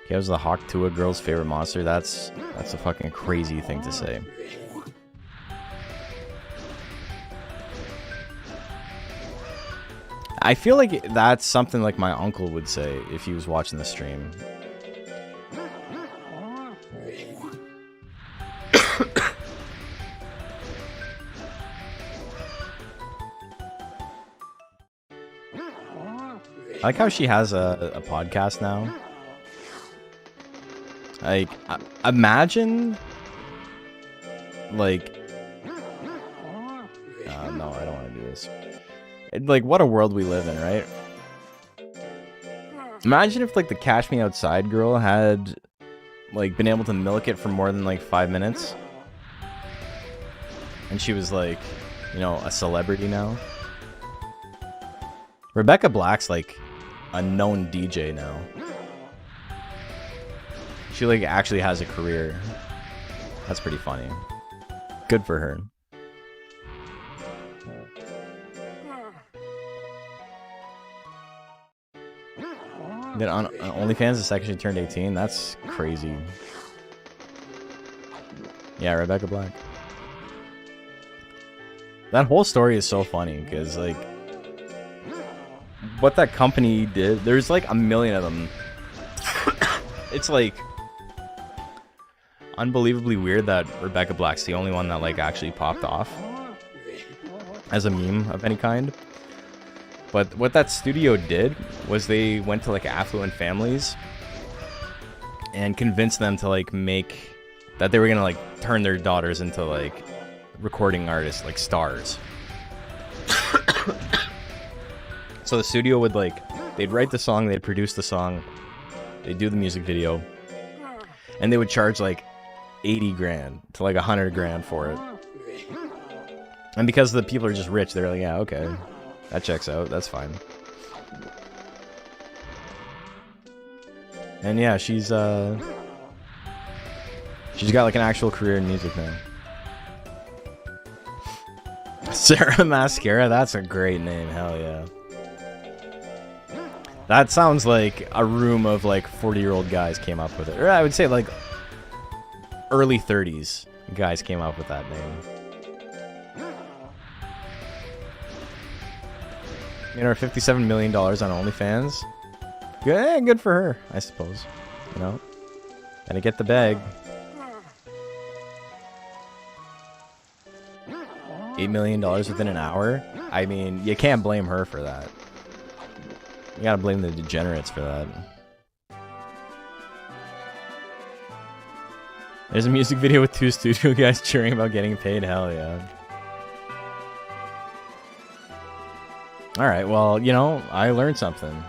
Kao's the Hawk Tua girl's favorite monster. That's a fucking crazy thing to say. I feel like that's something like my uncle would say if he was watching the stream. I like how she has a podcast now. Like, imagine, like, no, I don't want to do this. Like, what a world we live in, right? Imagine if, like, the Cash Me Outside girl had, like, been able to milk it for more than, like, 5 minutes. And she was, like, you know, a celebrity now. Rebecca Black's, like, a known DJ now. She, like, actually has a career. That's pretty funny. Good for her. Then on OnlyFans, the second she turned 18, that's crazy. Yeah, Rebecca Black. That whole story is so funny, because, like, what that company did, there's, like, a million of them. It's, like, unbelievably weird that Rebecca Black's the only one that, like, actually popped off as a meme of any kind. But what that studio did was they went to, like, affluent families and convinced them to, like, make that they were gonna, like, turn their daughters into, like, recording artists, like stars. So the studio would, like, they'd write the song, they'd produce the song, they'd do the music video, and they would charge, like, 80 grand to, like, 100 grand for it. And because the people are just rich, they're like, yeah, okay. That checks out. That's fine. And yeah, she's got like an actual career in music now. Sarah Mascara, that's a great name. Hell yeah. That sounds like a room of like 40-year-old guys came up with it. Or I would say like early 30s guys came up with that name. Made her $57 million on OnlyFans. Good for her, I suppose. You know, gotta get the bag. $8 million within an hour. I mean, you can't blame her for that. You gotta blame the degenerates for that. There's a music video with 2 studio guys cheering about getting paid. Hell yeah. Alright, well, you know, I learned something.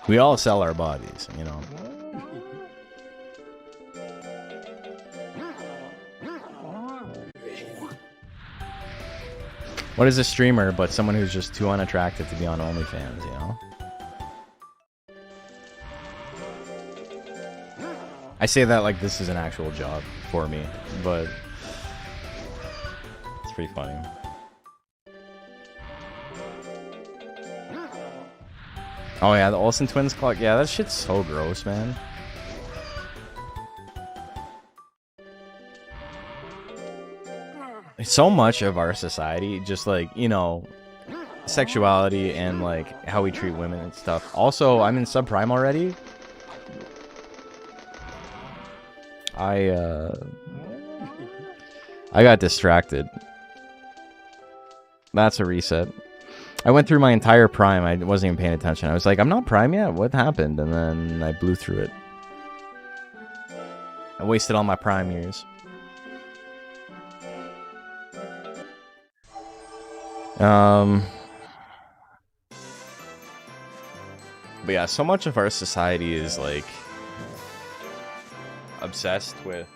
We all sell our bodies, you know. What is a streamer but someone who's just too unattractive to be on OnlyFans, you know? I say that like this is an actual job for me, but it's pretty funny. Oh yeah, the Olsen twins clock. Yeah, that shit's so gross, man. So much of our society, just like, you know, sexuality and like how we treat women and stuff. Also, I'm in subprime already. I got distracted. That's a reset. I went through my entire prime. I wasn't even paying attention. I was like, I'm not prime yet. What happened? And then I blew through it. I wasted all my prime years. But yeah, so much of our society is like obsessed with.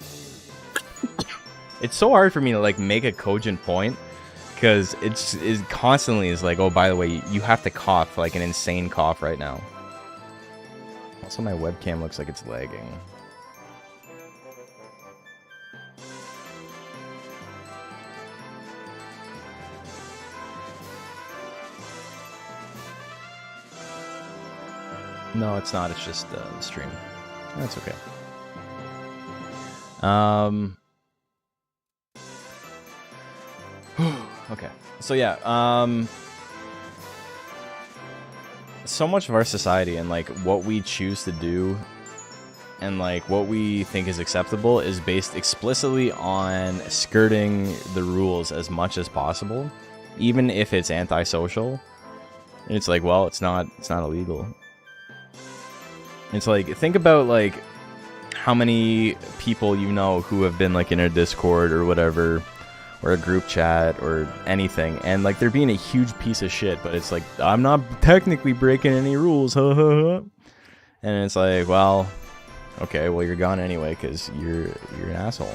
It's so hard for me to like make a cogent point because it constantly is like, oh, by the way, you have to cough like an insane cough right now. Also, my webcam looks like it's lagging. No, it's not. It's just the stream. That's okay. Okay. So yeah, so much of our society and like what we choose to do and like what we think is acceptable is based explicitly on skirting the rules as much as possible, even if it's antisocial. And it's like, well, it's not illegal. It's like, think about like how many people you know who have been like in a Discord or whatever, or a group chat or anything, and like they're being a huge piece of shit, but it's like, I'm not technically breaking any rules, and it's like, well, okay, well, you're gone anyway because you're an asshole.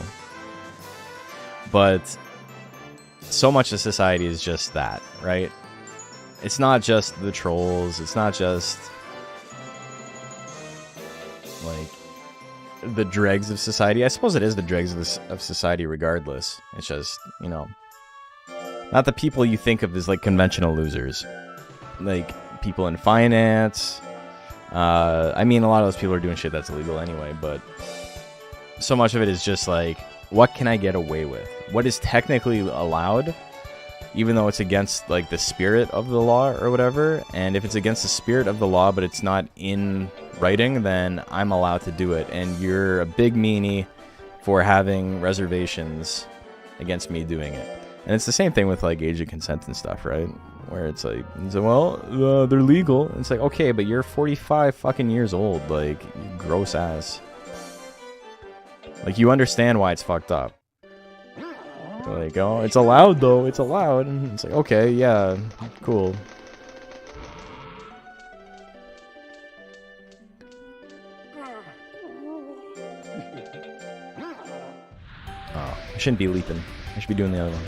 But so much of society is just that, right? It's not just the trolls, it's not just like the dregs of society. I suppose it is the dregs of society regardless. It's just, you know, not the people you think of as like conventional losers, like people in finance. I mean, a lot of those people are doing shit that's illegal anyway, but so much of it is just like, what can I get away with? What is technically allowed, even though it's against like the spirit of the law or whatever. And if it's against the spirit of the law but it's not in writing, then I'm allowed to do it, and you're a big meanie for having reservations against me doing it. And it's the same thing with like age of consent and stuff, right? Where it's like, well, they're legal. It's like, okay, but you're 45 fucking years old, like, you gross ass. Like, you understand why it's fucked up. You're like, oh, it's allowed though, it's allowed. And it's like, okay, yeah, cool. Oh, I shouldn't be leaping. I should be doing the other one.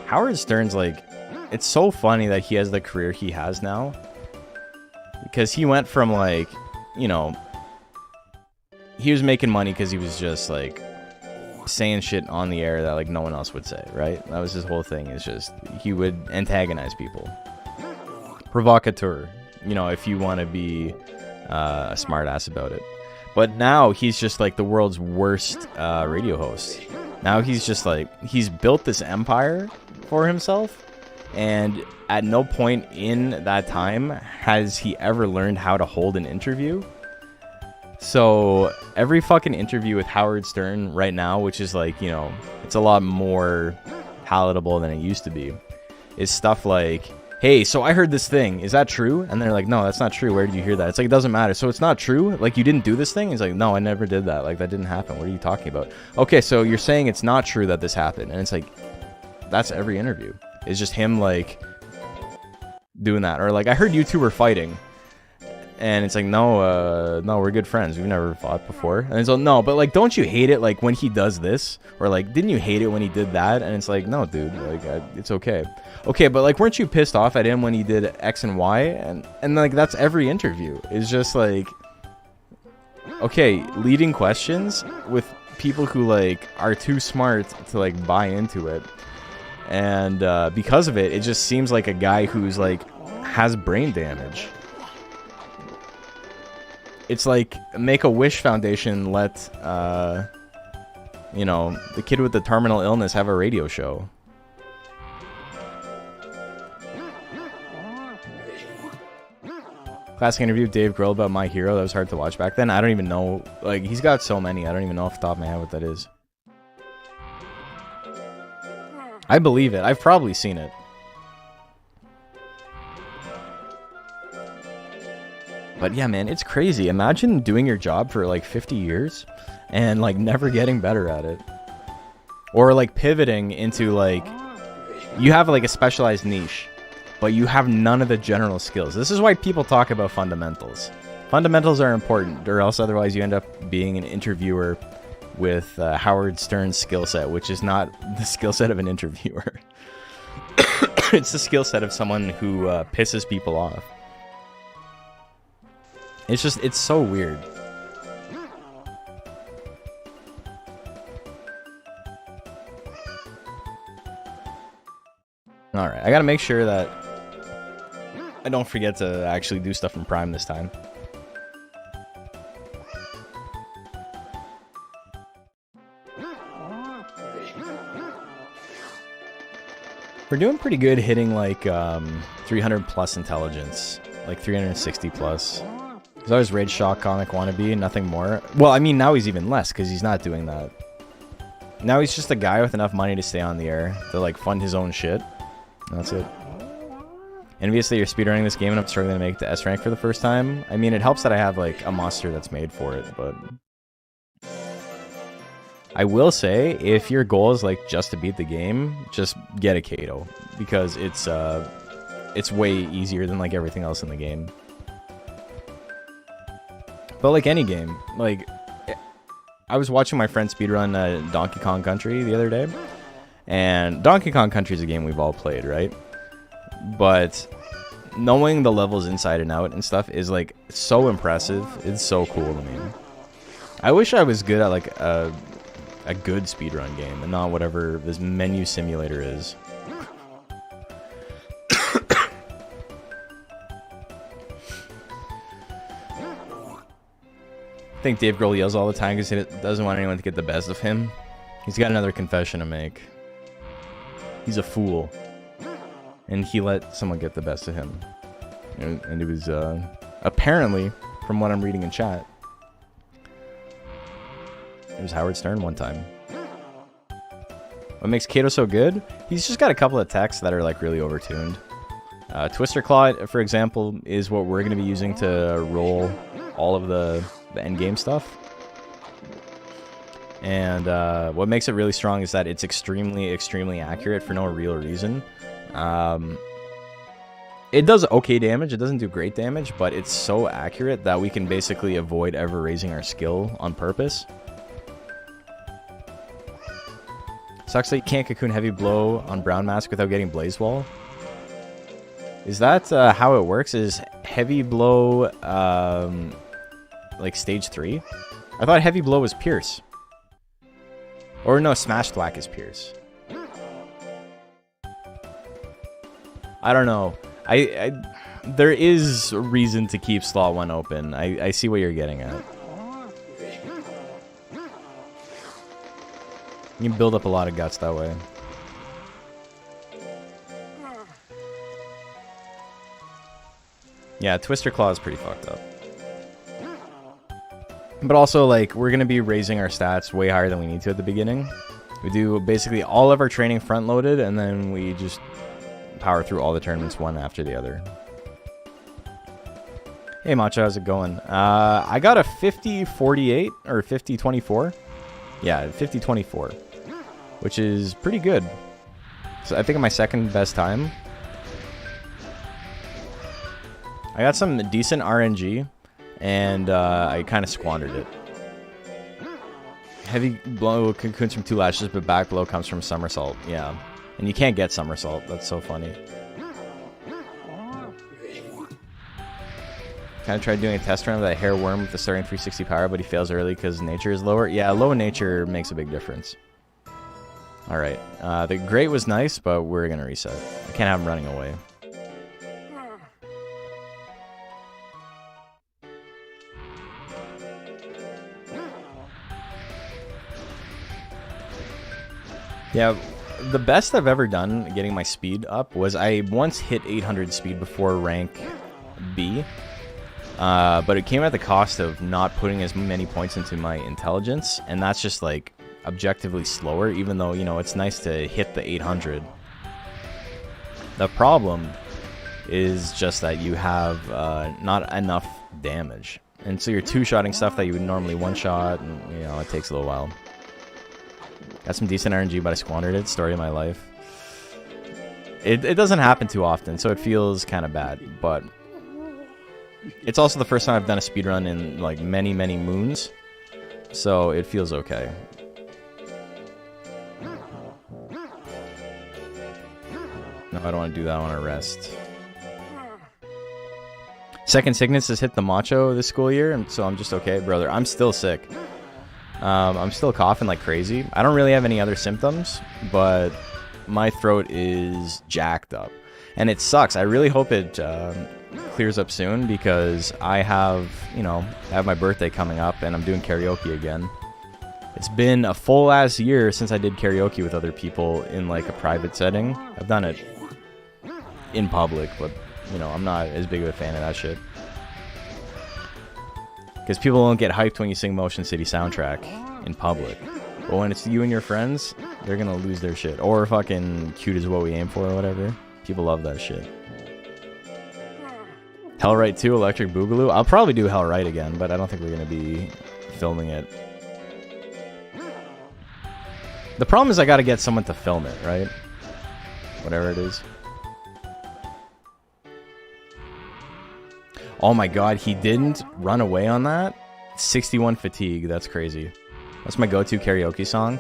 Howard Stern's like, it's so funny that he has the career he has now. Because he went from like, you know, he was making money because he was just like saying shit on the air that like no one else would say, right? That was his whole thing. Is just he would antagonize people. Provocateur, you know, if you want to be a smart ass about it. But now he's just like the world's worst radio host. Now he's just like, he's built this empire for himself, and at no point in that time has he ever learned how to hold an interview. So every fucking interview with Howard Stern right now, which is like, you know, it's a lot more palatable than it used to be, is stuff like, hey, so I heard this thing, is that true? And they're like, no, that's not true. Where did you hear that? It's like, it doesn't matter. So it's not true? Like, you didn't do this thing? He's like, no, I never did that. Like, that didn't happen. What are you talking about? Okay, so you're saying it's not true that this happened. And it's like, that's every interview. It's just him, like, doing that. Or like, I heard you two were fighting. And it's like, no, we're good friends. We've never fought before. And it's like, no, but like, don't you hate it like when he does this? Or like, didn't you hate it when he did that? And it's like, no, dude, like, it's okay. Okay, but like, weren't you pissed off at him when he did X and Y? And like, that's every interview. It's just like, okay, leading questions with people who like are too smart to like buy into it. And because of it, it just seems like a guy who's like has brain damage. It's like Make-A-Wish Foundation let, you know, the kid with the terminal illness have a radio show. Classic interview with Dave Grohl about My Hero. That was hard to watch back then. I don't even know. Like, he's got so many. I don't even know off the top of my head what that is. I believe it. I've probably seen it. But yeah, man, it's crazy. Imagine doing your job for like 50 years and like never getting better at it. Or like pivoting into like, you have like a specialized niche, but you have none of the general skills. This is why people talk about fundamentals. Fundamentals are important, or else otherwise you end up being an interviewer with Howard Stern's skill set, which is not the skill set of an interviewer. It's the skill set of someone who pisses people off. It's just, it's so weird. Alright, I gotta make sure that I don't forget to actually do stuff from Prime this time. We're doing pretty good hitting like 300 plus intelligence, like 360 plus. He's always Raid Shock comic wannabe, nothing more. Well, I mean, now he's even less, because he's not doing that. Now he's just a guy with enough money to stay on the air, to, like, fund his own shit. That's it. Envious that you're speedrunning this game and I'm struggling to make it to S rank for the first time. I mean, it helps that I have, like, a monster that's made for it, but... I will say, if your goal is, like, just to beat the game, just get a Kato. Because it's way easier than, like, everything else in the game. But like any game, like, I was watching my friend speedrun Donkey Kong Country the other day, and Donkey Kong Country is a game we've all played, right? But knowing the levels inside and out and stuff is like so impressive. It's so cool to me. I wish I was good at like a good speedrun game and not whatever this menu simulator is. I think Dave Grohl yells all the time because he doesn't want anyone to get the best of him. He's got another confession to make. He's a fool. And he let someone get the best of him. And it was, apparently, from what I'm reading in chat, it was Howard Stern one time. What makes Kato so good? He's just got a couple of attacks that are, like, really overtuned. Twister Claw, for example, is what we're going to be using to roll all of the endgame stuff. And what makes it really strong is that it's extremely, extremely accurate for no real reason. It does okay damage, it doesn't do great damage, but it's so accurate that we can basically avoid ever raising our skill on purpose. Sucks that you can't cocoon heavy blow on Brown Mask without getting Blaze Wall. Is that how it works? Is heavy blow like stage 3? I thought heavy blow was Pierce. Or no, Smash Thwack is Pierce. I don't know. There is a reason to keep slot 1 open. I see what you're getting at. You can build up a lot of guts that way. Yeah, Twister Claw is pretty fucked up. But also, like, we're going to be raising our stats way higher than we need to at the beginning. We do basically all of our training front-loaded, and then we just power through all the tournaments one after the other. Hey, Macho, how's it going? I got a 50-48, or 50-24. Yeah, 50-24, which is pretty good. So I think my second best time. I got some decent RNG, and I kind of squandered it. Heavy blow cocoons from 2 lashes, but back blow comes from somersault. Yeah, and you can't get somersault. That's so funny. Kind of tried doing a test run with that hair worm with the starting 360 power, but he fails early because nature is lower. Yeah, low nature makes a big difference. All right, the great was nice, but we're gonna reset. I can't have him running away. Yeah, the best I've ever done getting my speed up was I once hit 800 speed before rank B, but it came at the cost of not putting as many points into my intelligence, and that's just like objectively slower, even though, you know, it's nice to hit the 800. The problem is just that you have not enough damage, and so you're two-shotting stuff that you would normally one-shot, and, you know, it takes a little while. Got some decent RNG, but I squandered it. Story of my life. It doesn't happen too often, so it feels kind of bad. But it's also the first time I've done a speedrun in like many moons, so it feels okay. No, I don't want to do that. I want to rest. Second sickness has hit the macho this school year, and so I'm just okay, brother. I'm still sick. I'm still coughing like crazy. I don't really have any other symptoms, but my throat is jacked up. And it sucks. I really hope it clears up soon, because I have, you know, I have my birthday coming up, and I'm doing karaoke again. It's been a full ass year since I did karaoke with other people in like a private setting. I've done it in public, but, you know, I'm not as big of a fan of that shit. Because people don't get hyped when you sing Motion City Soundtrack in public. But when it's you and your friends, they're gonna lose their shit. Or fucking Cute Is What We Aim For or whatever. People love that shit. Hellrite 2, Electric Boogaloo. I'll probably do Hellrite again, but I don't think we're gonna be filming it. The problem is I gotta get someone to film it, right? Whatever it is. Oh my god, he didn't run away on that? 61 fatigue, that's crazy. That's my go-to karaoke song.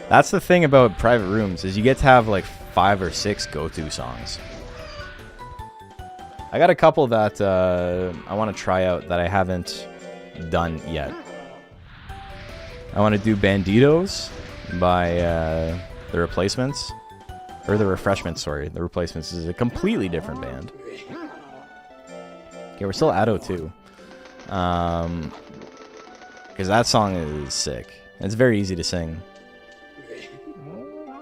That's the thing about private rooms, is you get to have like 5 or 6 go-to songs. I got a couple that I want to try out that I haven't done yet. I want to do Banditos by The Replacements. Or The Refreshments, sorry. The Replacements is a completely different band. Okay, we're still at 02. Because that song is sick. It's very easy to sing.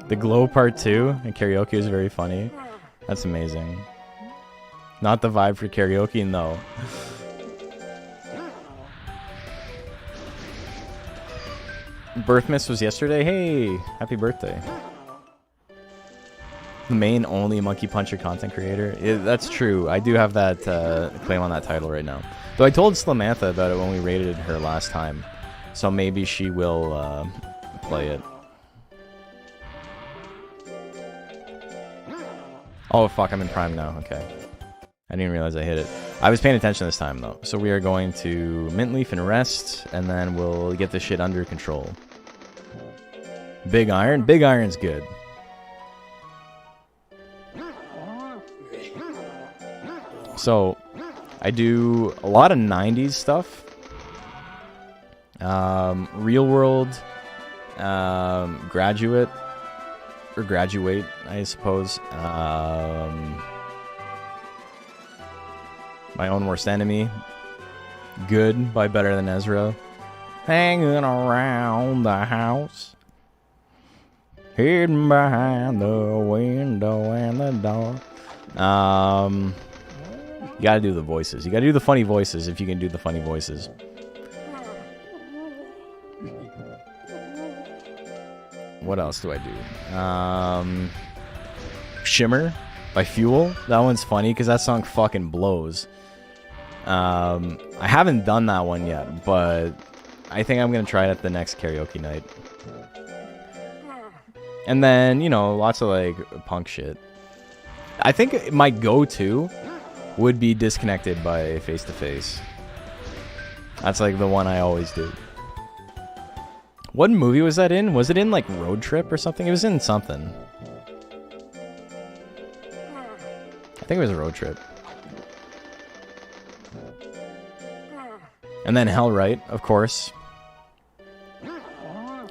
The Glow Part 2 in karaoke is very funny. That's amazing. Not the vibe for karaoke, no. Birthmas was yesterday. Hey, happy birthday. The main only Monkey Puncher content creator. That's true. I do have that claim on that title right now. Though I told Slamantha about it when we raided her last time. So maybe she will play it. Oh fuck, I'm in Prime now. Okay. I didn't realize I hit it. I was paying attention this time though. So we are going to Mint Leaf and rest, and then we'll get this shit under control. Big Iron? Big Iron's good. So, I do a lot of 90s stuff. Real World, Graduate. Or Graduate, I suppose. My Own Worst Enemy. Good by Better Than Ezra. Hanging around the house. Hidden behind the window and the door. You gotta do the voices. You gotta do the funny voices if you can do the funny voices. What else do I do? Shimmer by Fuel. That one's funny because that song fucking blows. I haven't done that one yet, but I think I'm gonna try it at the next karaoke night. And then, you know, lots of like punk shit. I think my go-to would be Disconnected by Face to Face. That's like the one I always do. What movie was that in? Was it in like Road Trip or something? It was in something. I think it was a Road Trip. And then Hellrite, of course.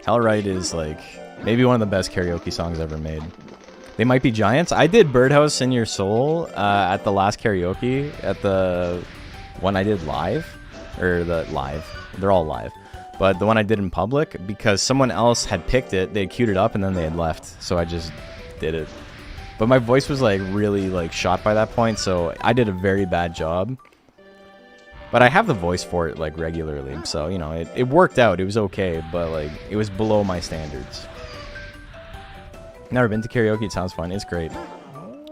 Hellrite is like maybe one of the best karaoke songs ever made. They Might Be Giants. I did Birdhouse in Your Soul at the last karaoke, at the one I did live. Or the live. They're all live. But the one I did in public, because someone else had picked it, they had queued it up and then they had left. So I just did it. But my voice was like really like shot by that point, so I did a very bad job. But I have the voice for it like regularly, so you know, it worked out. It was okay, but like it was below my standards. Never been to karaoke. It sounds fun. It's great.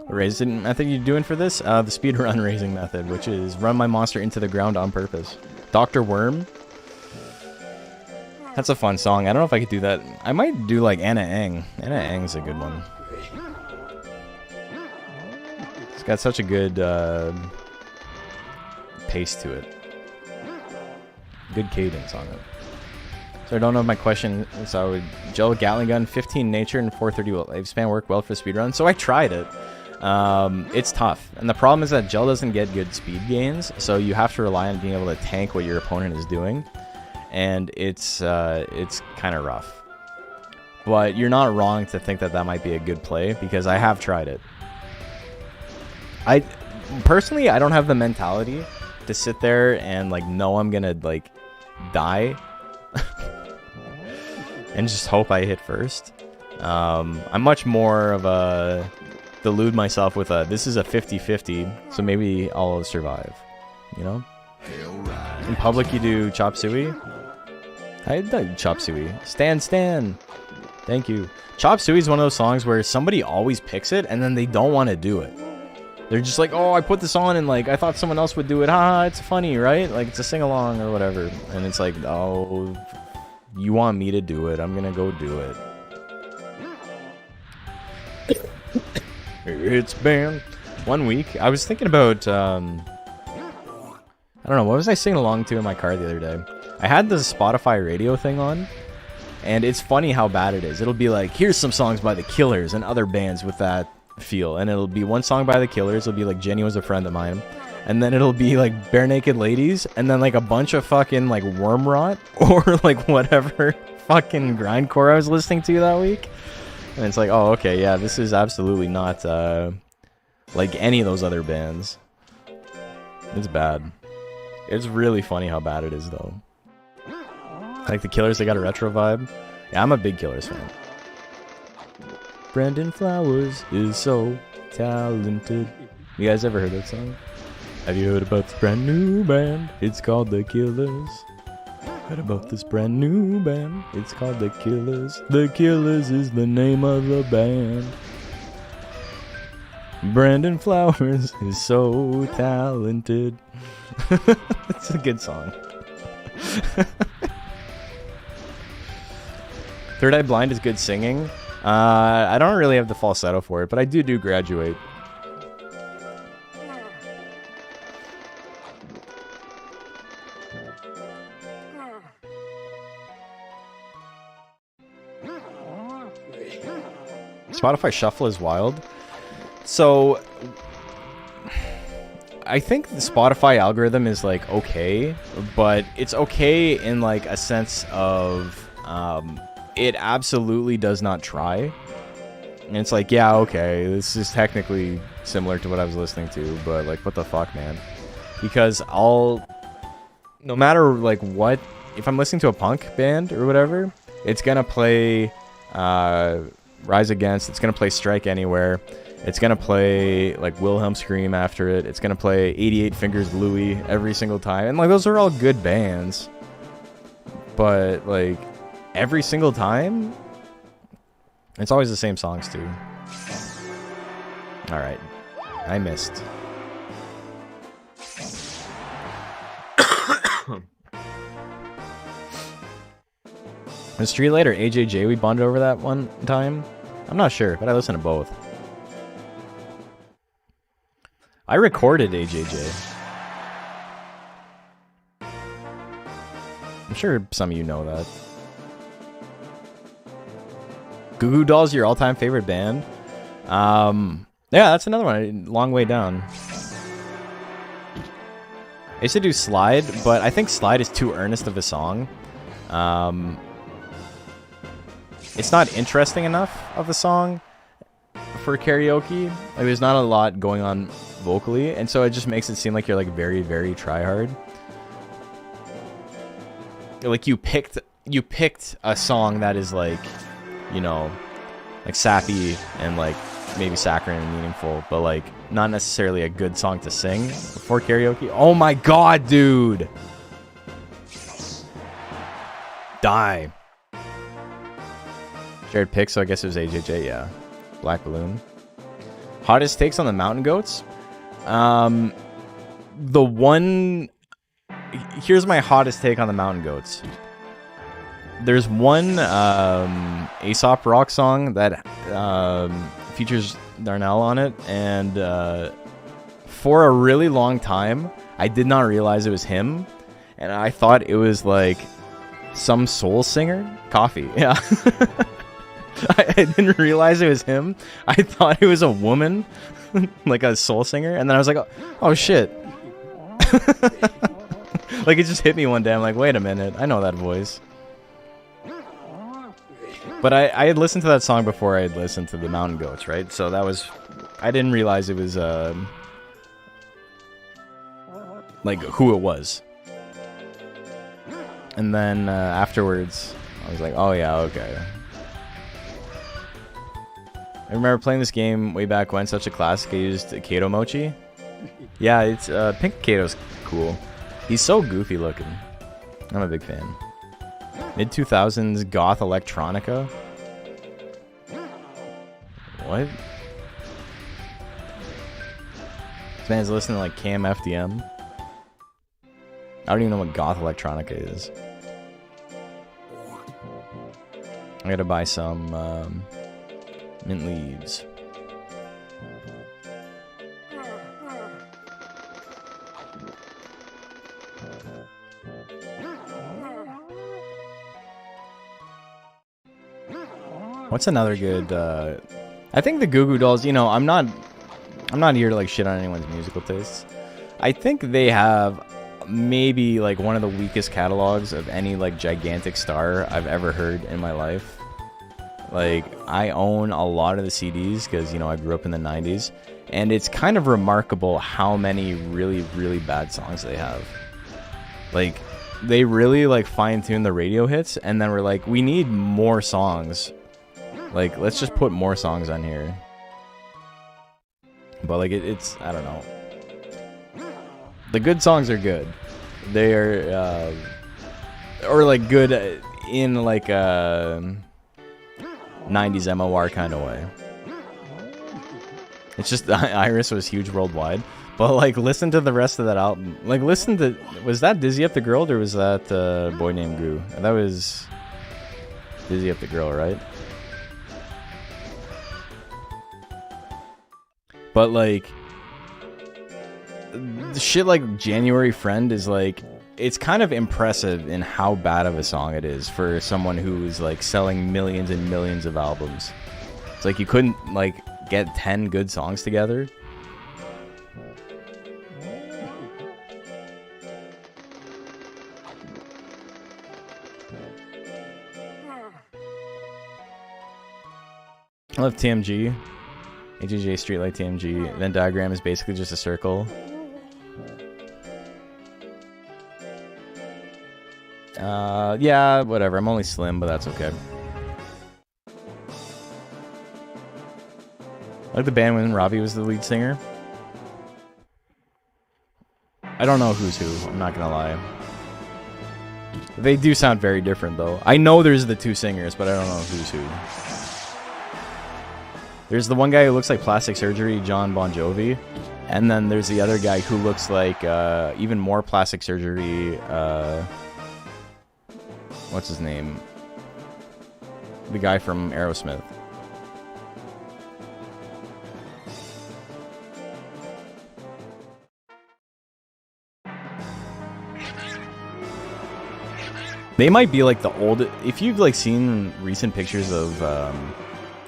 Raising method you doing for this? The speedrun raising method, which is run my monster into the ground on purpose. Dr. Worm. That's a fun song. I don't know if I could do that. I might do like Anna Eng. Anna Eng's a good one. It's got such a good pace to it. Good cadence on it. So I don't know if my question is, I would gel Gatling gun, 15 nature, and 430 lifespan work well for speedrun. So I tried it. It's tough. And the problem is that gel doesn't get good speed gains, so you have to rely on being able to tank what your opponent is doing. And it's kind of rough. But you're not wrong to think that that might be a good play, because I have tried it. Personally, I don't have the mentality to sit there and like know I'm gonna like die and just hope I hit first. I'm much more of a delude myself with a this is a 50-50, so maybe I'll survive, you know? In public you do Chop Suey. I did Chop Suey. Stan. Thank you. Chop Suey is one of those songs where somebody always picks it and then they don't want to do it. They're just like, oh, I put this on and like I thought someone else would do it. Ha, it's funny, right? Like it's a sing along or whatever. And it's like, oh, you want me to do it? I'm gonna go do it. It's been 1 week. I was thinking about I don't know, what was I singing along to in my car the other day? I had the Spotify radio thing on, and it's funny how bad it is. It'll be like, here's some songs by The Killers and other bands with that feel, and it'll be one song by The Killers. It'll be like Jenny Was a Friend of Mine, and then it'll be like Bare Naked Ladies, and then like a bunch of fucking like Worm Rot or like whatever fucking grindcore I was listening to that week. And it's like, oh, okay, yeah, this is absolutely not like any of those other bands. It's bad. It's really funny how bad it is, though. Like The Killers, they got a retro vibe. Yeah, I'm a big Killers fan. Brandon Flowers is so talented. You guys ever heard that song? Have you heard about this brand new band? It's called The Killers. Heard about this brand new band? It's called The Killers. The Killers is the name of the band. Brandon Flowers is so talented. It's a good song. Third Eye Blind is good singing. I don't really have the falsetto for it, but I do Graduate. Spotify Shuffle is wild. So I think the Spotify algorithm is like okay, but it's okay in like a sense of it absolutely does not try. And it's like, yeah, okay, this is technically similar to what I was listening to, but like, what the fuck, man? Because no matter like what, if I'm listening to a punk band or whatever, it's gonna play Rise Against, it's gonna play Strike Anywhere, it's gonna play like Wilhelm Scream after it, it's gonna play 88 Fingers Louie every single time, and like those are all good bands, but like every single time, it's always the same songs too. All right, I missed. Was Streetlight or AJJ we bonded over that one time? I'm not sure, but I listened to both. I recorded AJJ. I'm sure some of you know that. Goo Goo Dolls, your all-time favorite band? Yeah, that's another one. Long way down. I used to do Slide, but I think Slide is too earnest of a song. It's not interesting enough of a song for karaoke. Like, there's not a lot going on vocally, and so it just makes it seem like you're like very, very try-hard. Like you picked a song that is like, you know, like sappy and like maybe saccharine and meaningful, but like not necessarily a good song to sing for karaoke. Oh my god, dude! Die. Shared pick, so I guess it was AJJ, yeah. Black Balloon. Hottest takes on the Mountain Goats? Here's my hottest take on the Mountain Goats. There's one Aesop Rock song that features Darnell on it, and for a really long time, I did not realize it was him, and I thought it was like some soul singer. Coffee, yeah. I didn't realize it was him. I thought it was a woman, like a soul singer, and then I was like, oh shit. Like, it just hit me one day. I'm like, wait a minute, I know that voice. But I had listened to that song before I had listened to the Mountain Goats, right? So that was... I didn't realize it was, like, who it was. And then, afterwards, I was like, oh yeah, okay. I remember playing this game way back when, such a classic. I used Kato Mochi. Yeah, it's, Pink Kato's cool. He's so goofy looking. I'm a big fan. Mid-2000s goth electronica? What? This man's listening to like Cam FDM. I don't even know what goth electronica is. I gotta buy some mint leaves. What's another good, I think the Goo Goo Dolls, you know, I'm not here to like shit on anyone's musical tastes. I think they have maybe like one of the weakest catalogs of any like gigantic star I've ever heard in my life. Like, I own a lot of the CDs because, you know, I grew up in the 90s, and it's kind of remarkable how many really, really bad songs they have. Like, they really like fine-tune the radio hits, and then we're like, we need more songs. Like, let's just put more songs on here. But, like, it's... I don't know. The good songs are good. They are, or, like, good in, like, a 90s MOR kind of way. It's just... Iris was huge worldwide. But, like, listen to the rest of that album. Like, listen to... Was that Dizzy Up the Girl, or was that Boy Named Goo? That was... Dizzy Up the Girl, right? But, like, shit like January Friend is, like, it's kind of impressive in how bad of a song it is for someone who's, like, selling millions and millions of albums. It's like you couldn't, like, get 10 good songs together. I love TMG. HJJ Streetlight TMG. Venn diagram is basically just a circle. Yeah, whatever. I'm only slim, but that's okay. I like the band when Robbie was the lead singer. I don't know who's who. I'm not gonna lie. They do sound very different, though. I know there's the two singers, but I don't know who's who. There's the one guy who looks like Plastic Surgery, John Bon Jovi. And then there's the other guy who looks like even more Plastic Surgery. What's his name? The guy from Aerosmith. They might be like the old. If you've like seen recent pictures of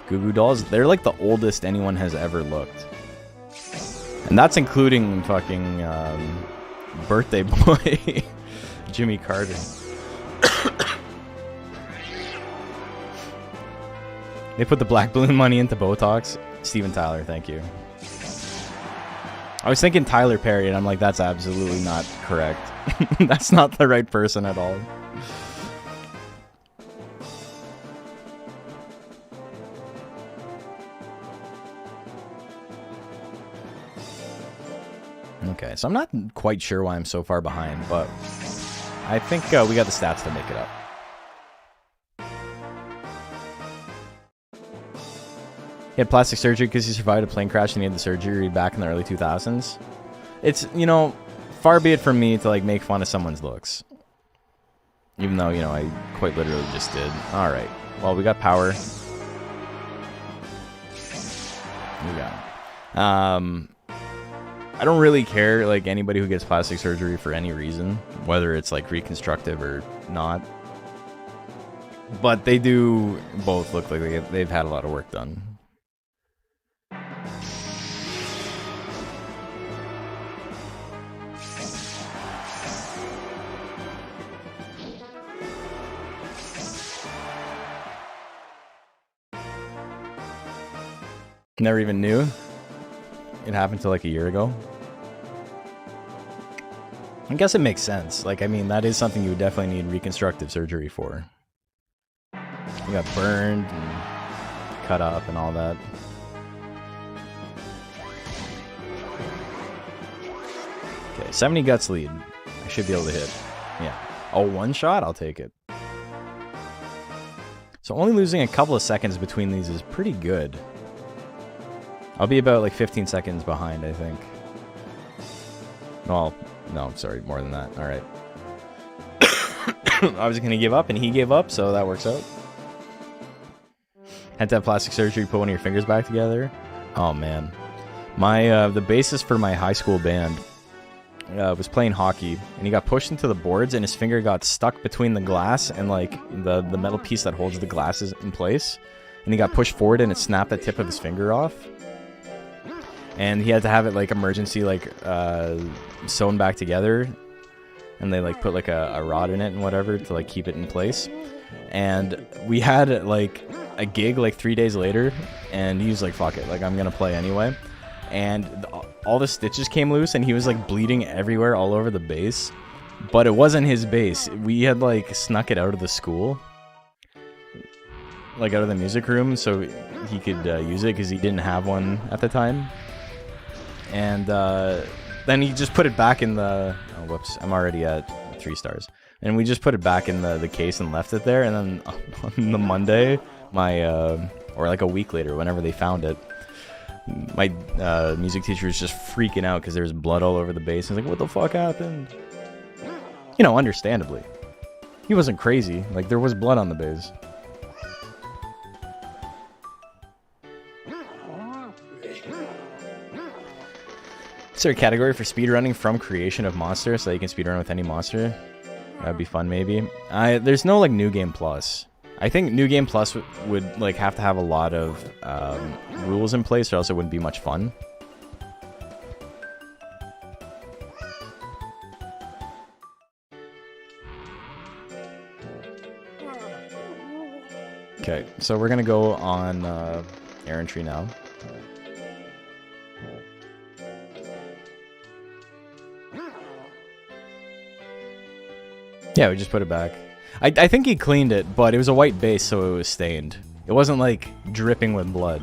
Goo Goo Dolls, they're like the oldest anyone has ever looked, and that's including fucking Birthday Boy, Jimmy Carter. They put the black balloon money into Botox. Steven Tyler, thank you. I was thinking Tyler Perry, and I'm like, that's absolutely not correct. That's not the right person at all. Okay, so I'm not quite sure why I'm so far behind, but I think we got the stats to make it up. He had plastic surgery because he survived a plane crash and he had the surgery back in the early 2000s. It's, you know, far be it from me to, like, make fun of someone's looks. Even though, you know, I quite literally just did. Alright, well, we got power. We got it. I don't really care, like, anybody who gets plastic surgery for any reason, whether it's, like, reconstructive or not. But they do both look like they've had a lot of work done. Never even knew. It happened till like a year ago. I guess it makes sense. Like, I mean, that is something you would definitely need reconstructive surgery for. You got burned and cut up and all that. Okay, 70 guts lead. I should be able to hit. Yeah. Oh, one shot? I'll take it. So only losing a couple of seconds between these is pretty good. I'll be about like 15 seconds behind, I think. Well, no, sorry, more than that. All right. I was going to give up, and he gave up, so that works out. Had to have plastic surgery, put one of your fingers back together. Oh, man. My the bassist for my high school band was playing hockey, and he got pushed into the boards, and his finger got stuck between the glass and like the metal piece that holds the glasses in place. And he got pushed forward, and it snapped the tip of his finger off. And he had to have it like emergency like sewn back together, and they like put like a rod in it and whatever to like keep it in place. And we had like a gig like 3 days later, and he was like, fuck it, like I'm gonna play anyway. And all the stitches came loose, and he was like bleeding everywhere all over the bass, but it wasn't his bass. We had like snuck it out of the school, like out of the music room, so he could use it because he didn't have one at the time. And then he just put it back in the... Oh, whoops. I'm already at 3 stars. And we just put it back in the case and left it there. And then on the Monday, my... or like a week later, whenever they found it, my music teacher was just freaking out because there was blood all over the bass. He's like, what the fuck happened? You know, understandably. He wasn't crazy. Like, there was blood on the bass. Is there a category for speedrunning from creation of monster so that you can speedrun with any monster? That'd be fun, maybe. There's no like New Game Plus. I think New Game Plus would like have to have a lot of rules in place, or else it wouldn't be much fun. Okay, so we're gonna go on air entry now. Yeah, we just put it back. I think he cleaned it, but it was a white base, so it was stained. It wasn't like dripping with blood.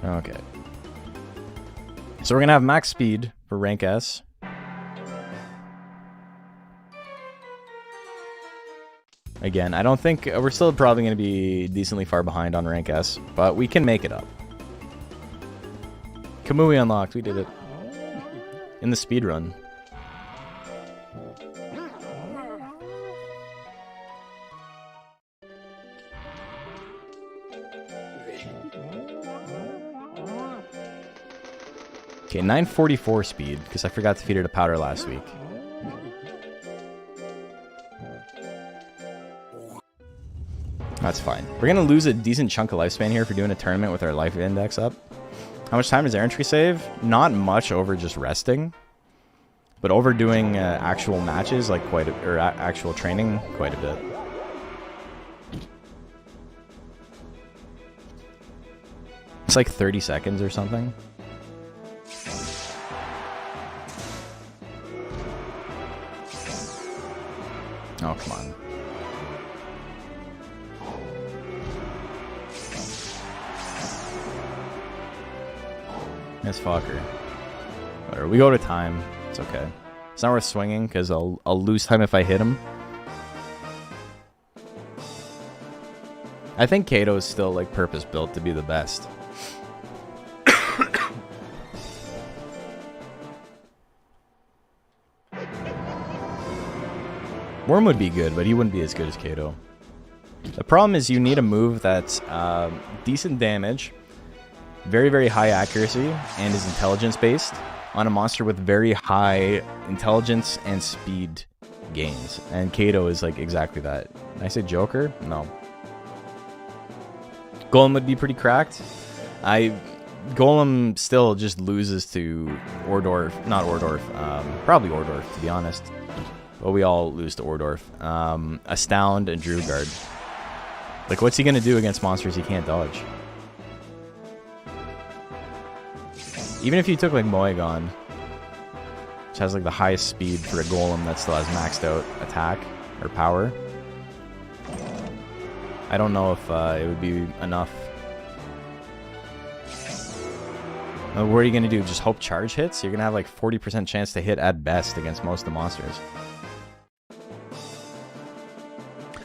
Okay. So we're gonna have max speed for rank S. Again, I don't think we're still probably gonna be decently far behind on rank S, but we can make it up. Kamui unlocked, we did it. In the speed run. Okay, 944 speed, because I forgot to feed it a powder last week. That's fine. We're going to lose a decent chunk of lifespan here for doing a tournament with our life index up. How much time does air entry save? Not much over just resting. But over doing actual matches, like actual training, quite a bit. It's like 30 seconds or something. Oh, come on. Miss fucker. Whatever. We go to time. It's okay. It's not worth swinging because I'll lose time if I hit him. I think Kato is still like purpose built to be the best. Worm would be good, but he wouldn't be as good as Kato. The problem is you need a move that's decent damage, very, very high accuracy, and is intelligence-based on a monster with very high intelligence and speed gains. And Kato is like exactly that. Did I say Joker? No. Golem would be pretty cracked. Golem still just loses to Ordorf. Not Ordorf. Probably Ordorf, to be honest. But we all lose to Ordorf. Astound and Drewguard. Like, what's he gonna do against monsters he can't dodge? Even if you took, like, Moegon, which has, like, the highest speed for a Golem that still has maxed out attack or power, I don't know if it would be enough. What are you gonna do? Just hope charge hits? You're gonna have, like, 40% chance to hit at best against most of the monsters.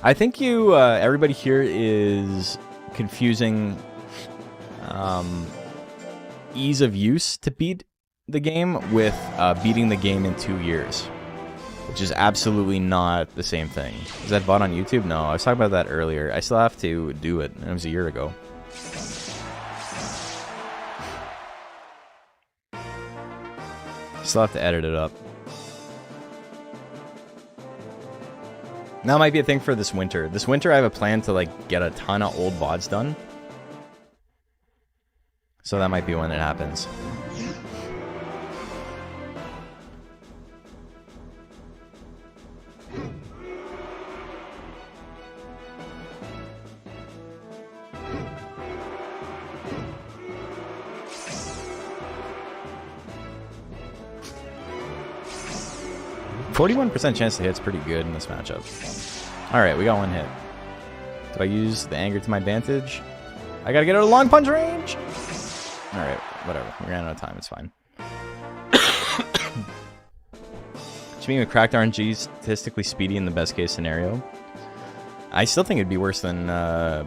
I think everybody here is confusing ease of use to beat the game with beating the game in 2 years, which is absolutely not the same thing. Is that bot on YouTube? No, I was talking about that earlier. I still have to do it, and it was a year ago. Still have to edit it up. That might be a thing for this winter. This winter I have a plan to like get a ton of old VODs done. So that might be when it happens. %41% chance to hit's pretty good in this matchup. Alright, we got one hit. Do I use the anger to my advantage? I gotta get out of long punch range! Alright, whatever. We ran out of time, it's fine. Which means with cracked RNG, statistically speedy in the best case scenario. I still think it'd be worse than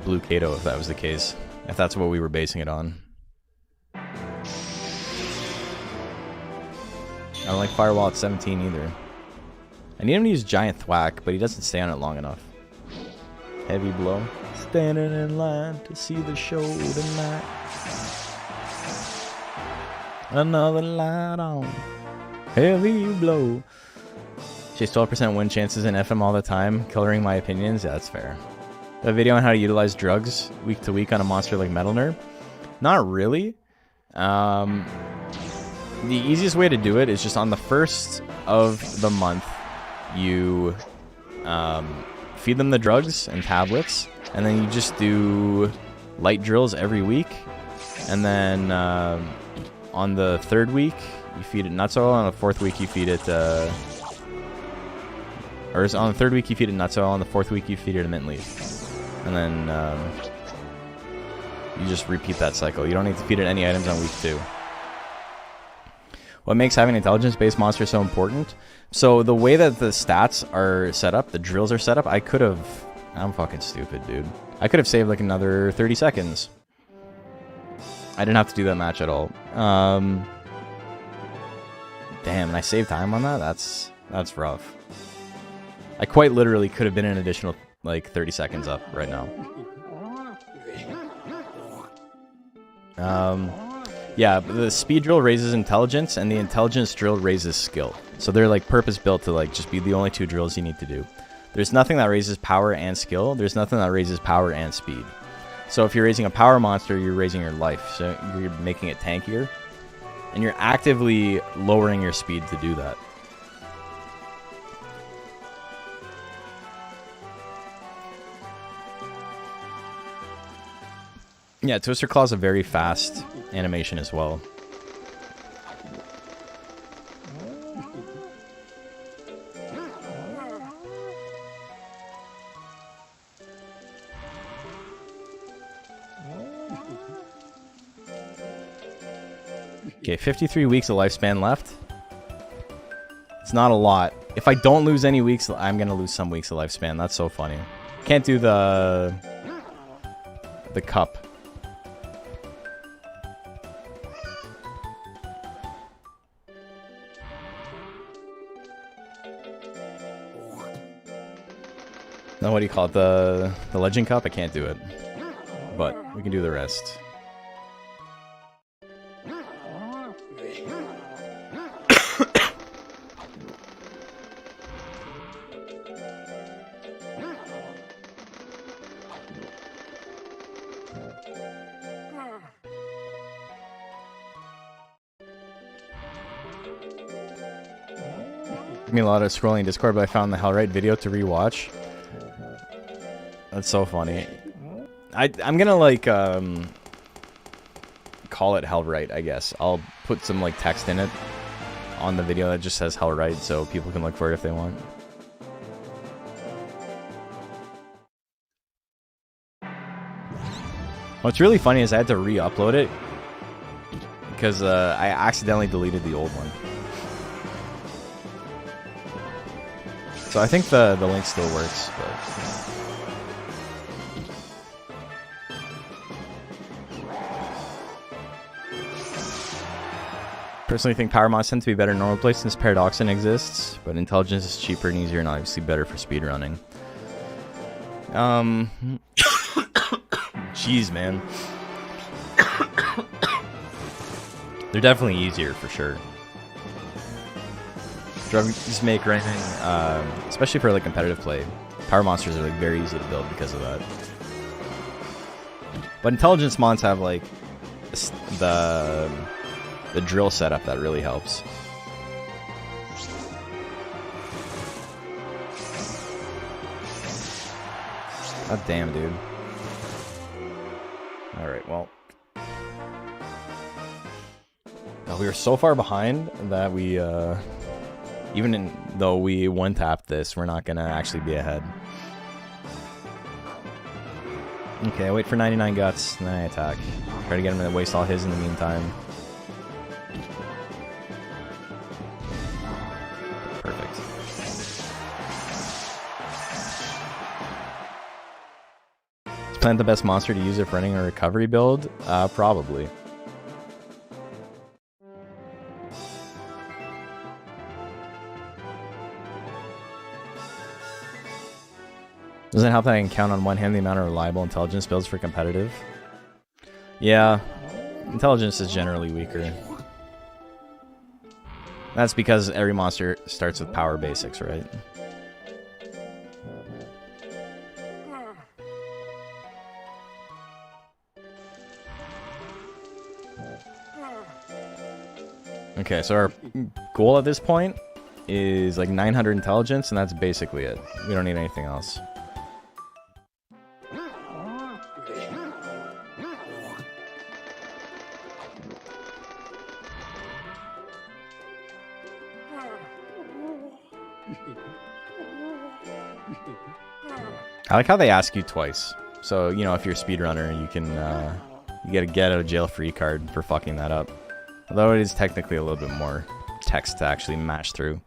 Blue Kato if that was the case. If that's what we were basing it on. I don't like Firewall at 17 either. I need him to use Giant Thwack, but he doesn't stay on it long enough. Heavy blow. Standing in line to see the show tonight. Another light on. Heavy blow. Chase 12% win chances in FM all the time. Coloring my opinions. Yeah, that's fair. A video on how to utilize drugs week to week on a monster like Metal Nerd? Not really. The easiest way to do it is just on the first of the month. You feed them the drugs and tablets, and then you just do light drills every week. And then on the 3rd week, you feed it nuts oil. On the 4th week, you feed it... or on the 3rd week, you feed it nuts oil. On the 4th week, you feed it a mint leaf. And then you just repeat that cycle. You don't need to feed it any items on week 2. What makes having intelligence-based monsters so important? So the way that the stats are set up, the drills are set up, I could have... I'm fucking stupid, dude. I could have saved like another 30 seconds. I didn't have to do that match at all. Damn, and I saved time on that? That's rough. I quite literally could have been an additional, like, 30 seconds up right now. Yeah, the speed drill raises intelligence, and the intelligence drill raises skill. So they're, like, purpose-built to, like, just be the only 2 drills you need to do. There's nothing that raises power and skill. There's nothing that raises power and speed. So if you're raising a power monster, you're raising your life. So you're making it tankier. And you're actively lowering your speed to do that. Yeah, Twister Claw is a very fast animation as well. Okay, 53 weeks of lifespan left. It's not a lot. If I don't lose any weeks, I'm going to lose some weeks of lifespan. That's so funny. Can't do the cup. No, what do you call it? The Legend Cup? I can't do it. But we can do the rest. Took me a lot of scrolling Discord, but I found the Hellrite video to rewatch. That's so funny. I'm gonna like call it Hellrite, I guess. I'll put some like text in it on the video that just says Hellrite, so people can look for it if they want. What's really funny is I had to re-upload it because I accidentally deleted the old one. So I think the link still works, but... Personally think power mods tend to be better in normal play since Paradoxin exists, but intelligence is cheaper and easier and obviously better for speedrunning. Jeez, man. They're definitely easier for sure. Drugs make ranking, especially for like competitive play. Power monsters are like very easy to build because of that. But intelligence mods have like the drill setup that really helps. God damn, dude. Alright, well. We were so far behind that we, though we one-tapped this, we're not gonna actually be ahead. Okay, I wait for 99 guts, and then I attack. Try to get him to waste all his in the meantime. Perfect. Is Plant the best monster to use if running a recovery build? Probably. Doesn't it help that I can count on one hand the amount of reliable intelligence builds for competitive? Yeah, intelligence is generally weaker. That's because every monster starts with power basics, right? Okay, so our goal at this point is like 900 intelligence, and that's basically it. We don't need anything else. I like how they ask you twice. So, you know, if you're a speedrunner, you can, you get a get out of jail free card for fucking that up. Although it is technically a little bit more text to actually mash through.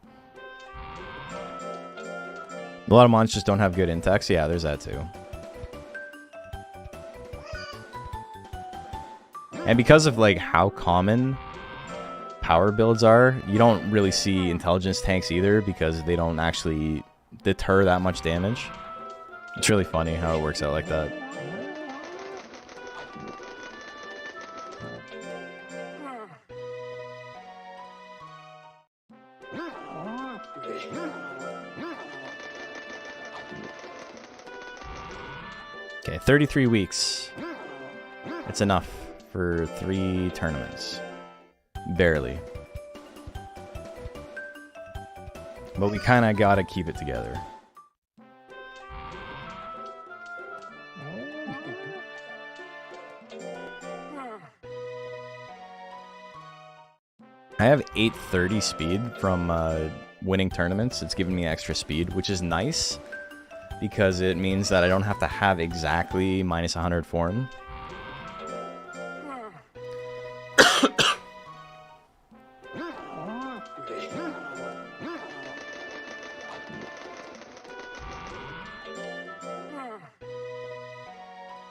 A lot of monsters don't have good in-text. Yeah, there's that too. And because of, like, how common power builds are, you don't really see intelligence tanks either because they don't actually deter that much damage. It's really funny how it works out like that. Okay, 33 weeks. It's enough for 3 tournaments. Barely. But we kind of gotta keep it together. I have 830 speed from winning tournaments. It's giving me extra speed, which is nice because it means that I don't have to have exactly minus 100 form.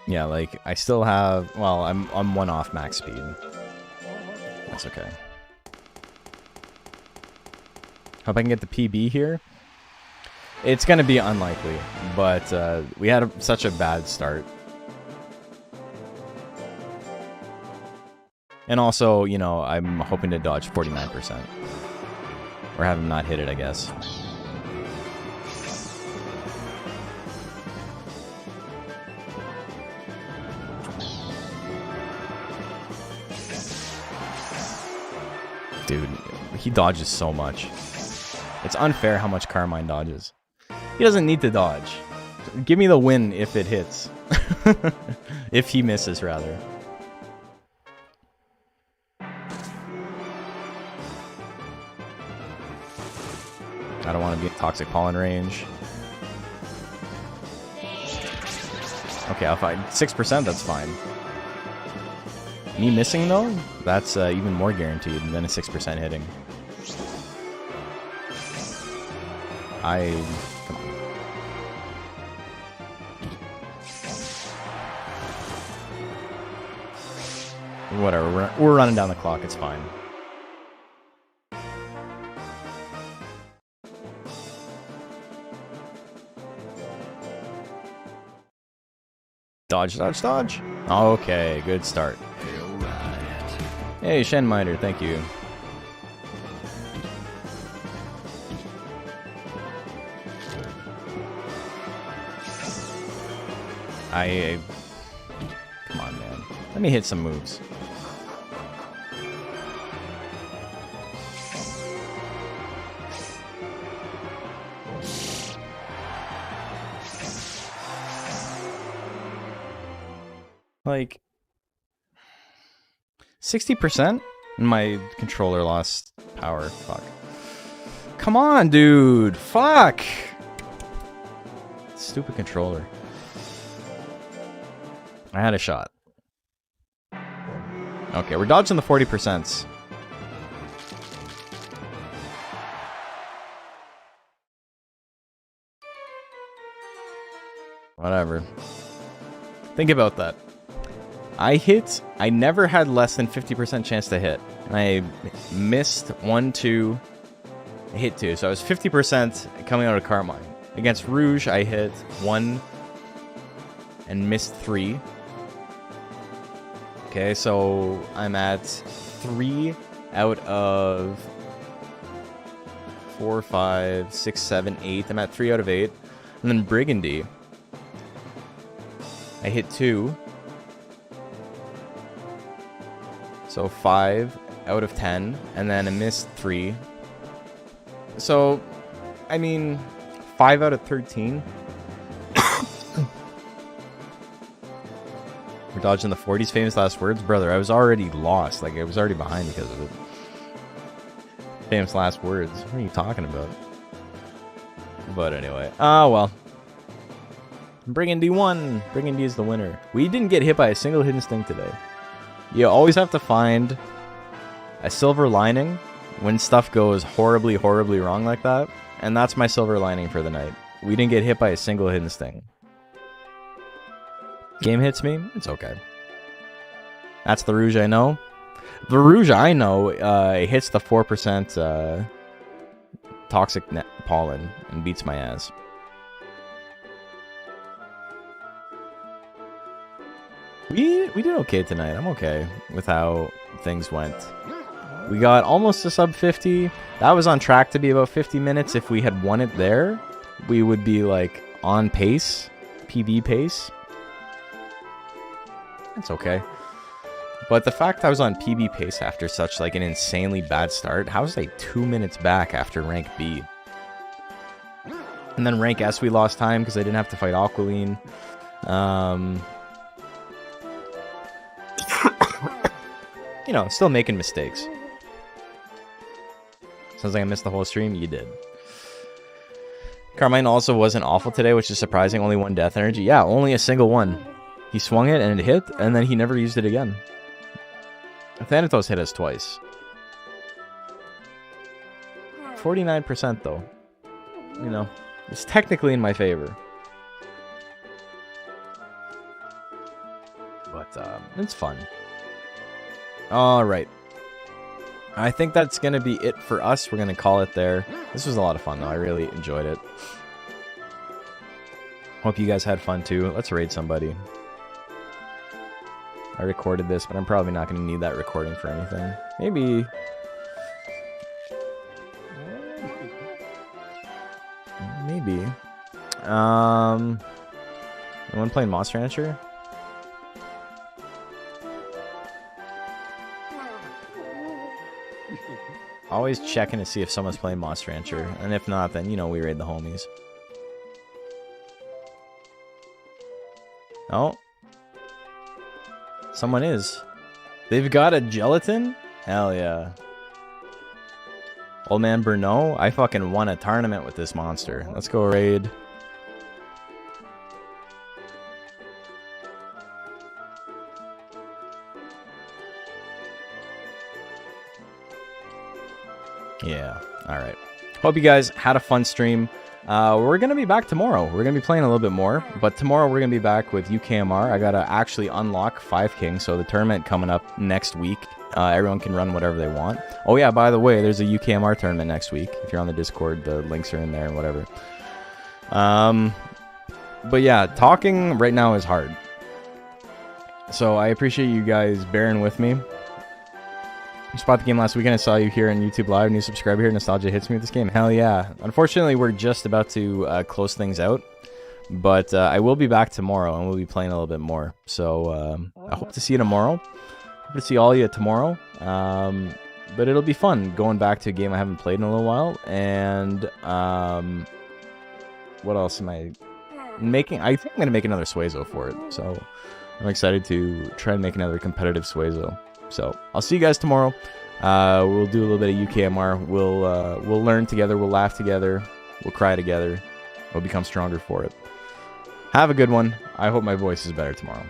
Yeah, like, I still have... Well, I'm 1 off max speed. That's okay. Hope I can get the PB here. It's going to be unlikely, but we had such a bad start. And also, you know, I'm hoping to dodge 49%. Or have him not hit it, I guess. Dude, he dodges so much. It's unfair how much Carmine dodges. He doesn't need to dodge. Give me the win if it hits. If he misses, rather. I don't want to be in toxic pollen range. Okay, I'll fight 6%, that's fine. Me missing, though? That's even more guaranteed than a 6% hitting. Come on. Whatever, we're running down the clock, it's fine. Dodge, dodge, dodge. Okay, good start. Hey, Shenmiter, thank you. Come on, man. Let me hit some moves. Like 60%? My controller lost power. Fuck. Come on, dude. Fuck. Stupid controller. I had a shot. Okay, we're dodging the 40%. Whatever. Think about that. I never had less than 50% chance to hit. And I missed 1, 2, hit 2. So I was 50% coming out of Carmine. Against Rouge, I hit 1 and missed 3. Okay, so I'm at 3 out of 4, 5, 6, 7, 8. I'm at 3 out of 8. And then Brigandy, I hit 2. So 5 out of 10, and then I missed 3. So, I mean, 5 out of 13. We're dodging the 40s. Famous last words, brother. I was already lost. Like, I was already behind because of it. Famous last words. What are you talking about? But anyway, oh well. Brigand D1. Brigand D is the winner. We didn't get hit by a single hidden sting today. You always have to find a silver lining when stuff goes horribly, horribly wrong like that. And that's my silver lining for the night. We didn't get hit by a single hidden sting. Game hits me, it's okay. That's the Rouge I know. The Rouge I know hits the 4% toxic pollen and beats my ass. We did okay tonight. I'm okay with how things went. We got almost a sub 50. That was on track to be about 50 minutes. If we had won it there, we would be like on pace, PB pace. It's okay. But the fact I was on PB pace after such like an insanely bad start, how was I 2 minutes back after rank B? And then rank S we lost time because I didn't have to fight Aqualine. You know, still making mistakes. Sounds like I missed the whole stream. You did. Carmine also wasn't awful today, which is surprising. Only one death energy. Yeah, only a single one. He swung it and it hit, and then he never used it again. Thanatos hit us twice. 49% though. You know, it's technically in my favor. But it's fun. Alright. I think that's going to be it for us. We're going to call it there. This was a lot of fun though. I really enjoyed it. Hope you guys had fun too. Let's raid somebody. I recorded this, but I'm probably not going to need that recording for anything. Maybe. Maybe. Anyone playing Monster Rancher? Always checking to see if someone's playing Monster Rancher. And if not, then, you know, we raid the homies. Oh. Someone is. They've got a gelatin? Hell yeah. Old man Bruno, I fucking won a tournament with this monster. Let's go raid. Yeah, alright. Hope you guys had a fun stream. We're going to be back tomorrow. We're going to be playing a little bit more. But tomorrow we're going to be back with UKMR. I got to actually unlock 5 Kings. So the tournament coming up next week. Everyone can run whatever they want. Oh yeah, by the way, there's a UKMR tournament next week. If you're on the Discord, the links are in there and whatever. But yeah, talking right now is hard. So I appreciate you guys bearing with me. You spot the game last weekend. I saw you here on YouTube Live. New subscriber here. Nostalgia hits me with this game. Hell yeah. Unfortunately, we're just about to close things out. But I will be back tomorrow, and we'll be playing a little bit more. So I hope to see you tomorrow. Hope to see all of you tomorrow. But it'll be fun going back to a game I haven't played in a little while. And what else am I making? I think I'm going to make another Suezo for it. So I'm excited to try and make another competitive Suezo. So I'll see you guys tomorrow. We'll do a little bit of UKMR. We'll learn together. We'll laugh together. We'll cry together. We'll become stronger for it. Have a good one. I hope my voice is better tomorrow.